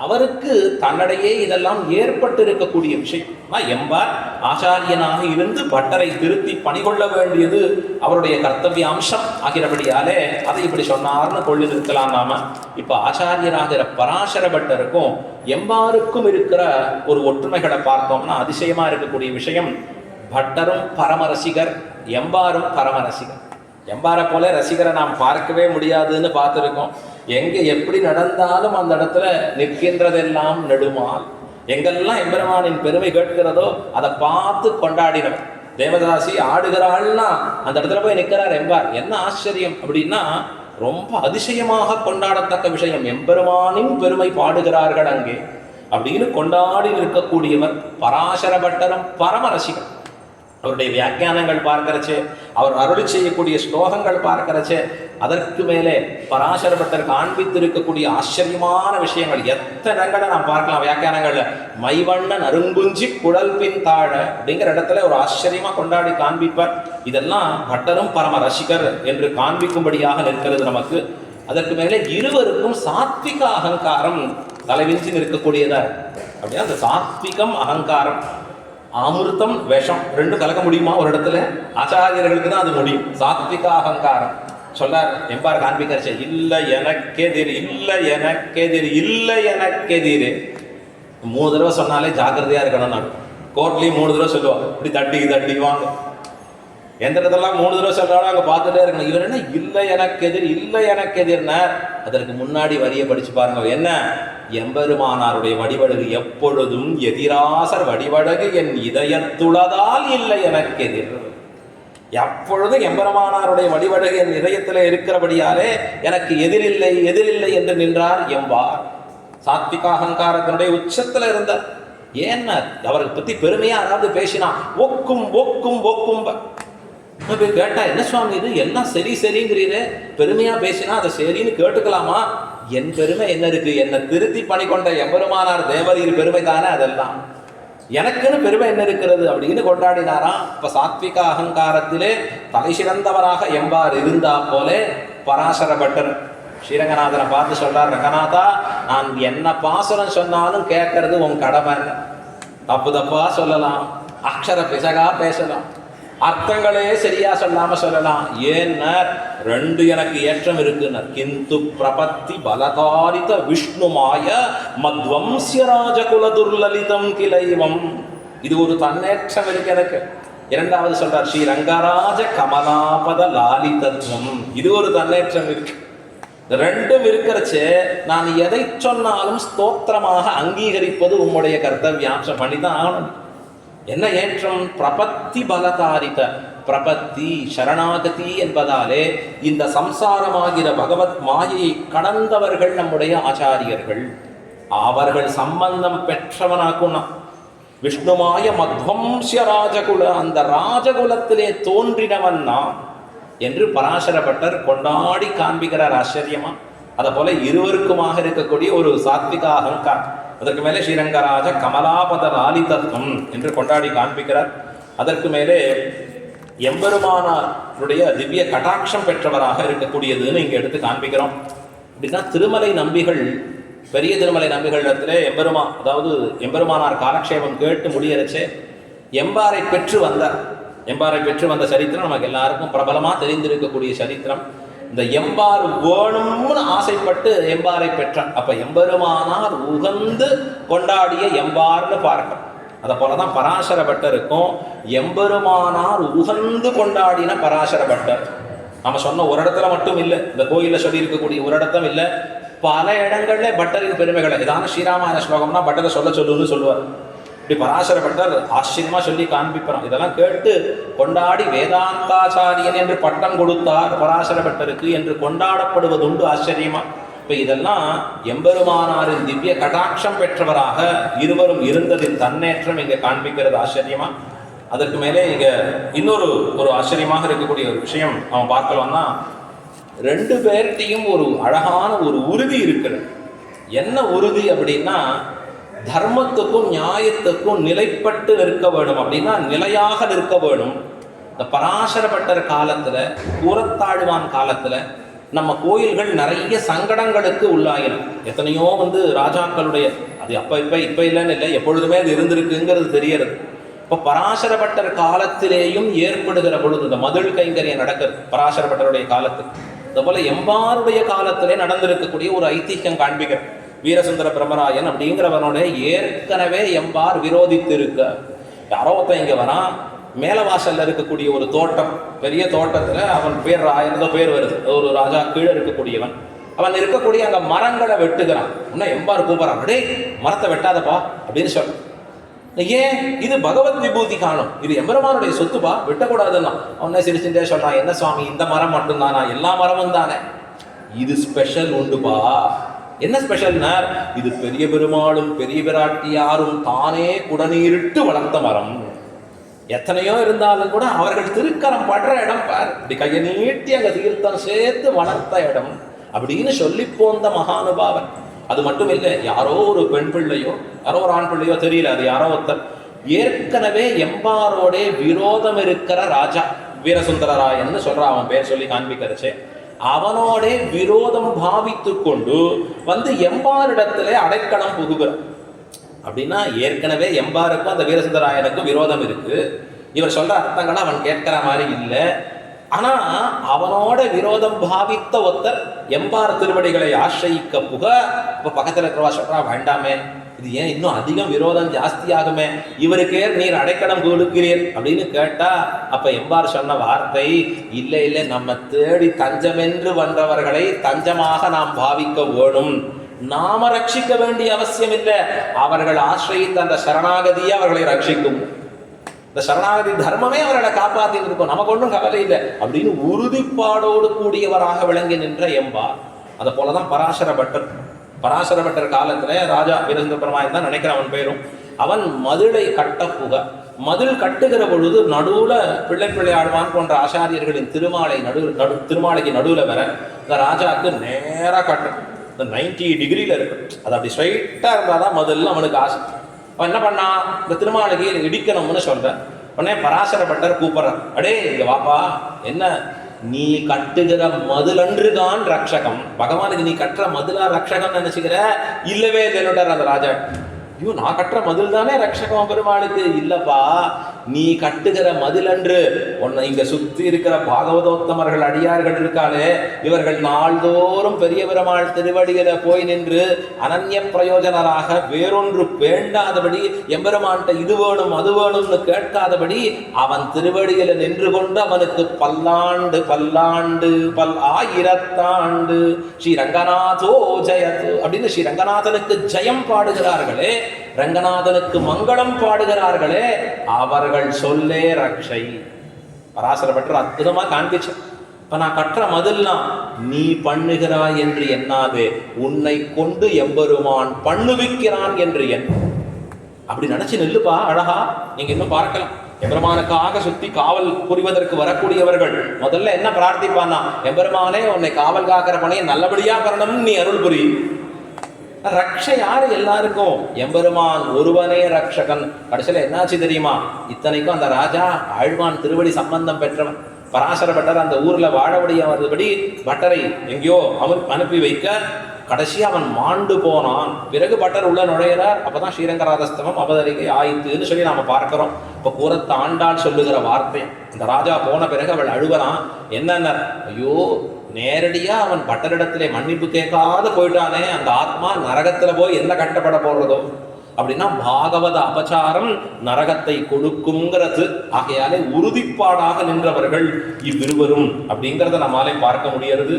அவருக்கு தன்னிடையே இதெல்லாம் ஏற்பட்டு இருக்கக்கூடிய விஷயம். எம்பார் ஆச்சாரியனாக இருந்து பட்டரை திருத்தி பணிகொள்ள வேண்டியது அவருடைய கர்த்தவிய அம்சம் ஆகிறபடியாலே அதை இப்படி சொன்னார்னு கொள்ளி நிற்கலாம். நாம இப்ப ஆச்சாரியராகிற பராசர பட்டருக்கும் எம்பாருக்கும் இருக்கிற ஒரு ஒற்றுமைகளை பார்த்தோம்னா அதிசயமா இருக்கக்கூடிய விஷயம். பட்டரும் பரம ரசிகர், எம்பாரும் பரம ரசிகர். எம்பாரை போல ரசிகரை நாம் பார்க்கவே முடியாதுன்னு பார்த்துருக்கோம். எங்கே எப்படி நடந்தாலும் அந்த இடத்துல நிற்கின்றதெல்லாம் நெடுமால். எங்கெல்லாம் எம்பெருமானின் பெருமை கேட்கிறதோ அதை பார்த்து கொண்டாடினவர். தேவதாசி ஆடுகிறாள்னா அந்த இடத்துல போய் நிற்கிறார் எம்பார். என்ன ஆச்சரியம் அப்படின்னா ரொம்ப அதிசயமாக கொண்டாடத்தக்க விஷயம். எம்பெருமானின் பெருமை பாடுகிறார்கள் அங்கே அப்படின்னு கொண்டாடி நிற்கக்கூடியவர் பராசர பட்டரும் பரம ரசிகர். அவருடைய வியாக்கியானங்கள் பார்க்கிறச்சே, அவர் அருளி செய்யக்கூடிய ஸ்லோகங்கள் பார்க்கிறச்சே, அதற்கு மேலே பராசர பட்டர் காண்பித்திருக்கக்கூடிய ஆச்சரியமான விஷயங்கள் எத்தனைங்களை நாம் பார்க்கலாம் வியாக்கியானங்கள்ல. மைவண்ணன் அருங்குஞ்சி குழல் பின் தாழ அப்படிங்கிற இடத்துல ஒரு ஆச்சரியமா கொண்டாடி காண்பிப்பார். இதெல்லாம் பட்டரும் பரம ரசிகர் என்று காண்பிக்கும்படியாக நிற்கிறது நமக்கு. அதற்கு மேலே இருவருக்கும் சாத்விக அகங்காரம் தலைவிஞ்சி நிற்கக்கூடியதா அப்படின்னா அந்த சாத்விகம் அகங்காரம், அமிர்தம் விஷம் ரெண்டும் கலக்க முடியுமா ஒரு இடத்துல? ஆச்சாரியர்களுக்கு தான் அது முடியும். சாத்விக அகங்காரம் சொல்லார் எம்பார் காண்பிக்கிறச்சே, இல்லை எனக்கெதிர், இல்லை எனக்கெதிர், இல்லை எனக்கெதிர். 3 தடவை சொன்னாலே ஜாக்கிரதையா இருக்கணும். நான் கோர்ட்லயும் 3 தடவை சொல்லுவாங்க, இப்படி தட்டிக்குவாங்க. எந்த இடத்தெல்லாம் 3 தடவை சொல்றாலும் அங்கே பார்த்துட்டே இருக்கணும். இவர் என்ன இல்லை எனக்கெதிர், இல்லை எனக்கெதிர்னார். அதற்கு முன்னாடி வரியை படிச்சு பாருங்க. என்ன? எம்பெருமானாருடைய வடிவழகு எப்பொழுதும் எதிராசர் வடிவழகு என் இதயத்துளதால் இல்லை எனக்கெதிர். எப்பொழுதும் எம்பெருமானாருடைய வடிவழகு என் இதயத்தில் இருக்கிறபடியாலே எனக்கு எதிரில்லை எதிரில்லை என்று நின்றார் எம்பார். சாத்விக அகங்காரத்தினுடைய உச்சத்துல இருந்தார். ஏன்னா அவரை பத்தி பெருமையா அதாவது பேசினா ஒக்கும் ஒக்கும் ஒக்கும் கேட்டா, என்ன சுவாமி இது எல்லாம் சரி சரிங்கிறீரே, பெருமையா பேசினா அதை சரின்னு கேட்டுக்கலாமா? என் பெருமை என்ன இருக்கு? என்னை திருத்தி பணி கொண்ட எம்பெருமானார் தேவரீர் பெருமை தானே அதெல்லாம், எனக்குன்னு பெருமை என்ன இருக்கிறது அப்படின்னு கொண்டாடினாராம். இப்ப சாத்விக அகங்காரத்திலே தலை சிறந்தவராக எம்பார் இருந்தா போல பராசர பட்டர் ஸ்ரீரங்கநாதனை பார்த்து சொல்றார், ரங்கநாதா நான் என்ன பாசுரம் சொன்னாலும் கேட்கறது உன் கடமை. தப்பு தப்பா சொல்லலாம், அக்ஷர பிசகா பேசலாம், அர்த்தங்களே சரியா சொல்லாம சொல்லலாம். ஏன்னா 2 எனக்கு ஏற்றம் இருக்குன்னு. கிந்து பிரபத்தி பலகாரித விஷ்ணுமாய மத்வம்சிய ராஜகுல துர்லலிதம் கிளைவம். இது ஒரு தன்னேற்றம் இருக்கு எனக்கு. 2வது சொல்றார் ஸ்ரீ ரங்கராஜ கமலாபத லாலிதத்வம். இது ஒரு தன்னேற்றம் இருக்கு. 2ம் இருக்கிறச்சே நான் எதை சொன்னாலும் ஸ்தோத்திரமாக அங்கீகரிப்பது உம்முடைய கர்த்தவியாம்சம் பண்ணிதான் ஆகணும். என்ன ஏற்றம்? பிரபத்தி பலதாரித. பிரபத்தி சரணாகதி என்பதாலே இந்த சம்சாரமாகிற பகவத் மாயையை கடந்தவர்கள் நம்முடைய ஆச்சாரியர்கள். அவர்கள் சம்பந்தம் பெற்றவனாக்குனா விஷ்ணுமாய மத்வம்சிய ராஜகுல, அந்த ராஜகுலத்திலே தோன்றினவன் நான் என்று பராசர பட்டர் கொண்டாடி காண்பிக்கிறார். ஆச்சரியமா. அதை போல இருவருக்குமாக இருக்கக்கூடிய ஒரு சாத்விக அகங்காரம். அதற்கு மேலே ஸ்ரீரங்கராஜ கமலாபத லாலிதத்வம் என்று கொண்டாடி காண்பிக்கிறார். அதற்கு மேலே எம்பெருமானாருடைய திவ்ய கடாட்சம் பெற்றவராக இருக்கக்கூடியதுன்னு இங்கே எடுத்து காண்பிக்கிறோம். அப்படின்னா திருமலை நம்பிகள், பெரிய திருமலை நம்பிகளிடத்திலே அதாவது எம்பெருமானார் காலக்ஷேபம் கேட்டு முடியறச்சே எம்பாரை பெற்று வந்தார். எம்பாரை பெற்று வந்த சரித்திரம் நமக்கு எல்லாருக்கும் பிரபலமா தெரிந்திருக்கக்கூடிய சரித்திரம். இந்த எம்பார் வேணும்னு ஆசைப்பட்டு எம்பாரை பெற்றார். அப்ப எம்பெருமானார் உகந்து கொண்டாடிய எம்பார்னு பார்க்க. அதை போலதான் பராசர பட்டருக்கும் எம்பெருமானார் உகந்து கொண்டாடின பராசர பட்டர். நம்ம சொன்ன ஒரு இடத்துல மட்டும் இல்லை, இந்த கோயிலில் சொல்லி இருக்கக்கூடிய ஒரு இடத்தும் இல்லை, பல இடங்கள்ல பட்டரின் பெருமைகளை ஏதான ஸ்ரீராமாயண ஸ்லோகம்னா பட்டரை சொல்லுன்னு சொல்லுவார். இப்படி பராசர பட்டர் ஆச்சரியமா சொல்லி காண்பிப்பார். இதெல்லாம் கேட்டு கொண்டாடி வேதாந்தாச்சாரியன் என்று பட்டம் கொடுத்தார் பராசர பட்டருக்கு என்று கொண்டாடப்படுவதுண்டு ஆச்சரியமா. இப்ப இதெல்லாம் எம்பெருமானாரின் திவ்ய கடாட்சம் பெற்றவராக இருவரும் இருந்ததின் தன்னேற்றம் இங்க காண்பிக்கிறது ஆச்சரியமா. அதற்கு மேலே இங்க இன்னொரு ஆச்சரியமாக இருக்கக்கூடிய ஒரு விஷயம் அவன் பார்க்கலாம்னா, 2 பேர்கிட்டையும் ஒரு அழகான ஒரு உறுதி இருக்கிறது. என்ன உறுதி அப்படின்னா, தர்மத்துக்கும் நியாயத்துக்கும் நிலைப்பட்டு நிற்க வேணும். அப்படின்னா நிலையாக நிற்க வேணும். இந்த பராசர பட்டர் காலத்துல, கூரத்தாழ்வான் காலத்துல நம்ம கோயில்கள் நிறைய சங்கடங்களுக்கு உள்ளாயின. எத்தனையோ ராஜாக்களுடைய, அது இப்போ இல்லைன்னு இல்லை, எப்பொழுதுமே அது இருந்திருக்குங்கிறது தெரியறது. இப்போ பராசரப்பட்டர் காலத்திலேயும் ஏற்படுகிற பொழுது இந்த மதில் கைங்கரியம் நடக்குது பராசரப்பட்டருடைய காலத்தில். அதுபோல எம்பாருடைய காலத்திலே நடந்திருக்கக்கூடிய ஒரு ஐதிஹ்யம் காண்பிக்கிற வீரசுந்தர பிரம்மராயன் அப்படிங்கிறவனோட ஏற்கனவே எம்பார் விரோதித்து இருக்க. யாரோ ஒருத்தன் இங்கே வரான், மேலவாசல்ல இருக்கக்கூடிய ஒரு தோட்டம், பெரிய தோட்டத்தில் அவன் பேர் ராயன் பேர் வருது, ஒரு ராஜா கீழே இருக்கக்கூடியவன். அவன் இருக்கக்கூடிய அங்கே மரங்களை வெட்டுகிறான். இன்னும் எம்பார் கூப்பிட்றான், அடே மரத்தை வெட்டாதப்பா அப்படின்னு சொல்ல. ஏன்? இது பகவத் விபூதி காணும், இது எம்பெருமானுடைய சொத்துப்பா, வெட்டக்கூடாதுன்னா. அவனே சிரிச்சுட்டே சொல்றான், என்ன சுவாமி இந்த மரம் மட்டும்தானா? எல்லா மரமும் தானே. இது ஸ்பெஷல் உண்டுப்பா. என்ன ஸ்பெஷல்னா, இது பெரிய பெருமாளும் பெரிய பிராட்டியாரும் தானே குடநீரிட்டு வளர்த்த மரம். எத்தனையோ இருந்தாலும் கூட அவர்கள் திருக்கரம் படுற இடம் பார், இப்படி கையை நீட்டி அங்க தீர்த்தம் சேர்த்து வளர்த்த இடம் அப்படின்னு சொல்லி போந்த மகானுபாவன். அது மட்டும் இல்லை, யாரோ ஒரு பெண் பிள்ளையோ யாரோ ஒரு ஆண் பிள்ளையோ தெரியல, அது யாரோ ஒருத்தர் ஏற்கனவே எம்பாரோட விரோதம் இருக்கிற ராஜா வீரசுந்தரராயன்னு சொல்றான், அவன் பேர் சொல்லி காண்பிக்கிறச்சே. அவனோட விரோதம் பாவித்து கொண்டு எம்பாரிடத்திலே அடைக்கலம் புகுகிறான். அப்படின்னா ஏற்கனவே எம்பாருக்கும் அந்த வீரசுந்தராயனுக்கும் விரோதம் இருக்கு. இவர் சொல்ற அர்த்தங்களை அவன் கேட்கிற மாதிரி இல்லை. ஆனா அவனோட விரோதம் பாவித்த ஒருத்தர் எம்பார் திருவடிகளை ஆசிரியிக்க புக. இப்ப பக்கத்துல இருக்கிறவா சொல்றா, வேண்டாமே, இது ஏன் இன்னும் அதிகம் விரோதம் ஜாஸ்தி ஆகுமே, இவருக்கே நீர் அடைக்கலம் கொடுக்கிறீர் அப்படின்னு கேட்டா, அப்ப எம்பார் சொன்ன வார்த்தை, இல்லை இல்லை, நம்ம தேடி தஞ்சமென்று வந்தவர்களை தஞ்சமாக நாம் பாவிக்க வேணும், நாம ரட்சிக்க வேண்டிய அவசியம் இல்லை, அவர்கள் ஆசிரியித்த அந்த சரணாகதியை அவர்களை ரட்சிக்கும், இந்த சரணாகதி தர்மமே அவர்களை காப்பாற்றி இருக்கும், நமக்கு ஒன்றும் கவலை இல்லை அப்படின்னு உறுதிப்பாடோடு கூடியவராக விளங்கி நின்ற எம்பார். அதை போலதான் பராசர பட்டர் காலத்துல ராஜா வீரசுந்தர பிரமாயன் தான் நினைக்கிறேன் அவன் பேரும். அவன் மதிலை கட்ட புக. மதில் கட்டுகிற பொழுது நடுவுல பிள்ளை ஆழ்வான் போன்ற ஆச்சாரியர்களின் திருமாலைக்கு நடுவுல வர இந்த ராஜாவுக்கு நேரா கட்டணும். இந்த 90 டிகிரியில இருக்கு, அது அப்படி ஸ்ட்ரைட்டா இருந்தாதான் முதல்ல அவனுக்கு ஆசை. அவன் என்ன பண்ணா, இந்த திருமாளிகையை இடிக்கணும்னு சொல்றேன். உடனே பராசரப்பட்டர் கூப்பிடுறான், அடே இங்க வாப்பா, என்ன நீ கட்டுகிற மதுலன்றுதான் ரக்ஷகம், பகவானுக்கு நீ கட்டுற மதுலா ரக்ஷகம் நினைச்சுக்கிற? இல்லவே இல்லைன்னுட்டார் அந்த ராஜா. ஐயோ, நான் கட்டுற மதில் தானே ரக்ஷகம் பெருமாளுக்கு? இல்லப்பா, நீ கட்டுகிற மதிலன்று உன்னை இங்க சுத்தி இருக்கிற பாகவதோத்தமர்கள் அடியார்கள் இருக்காளே, இவர்கள் நாள்தோறும் பெரிய பெருமாள் திருவடியில போய் நின்று அனன்ய பிரயோஜனராக வேறொன்று வேண்டாதபடி, எம்பெருமான்கிட்ட இது வேணும் அது வேணும்னு கேட்காதபடி அவன் திருவடியில நின்று கொண்டு அவனுக்கு பல்லாண்டு பல்லாண்டு ஆயிரத்தாண்டு ஸ்ரீ ரங்கநாதோ ஜெயது அப்படின்னு ஸ்ரீ ரங்கநாதனுக்கு ஜெயம் பாடுகிறார்களே, ரங்கநாதனுக்கு மங்களம் பாடுகிறார்களே, அவர்கள் சொல்லே ரக்ஷை. பராசர பட்டர் அற்புதமா காண்பிச்சு, இப்ப நான் கற்ற மதில்லாம் நீ பண்ணுகிறாய் என்று எண்ணாதே, உன்னை கொண்டு எம்பெருமான் பண்ணுவிக்கிறான் என்று எண்ண. அப்படி நினைச்சு நெல்லுப்பா, அழகா நீங்க இன்னும் பார்க்கலாம். எம்பெருமானுக்காக சுத்தி காவல் புரிவதற்கு வரக்கூடியவர்கள் முதல்ல என்ன பிரார்த்திப்பான்னா, எம்பெருமானே உன்னை காவல் காக்கிற பணியை நல்லபடியா பண்ணணும், நீ அருள் புரி. ரக்ஷ யாரு? எல்லாருக்கும் எம்பெருமான் ஒருவனே ரக்ஷகன். கடைசியில என்னாச்சு தெரியுமா? இத்தனைக்கும் அந்த ராஜா ஆழ்வான் திருவடி சம்பந்தம் பெற்றவன். பராசர பட்டர் அந்த ஊர்ல வாழபடியா வருபடி பட்டரை எங்கேயோ அனுப்பி வைக்க, கடைசியா அவன் மாண்டு போனான். பிறகு பட்டர் உள்ள நுழையிறார். அப்பதான் ஸ்ரீரங்கராதஸ்தவம் அவதரிகை ஆயித்துன்னு சொல்லி நாம பார்க்கிறோம். இப்ப கூரத்து ஆண்டாள் சொல்லுகிற வார்த்தை, இந்த ராஜா போன பிறகு அவள் அழுவறான். என்னன்னா, ஐயோ, நேரடியா அவன் பட்டரிடத்திலே மன்னிப்பு கேட்காத போயிட்டானே, அந்த ஆத்மா நரகத்துல போய் என்ன கட்டப்பட போறதோ அப்படின்னா பாகவத அபச்சாரம் நரகத்தை கொடுக்குங்கிறது. ஆகையாலே உறுதிப்பாடாக நின்றவர்கள் இவ்விருவரும் அப்படிங்கிறத நம்மாலே பார்க்க முடியறது.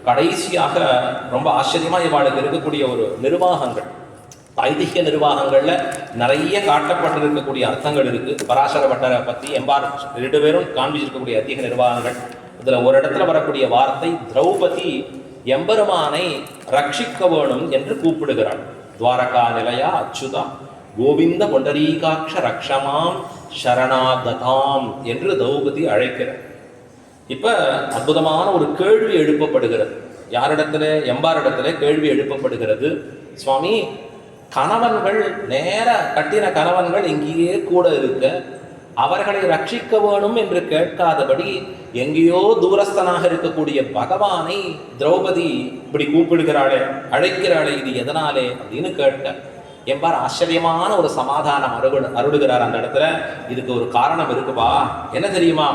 கடைசியாக ரொம்ப ஆச்சரியமா இவாளுக்கு இருக்கக்கூடிய ஒரு நிர்வாகங்கள், ஐதிஹ்ய நிர்வாகங்கள்ல நிறைய காட்டப்பட்டிருக்கக்கூடிய அர்த்தங்கள் இருக்கு. பராசர பட்டரை பத்தி எம்பார் 2 பேரும் காண்பிச்சிருக்கக்கூடிய ஐதிஹ்ய நிர்வாகங்கள். இதுல ஒரு இடத்துல வரக்கூடிய வார்த்தை, திரௌபதி எம்பெருமானை ரட்சிக்க வேணும் என்று கூப்பிடுகிறாள். துவாரகா நிலையா அச்சுதா கோவிந்த பொண்டரீகாட்ச ரக்ஷமாம் சரணாகதாம் என்று திரௌபதி அழைக்கிறார். இப்ப அற்புதமான ஒரு கேள்வி எழுப்பப்படுகிறது. யாரிடத்துல? எம்பாரிடத்துல கேள்வி எழுப்பப்படுகிறது. சுவாமி, கணவன்கள் நேர கட்டின கணவன்கள் இங்கேயே கூட இருக்க, அவர்களை ரட்சிக்க வேணும் என்று கேட்காதபடி எங்கேயோ தூரஸ்தனாக இருக்கக்கூடிய பகவானை திரௌபதி இப்படி கூப்பிடுகிறாளே, அழைக்கிறாளே, இது எதனாலே அப்படின்னு கேட்க என்பார் ஆச்சரியமான ஒரு சமாதானம் அருளுகிறார் அந்த இடத்துல. இதுக்கு ஒரு காரணம் இருக்குப்பா, என்ன தெரியுமா?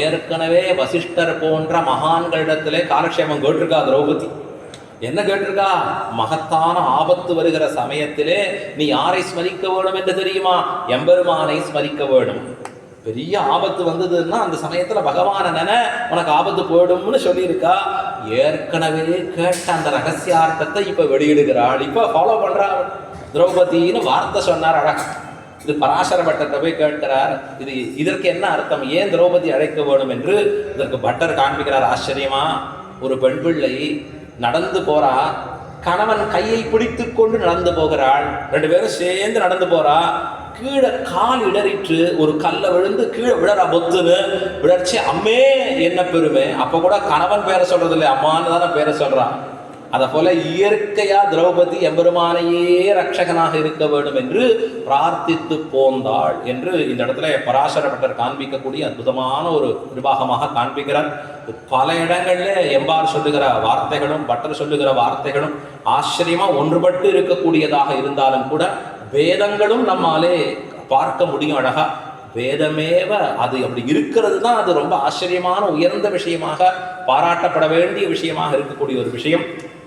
ஏற்கனவே வசிஷ்டர் போன்ற மகான்களிடத்திலே காலக்ஷேமம் கேட்டிருக்கா திரௌபதி. என்ன கேட்டிருக்கா? மகத்தான ஆபத்து வருகிற சமயத்திலே நீ யாரை ஸ்மரிக்க வேணும் என்று தெரியுமா? எம்பெருமானை ஸ்மரிக்க வேணும். பெரிய ஆபத்து வந்ததுன்னா அந்த சமயத்துல பகவான நினை, உனக்கு ஆபத்து போயிடும்னு சொல்லியிருக்கா. ஏற்கனவே கேட்ட அந்த ரகசியார்த்தத்தை இப்ப வெளியிடுகிறாள், இப்ப ஃபாலோ பண்றாள். திரௌபதினு வார்த்தை சொன்னார் அழகா. இது பராசர பட்டர்கிட்ட போய் கேட்கிறார், இதற்கு என்ன அர்த்தம், ஏன் திரௌபதி அழைக்க வேணும் என்று இதற்கு பட்டர் காண்பிக்கிறார். ஆச்சரியமா, ஒரு பெண் பிள்ளை நடந்து போறா, கணவன் கையை பிடித்து கொண்டு நடந்து போகிறாள், ரெண்டு பேரும் சேர்ந்து நடந்து போறா. கீழே கால் இடறிற்று, ஒரு கல்ல விழுந்து கீழே விழறா, பொத்துன்னு விழர்ச்சி. அம்மே என்ன பெருமை. அப்ப கூட கணவன் பேரை சொல்றது இல்லை, அம்மான்னு தானே பேரை சொல்றான். அதை போல இயற்கையா திரௌபதி எம்பெருமானையே ரட்சகனாக இருக்க வேண்டும் என்று பிரார்த்தித்து போந்தாள் என்று இந்த இடத்துல பராசர பட்டர் காண்பிக்கக்கூடிய அற்புதமான ஒரு நிர்வாகமாக காண்பிக்கிறார். பல இடங்கள்ல எம்பார் சொல்லுகிற வார்த்தைகளும் பட்டர் சொல்லுகிற வார்த்தைகளும் ஆச்சரியமா ஒன்றுபட்டு இருக்கக்கூடியதாக இருந்தாலும் கூட வேதங்களும் நம்மாலே பார்க்க முடியும் அழகா. வேதமேவ அது அப்படி இருக்கிறது தான் அது ரொம்ப ஆச்சரியமான உயர்ந்த விஷயமாக பாராட்டப்பட வேண்டிய விஷயமாக இருக்கக்கூடிய ஒரு விஷயம்.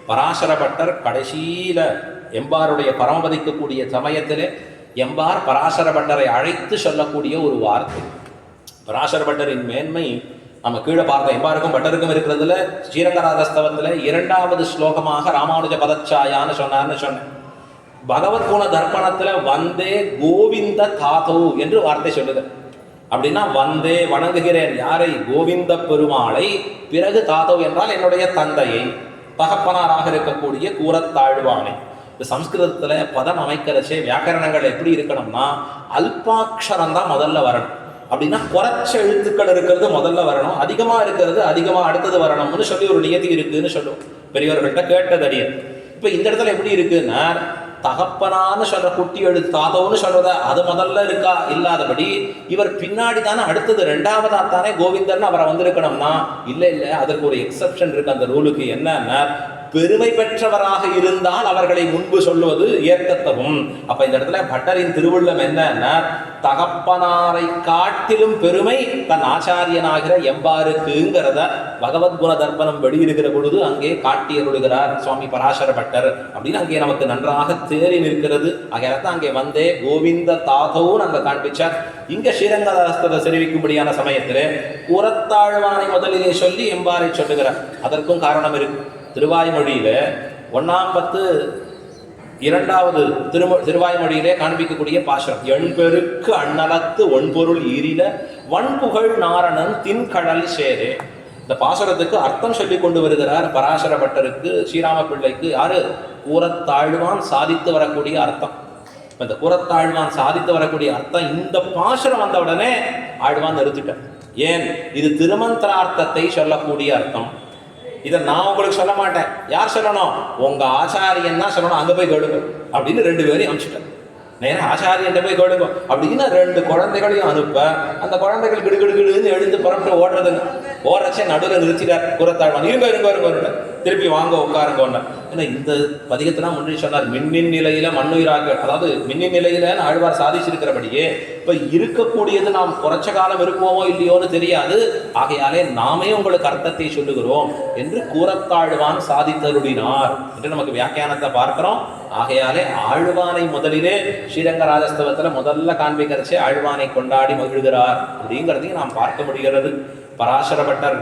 பராசர பட்டர் கடைசியில எம்பாருடைய பரமபதிக்கக்கூடிய சமயத்திலே எம்பார் பராசர பட்டரை அழைத்து சொல்லக்கூடிய ஒரு வார்த்தை. பராசர பட்டரின் மேன்மை நம்ம கீழே பார்த்த எம்பாருக்கும் பட்டருக்கும் இருக்கிறதுல ஸ்ரீரங்கராஜஸ்தவத்துல 2வது ஸ்லோகமாக ராமானுஜ பதச்சாயான்னு சொன்னேன். பகவத் குண தர்ப்பணத்துல வந்தே கோவிந்த தாதோ என்று வார்த்தை சொல்லுது. அப்படின்னா வந்தே வணங்குகிறேன் யாரை? கோவிந்த பெருமாளை. பிறகு தாதோ என்றால் என்னுடைய தந்தையை, தகப்பனாராக இருக்கக்கூடிய கூரத்தாழ்வானை. இந்த சம்ஸ்கிருதத்துல பதம் அமைக்கிறச்சே வியாக்கரணங்கள் எப்படி இருக்கணும்னா அல்பாட்சரம் தான் முதல்ல வரணும். அப்படின்னா குறைச்ச எழுத்துக்கள் இருக்கிறது முதல்ல வரணும், அதிகமா இருக்கிறது அதிகமா அடுத்தது வரணும்னு சொல்லி ஒரு நியதி இருக்குன்னு சொல்லுவோம் பெரியவர்கள்ட்ட கேட்டதடிய. இப்ப இந்த இடத்துல எப்படி இருக்குன்னா தகப்பனான்னு சொல்ற குட்டி எழுத்து தாதோன்னு சொல்றத அது முதல்ல இருக்கா இல்லாதபடி இவர் பின்னாடி தானே அடுத்தது 2வதா தானே கோவிந்தன் அவரை வந்திருக்கணும்னா இல்லை, அதற்கு ஒரு எக்ஸப்ஷன் இருக்கு அந்த ரூலுக்கு. என்னன்னா பெருமை பெற்றவராக இருந்தால் அவர்களை முன்பு சொல்லுவது ஏற்கத்தவும். அப்ப இந்த இடத்துல பட்டரின் திருவுள்ளம் என்னன்னா தகப்பனாரை காட்டிலும் பெருமை தன் ஆச்சாரியனாகிற எம்பாருக்குங்கிறத பகவத்குண தர்ப்பணம் வெளியிடுகிற பொழுது அங்கே காட்டியருடுகிறார் சுவாமி பராசர பட்டர் அப்படின்னு அங்கே நமக்கு நன்றாக தேறி நிற்கிறது. ஆகையால்தான் அங்கே வந்தே கோவிந்த தாதவும் அங்க காண்பிச்சார். இங்க ஸ்ரீரங்கதாஸ்தத்தை தெரிவிக்கும்படியான சமயத்திலே கூரத்தாழ்வானை முதலிலே சொல்லி எம்பாரை சொல்லுகிறார். அதற்கும் காரணம் இருக்கு. திருவாய்மொழியில 1ஆம் பத்து 2வது திருவாய்மொழியிலே காண்பிக்கக்கூடிய பாசுரம் எண்பெருக்கு அண்ணலத்து ஒன்பொருள் ஈரில வன்புகழ் நாரணன் தின்கடல் சேரே. இந்த பாசுரத்துக்கு அர்த்தம் சொல்லி கொண்டு வருகிறார் பராசர பட்டருக்கு, ஸ்ரீராம பிள்ளைக்கு. யாரு? கூரத்தாழ்வான் சாதித்து வரக்கூடிய அர்த்தம். இந்த கூரத்தாழ்வான் சாதித்து வரக்கூடிய அர்த்தம் இந்த பாசுரம் வந்த உடனே ஆழ்வான் நிறுத்திட்டார். ஏன்? இது திருமந்திரார்த்தத்தை சொல்லக்கூடிய அர்த்தம். இதை நான் உங்களுக்கு சொல்ல மாட்டேன். யார் சொல்லணும்? உங்க ஆச்சாரியன் தான் சொல்லணும். அங்க போய் கேளுங்க அப்படின்னு 2 பேரையும் அனுப்பிச்சிட்டேன். நேரம் ஆச்சாரியன் போய் கேளுங்க அப்படின்னு 2 குழந்தைகளையும் அனுப்ப அந்த குழந்தைகள் கிடுகிடுன்னு எழுந்து புறப்பட்டு ஓடுறதுங்க. ஓடுறச்சே நடுவில் நிறுத்திட்டார் கூரத்தாழ்வான். இருங்க திருப்பி வாங்க உட்காருங்க. ஏன்னா இந்த பதிகத்தெல்லாம் முன்னாடி சொன்னார் மின்னின் நிலையில மண்ணுயிராக, அதாவது மின்னின் நிலையில ஆழ்வார் சாதிச்சிருக்கிறபடியே இப்ப இருக்கக்கூடியது நாம் குறைச்ச காலம் இருப்போமோ இல்லையோன்னு தெரியாது. ஆகையாலே நாமே உங்களுக்கு அர்த்தத்தை சொல்லுகிறோம் என்று கூரத்தாழ்வான் சாதித்தருளினார் என்று நமக்கு வியாக்கியானத்தை பார்க்கிறோம். ஆகையாலே ஆழ்வானை முதலிலே ஸ்ரீரங்கராஜஸ்தவத்துல முதல்ல காண்பிக்கிறச்சே ஆழ்வானை கொண்டாடி மகிழ்கிறார் அப்படிங்கிறதையும் நாம் பார்க்க முடிகிறது. பராசர பட்டர்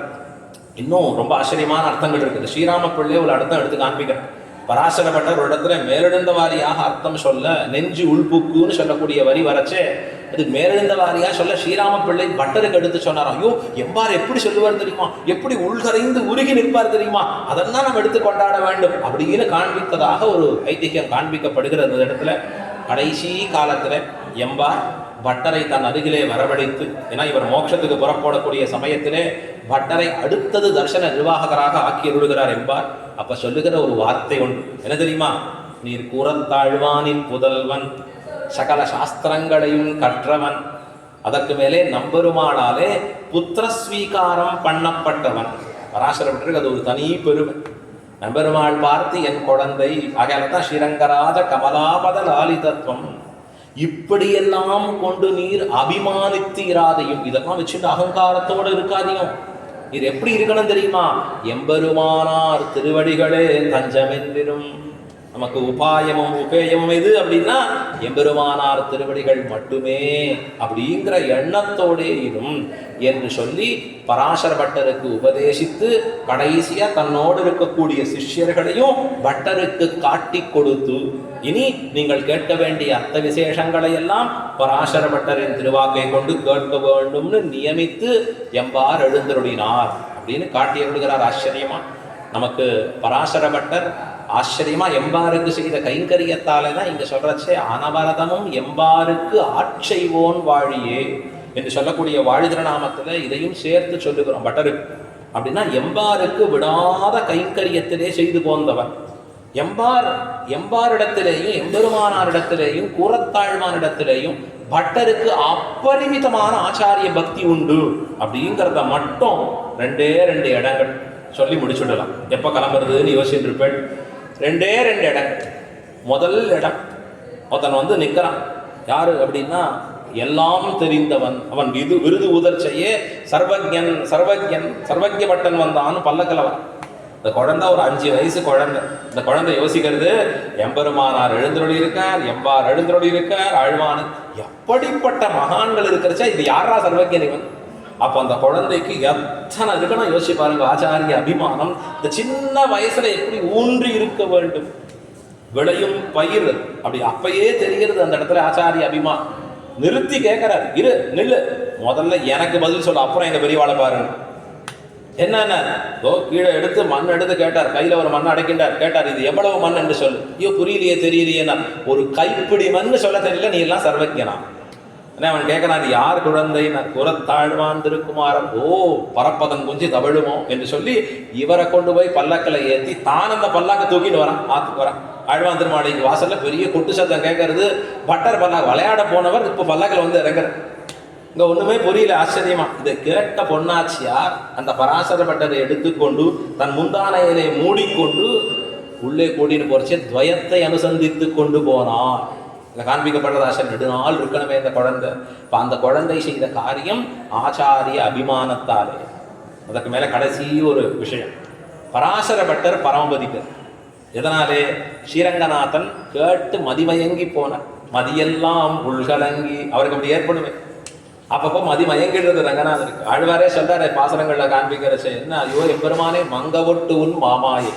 இன்னும் ரொம்ப ஆச்சரியமான அர்த்தங்கள் இருக்குது. ஸ்ரீராம பிள்ளை ஒரு அர்த்தம் எடுத்து காண்பிக்கிறேன். பராசர பட்டர் ஒரு இடத்துல மேலெழுந்த வாரியாக அர்த்தம் சொல்ல நெஞ்சு உள்புக்குன்னு சொல்லக்கூடிய வரி வரச்சே அது மேலெழுந்த வாரியா சொல்ல ஸ்ரீராம பிள்ளை பட்டருக்கு எடுத்து சொன்னார். ஐயோ எம்பார் எப்படி சொல்லுவார் தெரியுமா, எப்படி உள்கரைந்து உருகி நிற்பார் தெரியுமா, அதெல்லாம் நம்ம எடுத்து கொண்டாட வேண்டும் அப்படின்னு காண்பித்ததாக ஒரு ஐதிஹ்யம் காண்பிக்கப்படுகிறது. அந்த இடத்துல கடைசி காலத்துல எம்பார் பட்டரை தன் அருகிலே வரவழைத்து, ஏன்னா இவர் மோட்சத்துக்கு புறப்படக்கூடிய சமயத்திலே பட்டரை அடுத்தது தர்சன நிர்வாகராக ஆக்கி விடுகிறார் எம்பார். அப்ப சொல்லுகிற ஒரு வார்த்தை ஒன்று என்ன தெரியுமா? நீர் கூரத்தாழ்வானின் புதல்வன், சகல சாஸ்திரங்களையும் கற்றவன், அதற்கு மேலே நம்பெருமாளாலே புத்திரஸ்வீகாரம் பண்ணப்பட்டவன். பராசர பட்டருக்கு அது ஒரு தனி பெருமை. நம்பெருமாள் பார்த்து என் குழந்தை, ஆகையால தான் ஸ்ரீரங்கராஜ கமலாபத லாலிதத்துவம். இப்படியெல்லாம் கொண்டு நீர் அபிமானித்தீராதையும், இதெல்லாம் வச்சுட்டு அகங்காரத்தோடு இருக்காதையும். இது எப்படி இருக்கணும் தெரியுமா? எம்பெருமானார் திருவடிகளே தஞ்சமென்றிடும். நமக்கு உபாயமும் உபேயமும் எது அப்படின்னா எம்பெருமானார் திருவடிகள் மட்டுமே அப்படிங்கிற எண்ணத்தோடே இரும் என்று சொல்லி பராசர பட்டருக்கு உபதேசித்து கடைசியா தன்னோடு இருக்கக்கூடிய சிஷ்யர்களையும் பட்டருக்கு காட்டி கொடுத்து, இனி நீங்கள் கேட்க வேண்டிய அர்த்த விசேஷங்களை எல்லாம் பராசர பட்டரின் திருவாக்கை கொண்டு கேட்க வேண்டும்னு நியமித்து எம்பார் எழுந்தருளினார் அப்படின்னு காட்டி எழுதுகிறார். ஆச்சரியமா நமக்கு பராசர பட்டர் ஆச்சரியமா எம்பாருக்கு செய்த கைங்கரியத்தாலே தான் இங்க சொல்றச்சே அனவரதமும் எம்பாருக்கு ஆட்செய்வோன் வாழியே என்று சொல்லக்கூடிய வாழிதிரநாமத்துல இதையும் சேர்த்து சொல்லுகிறோம் பட்டருக்கு. அப்படின்னா எம்பாருக்கு விடாத கைங்கரியத்திலே செய்து போந்தவன். எம்பாரிடத்திலேயும் எம்பெருமானாரிடத்திலேயும் கூறத்தாழ்வானிடத்திலேயும் பட்டருக்கு அப்பரிமிதமான ஆச்சாரிய பக்தி உண்டு அப்படிங்கிறத மட்டும் 2 இடங்கள் சொல்லி முடிச்சுடலாம். எப்போ கிளம்புறதுன்னு யோசிச்சுட்டு இருப்பேன். 2 இடங்கள். முதல் இடம் ஒருத்தன் வந்து நிற்கிறான். யாரு அப்படின்னா எல்லாம் தெரிந்தவன். அவன் விருது உதர்ச்சையே சர்வஜன் சர்வஜ பட்டன் வந்தான்னு பல்லக்கில் இந்த குழந்தை ஒரு 5 வயசு குழந்தை. இந்த குழந்தை யோசிக்கிறது, எம்பெருமானார் எழுந்தருளி இருக்கார், எம்பார் எழுந்தருளி இருக்கார், ஆழ்வான் எப்படிப்பட்ட மகான்கள் இருக்கிறச்சா இது யாரா சர்வஜன் இவன். அப்போ அந்த குழந்தைக்கு எத்தனை இருக்கணும் யோசிச்சு பாருங்க. ஆச்சாரிய அபிமானம் இந்த சின்ன வயசுல எப்படி ஊன்றி இருக்க வேண்டும். விளையும் பயிர் அப்படி அப்பயே தெரிகிறது அந்த இடத்துல ஆச்சாரிய அபிமானம். நிறுத்தி கேட்கிறார், இரு நில்லு, முதல்ல எனக்கு பதில் சொல்ல, அப்புறம் எங்க பெரியவாளை பாருங்க. என்னென்ன கீழே எடுத்து மண் எடுத்து கேட்டார். கையில ஒரு மண்ணை அடைக்கின்றார். கேட்டார், இது எவ்வளவு மண் என்று சொல்லு. ஐயோ புரியலையே தெரியலையே. ஒரு கைப்பிடி மண் சொல்ல தெரியல, நீ எல்லாம் சர்வஜனா. அவன் கேட்கறான், யார் குழந்தை? குறத்தாழ்வான் திருக்குமாரன். ஓ பரப்பதன் குஞ்சி தவழுமோ என்று சொல்லி இவரை கொண்டு போய் பல்லக்கில் ஏற்றி தான் அந்த பல்லாக்க தூக்கிட்டு வரான். ஆத்துக்கு வரான். ஆழ்வான் திருமாளிக்கு வாசல்ல பெரிய கொட்டு சத்தம் கேட்கறது. பட்டர் பல்லாக்கு விளையாட போனவர் இப்போ பல்லாக்கில் வந்து இறங்குற. இங்க ஒண்ணுமே புரியல. ஆச்சரியமா இதை கேட்ட பொன்னாச்சியார் அந்த பராசர பட்டரை எடுத்துக்கொண்டு தன் முந்தானையிலே மூடிக்கொண்டு உள்ளே கூட்டிட்டு போறச்சே துவயத்தை அனுசந்தித்து கொண்டு போனார். இந்த காண்பிக்கப்படுறது ஆசை நெடுநாள் இருக்கணுமே இந்த குழந்தை. இப்போ அந்த குழந்தை செய்த காரியம் ஆச்சாரிய அபிமானத்தாலே. அதற்கு மேலே கடைசி ஒரு விஷயம், பராசர பட்டர் பரமபதிக்கர். எதனாலே? ஸ்ரீரங்கநாதன் கேட்டு மதிமயங்கி போனார். மதியெல்லாம் உள்கலங்கி அவருக்கு அப்படி ஏற்படுமே. அப்பப்போ மதிமயங்கிடுறது ரங்கநாதனுக்கு. ஆழ்வாரே சொல்றாரு பாசனங்கள்ல காண்பிக்கிறச்சே, என்ன ஐயோ எம்பெருமானே மங்கவொட்டு உன் மாமாயே.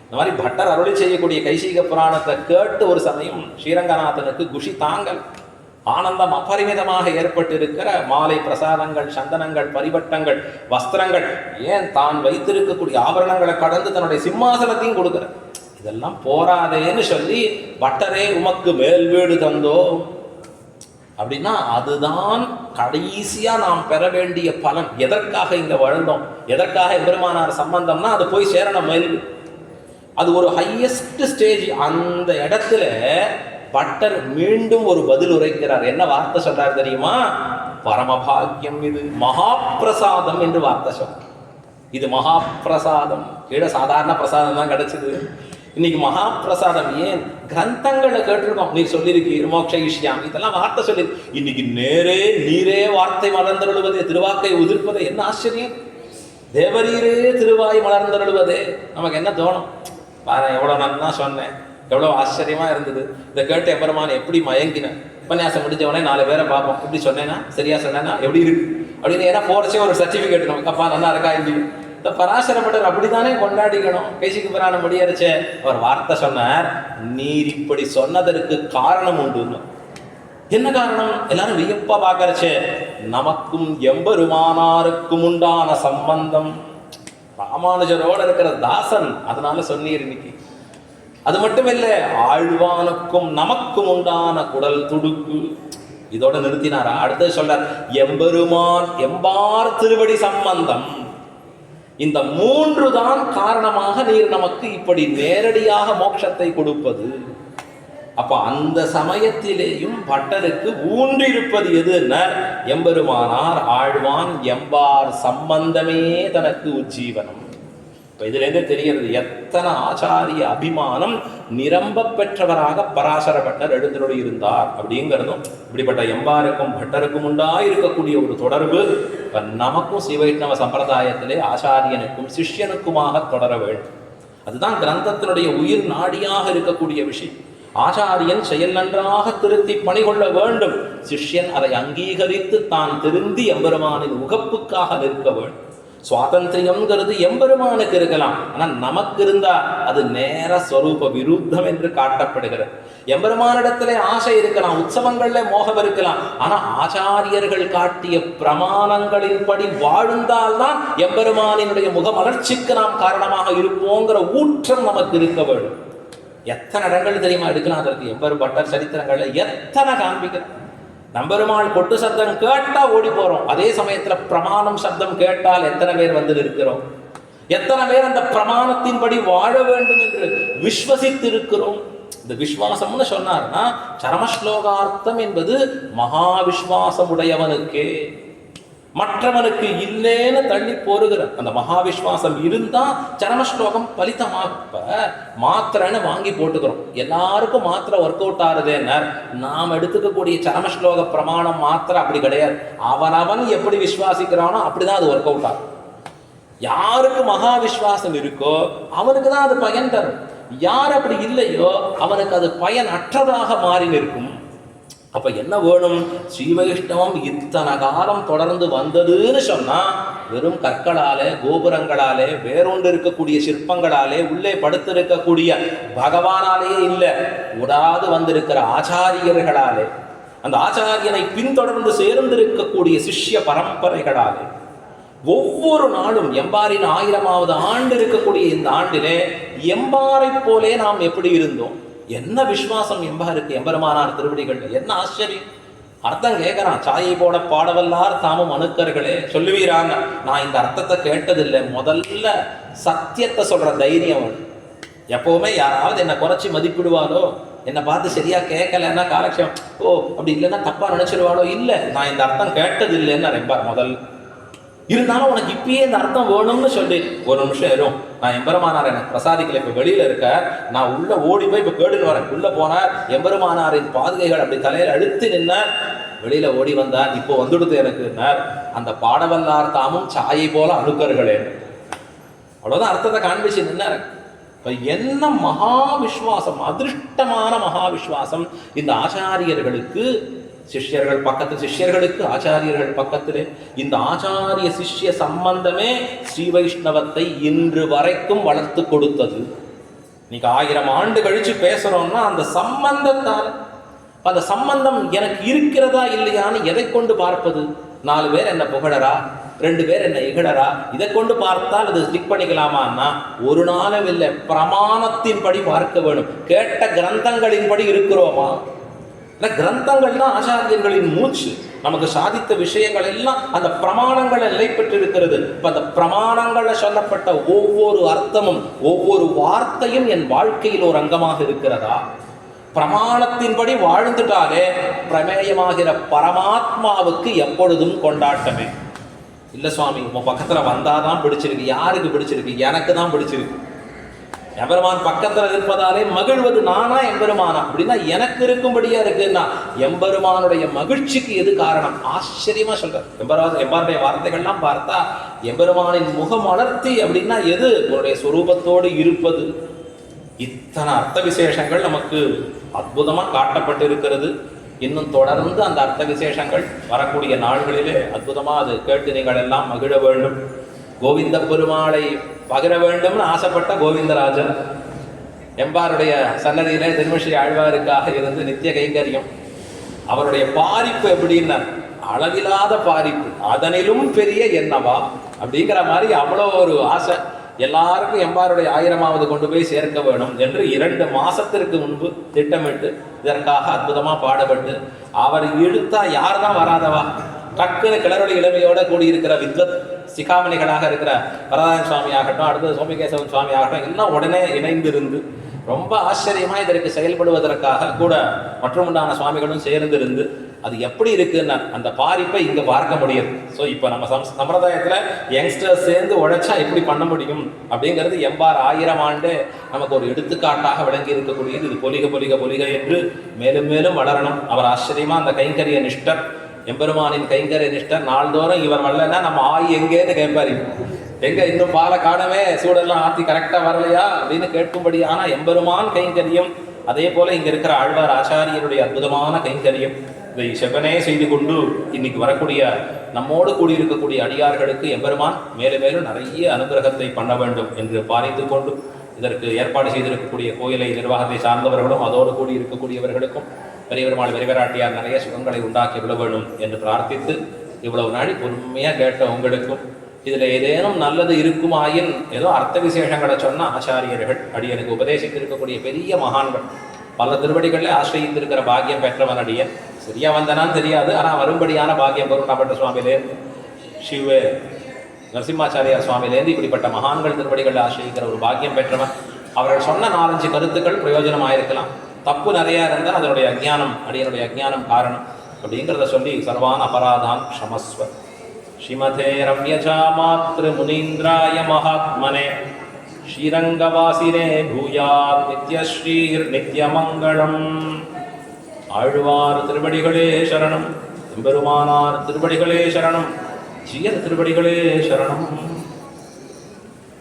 இந்த மாதிரி பட்டர் அருளி செய்யக்கூடிய கைசீக புராணத்தை கேட்டு ஒரு சமயம் ஸ்ரீரங்கநாதனுக்கு குஷி தாங்கல். ஆனந்தம் அபரிமிதமாக ஏற்பட்டிருக்கிற மாலை பிரசாதங்கள், சந்தனங்கள், பரிவட்டங்கள், வஸ்திரங்கள், ஏன் தான் வைத்திருக்கக்கூடிய ஆபரணங்களை கடந்து தன்னுடைய சிம்மாசனத்தையும் கொடுக்குற. இதெல்லாம் போராதேன்னு சொல்லி பட்டரே உமக்கு மேல் வீடு தந்தோ அப்படின்னா அதுதான் கடைசியா நாம் பெற வேண்டிய பலன். எதற்காக இங்க வாழ்ந்தோம், எதற்காக எம்பெருமானார் சம்பந்தம்னா அது போய் சேரணும் மேல். அது ஒரு ஹையஸ்ட் ஸ்டேஜ். அந்த இடத்துல பட்டர் மீண்டும் ஒரு பதில் உரைக்கிறார். என்ன வார்த்தை சொல்றார் தெரியுமா? பரமபாகியம், இது மகாபிரசாதம் என்று வார்த்தை சொல்றார். இது மகாபிரசாதம். கீழே சாதாரண பிரசாதம் தான் கிடைச்சது. இன்னைக்கு மகாபிரசாதம். ஏன் கிரந்தங்களை கேட்டிருக்கோம், நீ சொல்லியிருக்கீர் மோட்ச விஷயம், இதெல்லாம் வார்த்தை சொல்லி. இன்னைக்கு நீரே வார்த்தை மலர்ந்தருளுவதே, திருவாக்கை உதிர்ப்பதே. என்ன ஆச்சரியம்! தேவரீரே திருவாய் மலர்ந்தருளுவதே. நமக்கு என்ன தோணும் பாரு, எவ்வளோ நன்னா சொன்னேன், எவ்வளோ ஆச்சரியமா இருந்தது. இதை கேட்டு எம்பெருமான் எப்படி மயங்கினேன். உபன்யாசம் முடிஞ்சவனே 4 பேரை பார்ப்போம். இப்படி சொன்னேன்னா, சரியா சொன்னேன்னா, எப்படி இருக்கு அப்படின்னு. ஏன்னா போறச்சே ஒரு சர்டிஃபிகேட் நமக்கு, அப்பா நல்லா இருக்கா இல்லையா. இந்த பராசரப்பட்டர் அப்படித்தானே கொண்டாடிக்கணும். கைசிக்கு புராணம் முடியறச்சே அவர் வார்த்தை சொன்னார், நீர் இப்படி சொன்னதற்கு காரணம் உண்டு. என்ன காரணம்? எல்லாரும் வியப்பா பார்க்கறச்சே, நமக்கும் எம்பெருமானாருக்கும் உண்டான சம்பந்தம். ராமானுஜரோட இருக்கிற தாசன், அதனால சொன்னீர் இன்னைக்கு. அது மட்டும் இல்ல, ஆழ்வானுக்கும் நமக்கும் உண்டான குடல் துடுக்கு. இதோட நிறுத்தினாரா? அடுத்தது சொல்றார், எம்பெருமான் எம்பார் திருவடி சம்பந்தம். இந்த 3 தான் காரணமாக நீர் நமக்கு இப்படி நேரடியாக மோட்சத்தை கொடுப்பது. அப்ப அந்த சமயத்திலேயும் பட்டருக்கு ஊன்றிருப்பது எதுன்னா எம்பெருமானார் ஆழ்வான் எம்பார் சம்பந்தமே தனக்கு உஜ்ஜீவனம். இப்போ இதுலேருந்து தெரிகிறது எத்தனை ஆச்சாரிய அபிமானம் நிரம்ப பெற்றவராக பராசர பட்டர் எழுந்தருளி இருந்தார் அப்படிங்கிறதும். இப்படிப்பட்ட எம்பாருக்கும் பட்டருக்கும் இருக்கக்கூடிய ஒரு தொடர்பு இப்போ நமக்கும் ஸ்ரீவைஷ்ணவ சம்பிரதாயத்திலே ஆச்சாரியனுக்கும் சிஷ்யனுக்குமாக தொடர வேண்டும். அதுதான் கிரந்தத்தினுடைய உயிர் நாடியாக இருக்கக்கூடிய விஷயம். ஆச்சாரியன் செயல் நன்றாக திருத்தி பணி கொள்ள வேண்டும், சிஷ்யன் அதை அங்கீகரித்து தான் திருந்தி எம்பெருமானின் உகப்புக்காக நிற்க வேண்டும். சுவாதந்திரியம்ங்கிறது எம்பெருமானுக்கு இருக்கலாம், ஆனால் நமக்கு இருந்தா அது நேர ஸ்வரூப விருத்தம் என்று காட்டப்படுகிறது. எம்பெருமானிடத்திலே ஆசை இருக்கலாம், உற்சவங்கள்ல மோகம் இருக்கலாம், ஆனா ஆச்சாரியர்கள் காட்டிய பிரமாணங்களின்படி வாழ்ந்தால்தான் எம்பெருமானினுடைய முகமலர்ச்சிக்கு நாம் காரணமாக இருப்போங்கிற ஊற்றம் நமக்கு இருக்க வேண்டும். எத்தனை இடங்கள் தெரியுமா எடுக்கலாம் அதற்கு. எம்பெரு பட்டர் சரித்திரங்கள்ல எத்தனை காண்பிக்கிற. நம்பெருமாள் கொட்டு சப்தம் கேட்டா ஓடி போறோம், அதே சமயத்துல பிரமாணம் சப்தம் கேட்டால் எத்தனை பேர் வந்து இருக்கிறோம், எத்தனை பேர் அந்த பிரமாணத்தின்படி வாழ வேண்டும் என்று விஸ்வசித்து இருக்கிறோம். இந்த விஸ்வாசம்னு சொன்னார்னா சரமஸ்லோகார்த்தம் என்பது மகா விஸ்வாசம் உடையவனுக்கே, மற்றவனுக்கு இல்லேன்னு தள்ளி போருகிற அந்த மகா விஸ்வாசம் இருந்தா சரமஸ்லோகம் பலிதமாக. மாத்திரைன்னு வாங்கி போட்டுக்கிறோம், எல்லாருக்கும் மாத்திரை ஒர்க் அவுட் ஆகுதுன்னா நாம் எடுத்துக்கக்கூடிய சரமஸ்லோக பிரமாணம் மாத்திரை அப்படி கிடையாது. அவனவன் எப்படி விஸ்வாசிக்கிறானோ அப்படிதான் அது ஒர்க் அவுட் ஆகும். யாருக்கு மகா விஸ்வாசம் இருக்கோ அவனுக்கு தான் அது பயன் தரும். யார் அப்படி இல்லையோ அவனுக்கு அது பயன் அற்றதாக மாறி நிற்கும். அப்ப என்ன வேணும்? ஸ்ரீ வைஷ்ணவம் இத்தனை காலம் தொடர்ந்து வந்ததுன்னு சொன்னா வெறும் கற்களாலே கோபுரங்களாலே வேறொன்று இருக்கக்கூடிய சிற்பங்களாலே உள்ளே படுத்திருக்கக்கூடிய பகவானாலேயே இல்லை, உடாது வந்திருக்கிற ஆச்சாரியர்களாலே, அந்த ஆச்சாரியனை பின்தொடர்ந்து சேர்ந்திருக்கக்கூடிய சிஷ்ய பரம்பரைகளாலே, ஒவ்வொரு நாளும் எம்பாரின் 1000வது ஆண்டு இருக்கக்கூடிய இந்த ஆண்டிலே எம்பாரை போலே நாம் எப்படி இருந்தோம்? என்ன விஸ்வாசம் எம்பாருக்கு எம்பெருமானார் திருவடிகள், என்ன ஆச்சரியம். அர்த்தம் கேட்கறான், சாயை போட பாடவல்லார் தாமும் அணுக்கர்களே சொல்லுவீராங்க. நான் இந்த அர்த்தத்தை கேட்டதில்லை. முதல்ல சத்தியத்தை சொல்ற தைரியம். எப்பவுமே யாராவது என்னை குறைச்சி மதிப்பிடுவாரோ, என்னை பார்த்து சரியா கேட்கலன்னா காலக்ஷேம், ஓ அப்படி இல்லைன்னா தப்பா நினைச்சிருவாளோ, இல்லை நான் இந்த அர்த்தம் கேட்டதில்லைன்னு எம்பார் முதல். இருந்தாலும் உனக்கு இப்பயே இந்த அர்த்தம் வேணும்னு சொல்லி ஒரு நிமிஷம் ஏறும். நான் எம்பெருமானார் எனக்கு பிரசாதிக்கல, இப்போ வெளியில இருக்க, நான் உள்ள ஓடி போய் இப்போ கேடுன்னு வரேன். உள்ள போனார், எம்பெருமானாரின் பாதுகைகள் அப்படி தலையில அழுத்தி நின்னார். வெளியில ஓடி வந்தார், இப்போ வந்துடுது எனக்கு. அந்த பாடவல்லார் தாமும் சாயை போல அணுக்கர்களே, அவ்வளவுதான் அர்த்தத்தை காண்பிச்சு நின்னார். என்ன மகா விஸ்வாசம், அதிருஷ்டமான மகா விஸ்வாசம் இந்த ஆச்சாரியர்களுக்கு. சிஷ்யர்கள் பக்கத்து, சிஷ்யர்களுக்கு ஆச்சாரியர்கள் பக்கத்திலே. இந்த ஆச்சாரிய சிஷ்ய சம்பந்தமே ஸ்ரீ வைஷ்ணவத்தை இன்று வரைக்கும் வளர்த்து கொடுத்தது. நீங்க 1000 ஆண்டு கழிச்சு பேசுறோம்னா அந்த சம்பந்தத்தால், அந்த சம்பந்தம் எனக்கு இருக்கிறதா இல்லையான்னு எதை கொண்டு பார்ப்பது? 4 பேர் என்ன புகழரா, 2 பேர் என்ன இகழரா, இதை கொண்டு பார்த்தால் அது ஸ்டிக் பண்ணிக்கலாமான்னா ஒரு நாளும் இல்லை. பிரமாணத்தின்படி பார்க்க வேணும். கேட்ட கிரந்தங்களின்படி இருக்கிறோமா? கிரந்தங்கள் தான் ஆச்சாரியர்களின் மூச்சு. நமக்கு சாதித்த விஷயங்கள் எல்லாம் அந்த பிரமாணங்களை நிலை பெற்றிருக்கிறது. இப்ப அந்த பிரமாணங்களை சொல்லப்பட்ட ஒவ்வொரு அர்த்தமும் ஒவ்வொரு வார்த்தையும் என் வாழ்க்கையில் ஒரு அங்கமாக இருக்கிறதா? பிரமாணத்தின்படி வாழ்ந்துட்டாலே பிரமேயமாகிற பரமாத்மாவுக்கு எப்பொழுதும் கொண்டாட்டமே. இல்லை சுவாமி உன் பக்கத்துல வந்தாதான் பிடிச்சிருக்கு. யாருக்கு பிடிச்சிருக்கு? எனக்கு தான் பிடிச்சிருக்கு. எம்பெருமான் பக்கத்தில் இருப்பதாலே மகிழ்வது நானா எம்பெருமானா அப்படின்னா எனக்கு இருக்கும்படியா இருக்குன்னா எம்பெருமானுடைய மகிழ்ச்சிக்கு எது காரணம்? ஆச்சரியமா சொல்ற எம்பாருடைய வார்த்தைகள்லாம் பார்த்தா எம்பெருமானின் முகம் வளர்த்தி அப்படின்னா எது? உன்னுடைய சொரூபத்தோடு இருப்பது. இத்தனை அர்த்த விசேஷங்கள் நமக்கு அற்புதமா காட்டப்பட்டு இருக்கிறது. இன்னும் தொடர்ந்து அந்த அர்த்த விசேஷங்கள் வரக்கூடிய நாள்களிலே அற்புதமா அது கேட்டு நீங்கள் எல்லாம் மகிழ வேண்டும். கோவிந்த பெருமாளை பகிர வேண்டும்னு ஆசைப்பட்ட கோவிந்தராஜன் எம்பாருடைய சன்னதியிலே திருமஸ்ரீ ஆழ்வாருக்காக இருந்து நித்திய கைங்கரியம். அவருடைய பாரிப்பு எப்படின்னா அளவில்லாத பாரிப்பு, அதனிலும் பெரிய என்னவா அப்படிங்கிற மாதிரி அவ்வளோ ஒரு ஆசை. எல்லாருக்கும் எம்பாருடைய 1000வது கொண்டு போய் சேர்க்க வேணும் என்று 2 மாசத்திற்கு முன்பு திட்டமிட்டு இதற்காக அற்புதமா பாடுபட்டு அவர் இழுத்தா யார் தான் வராதவா? டக்குன்னு கிளறுடைய இளமையோட கூடியிருக்கிற வித்வத் சிகாமணிகளாக இருக்கிற வரதாயன் சுவாமி ஆகட்டும், அடுத்தது சோமிகேசவன் சுவாமி ஆகட்டும், எல்லாம் உடனே இணைந்திருந்து ரொம்ப ஆச்சரியமா இதற்கு செயல்படுவதற்காக கூட மற்றுமுண்டான சுவாமிகளும் சேர்ந்திருந்து அது எப்படி இருக்குன்னு அந்த பாரிப்பை இங்க பார்க்க முடியுது. ஸோ இப்போ நம்ம சம்பிரதாயத்துல யங்ஸ்டர்ஸ் சேர்ந்து உழைச்சா எப்படி பண்ண முடியும் அப்படிங்கிறது எம்பார் 1000 ஆண்டு நமக்கு ஒரு எடுத்துக்காட்டாக விளங்கி இருக்கக்கூடியது. இது பொலிக பொலிக பொலிக என்று மேலும் மேலும் வளரணும். அவர் ஆச்சரியமா அந்த கைங்கரிய நிஷ்டர், எம்பெருமானின் கைங்கரிய நிஷ்டர். நாள்தோறும் இவர் வரலன்னா நம்ம ஆய் எங்கேன்னு கேட்பாரு, எங்க இன்னும் பாலை காணவே, சூடெல்லாம் ஆத்தி கரெக்டா வரலையா அப்படின்னு கேட்கும்படியான எம்பெருமான் கைங்கரியம். அதே போல இங்க இருக்கிற ஆழ்வார் ஆச்சாரியருடைய அற்புதமான கைங்கரியம் இதை செவனே செய்து கொண்டு இன்னைக்கு வரக்கூடிய நம்மோடு கூடியிருக்கக்கூடிய அடியார்களுக்கு எம்பெருமான் மேலும் மேலும் நிறைய அனுகிரகத்தை பண்ண வேண்டும் என்று பாரித்து கொண்டு இதற்கு ஏற்பாடு செய்திருக்கக்கூடிய கோயிலை நிர்வாகத்தை சார்ந்தவர்களும் அதோடு கூடி இருக்கக்கூடியவர்களுக்கும் பெரியவருமாள் வெறிவராட்டியார் நிறைய சுகங்களை உண்டாக்கி விட வேண்டும் என்று பிரார்த்தித்து, இவ்வளவு நாள் பொறுமையாக கேட்ட உங்களுக்கும் இதில் ஏதேனும் நல்லது இருக்குமாயின் ஏதோ அர்த்த விசேஷங்களை சொன்ன ஆச்சாரியர்கள் அடியனுக்கு உபதேசித்திருக்கக்கூடிய பெரிய மகான்கள் பல திருவடிகளில் ஆசிரியிருக்கிற பாக்கியம் பெற்றவன் அடியன். சரியா வந்தனான்னு தெரியாது, ஆனால் வரும்படியான பாக்கியம் பொருட்டாப்பட்ட சுவாமியிலேருந்து சிவ நரசிம்மாச்சாரியார் சுவாமியிலேருந்து இப்படிப்பட்ட மகான்கள் திருவடிகளில் ஆசிரியிக்கிற ஒரு பாக்கியம் பெற்றவன். அவர்கள் சொன்ன 4-5 கருத்துக்கள் பிரயோஜனமாயிருக்கலாம். தப்பு நிறையா இருந்தால் அதனுடைய அஜ்ஞானம், அடியனுடைய அஜ்ஞானம் காரணம் அப்படிங்கிறத சொல்லி சர்வான் அபராதான் க்ஷமஸ்வ. ஸ்ரீமதே ரம்யஜா மாத்ரு முனீந்திராய மகாத்மனே ஸ்ரீரங்கவாசினே பூயாத் நித்யஸ்ரீர் நித்யமங்களம். ஆழ்வார் திருவடிகளே சரணம், எம்பெருமானார் திருவடிகளே சரணம், ஜீயர் திருவடிகளே சரணம்.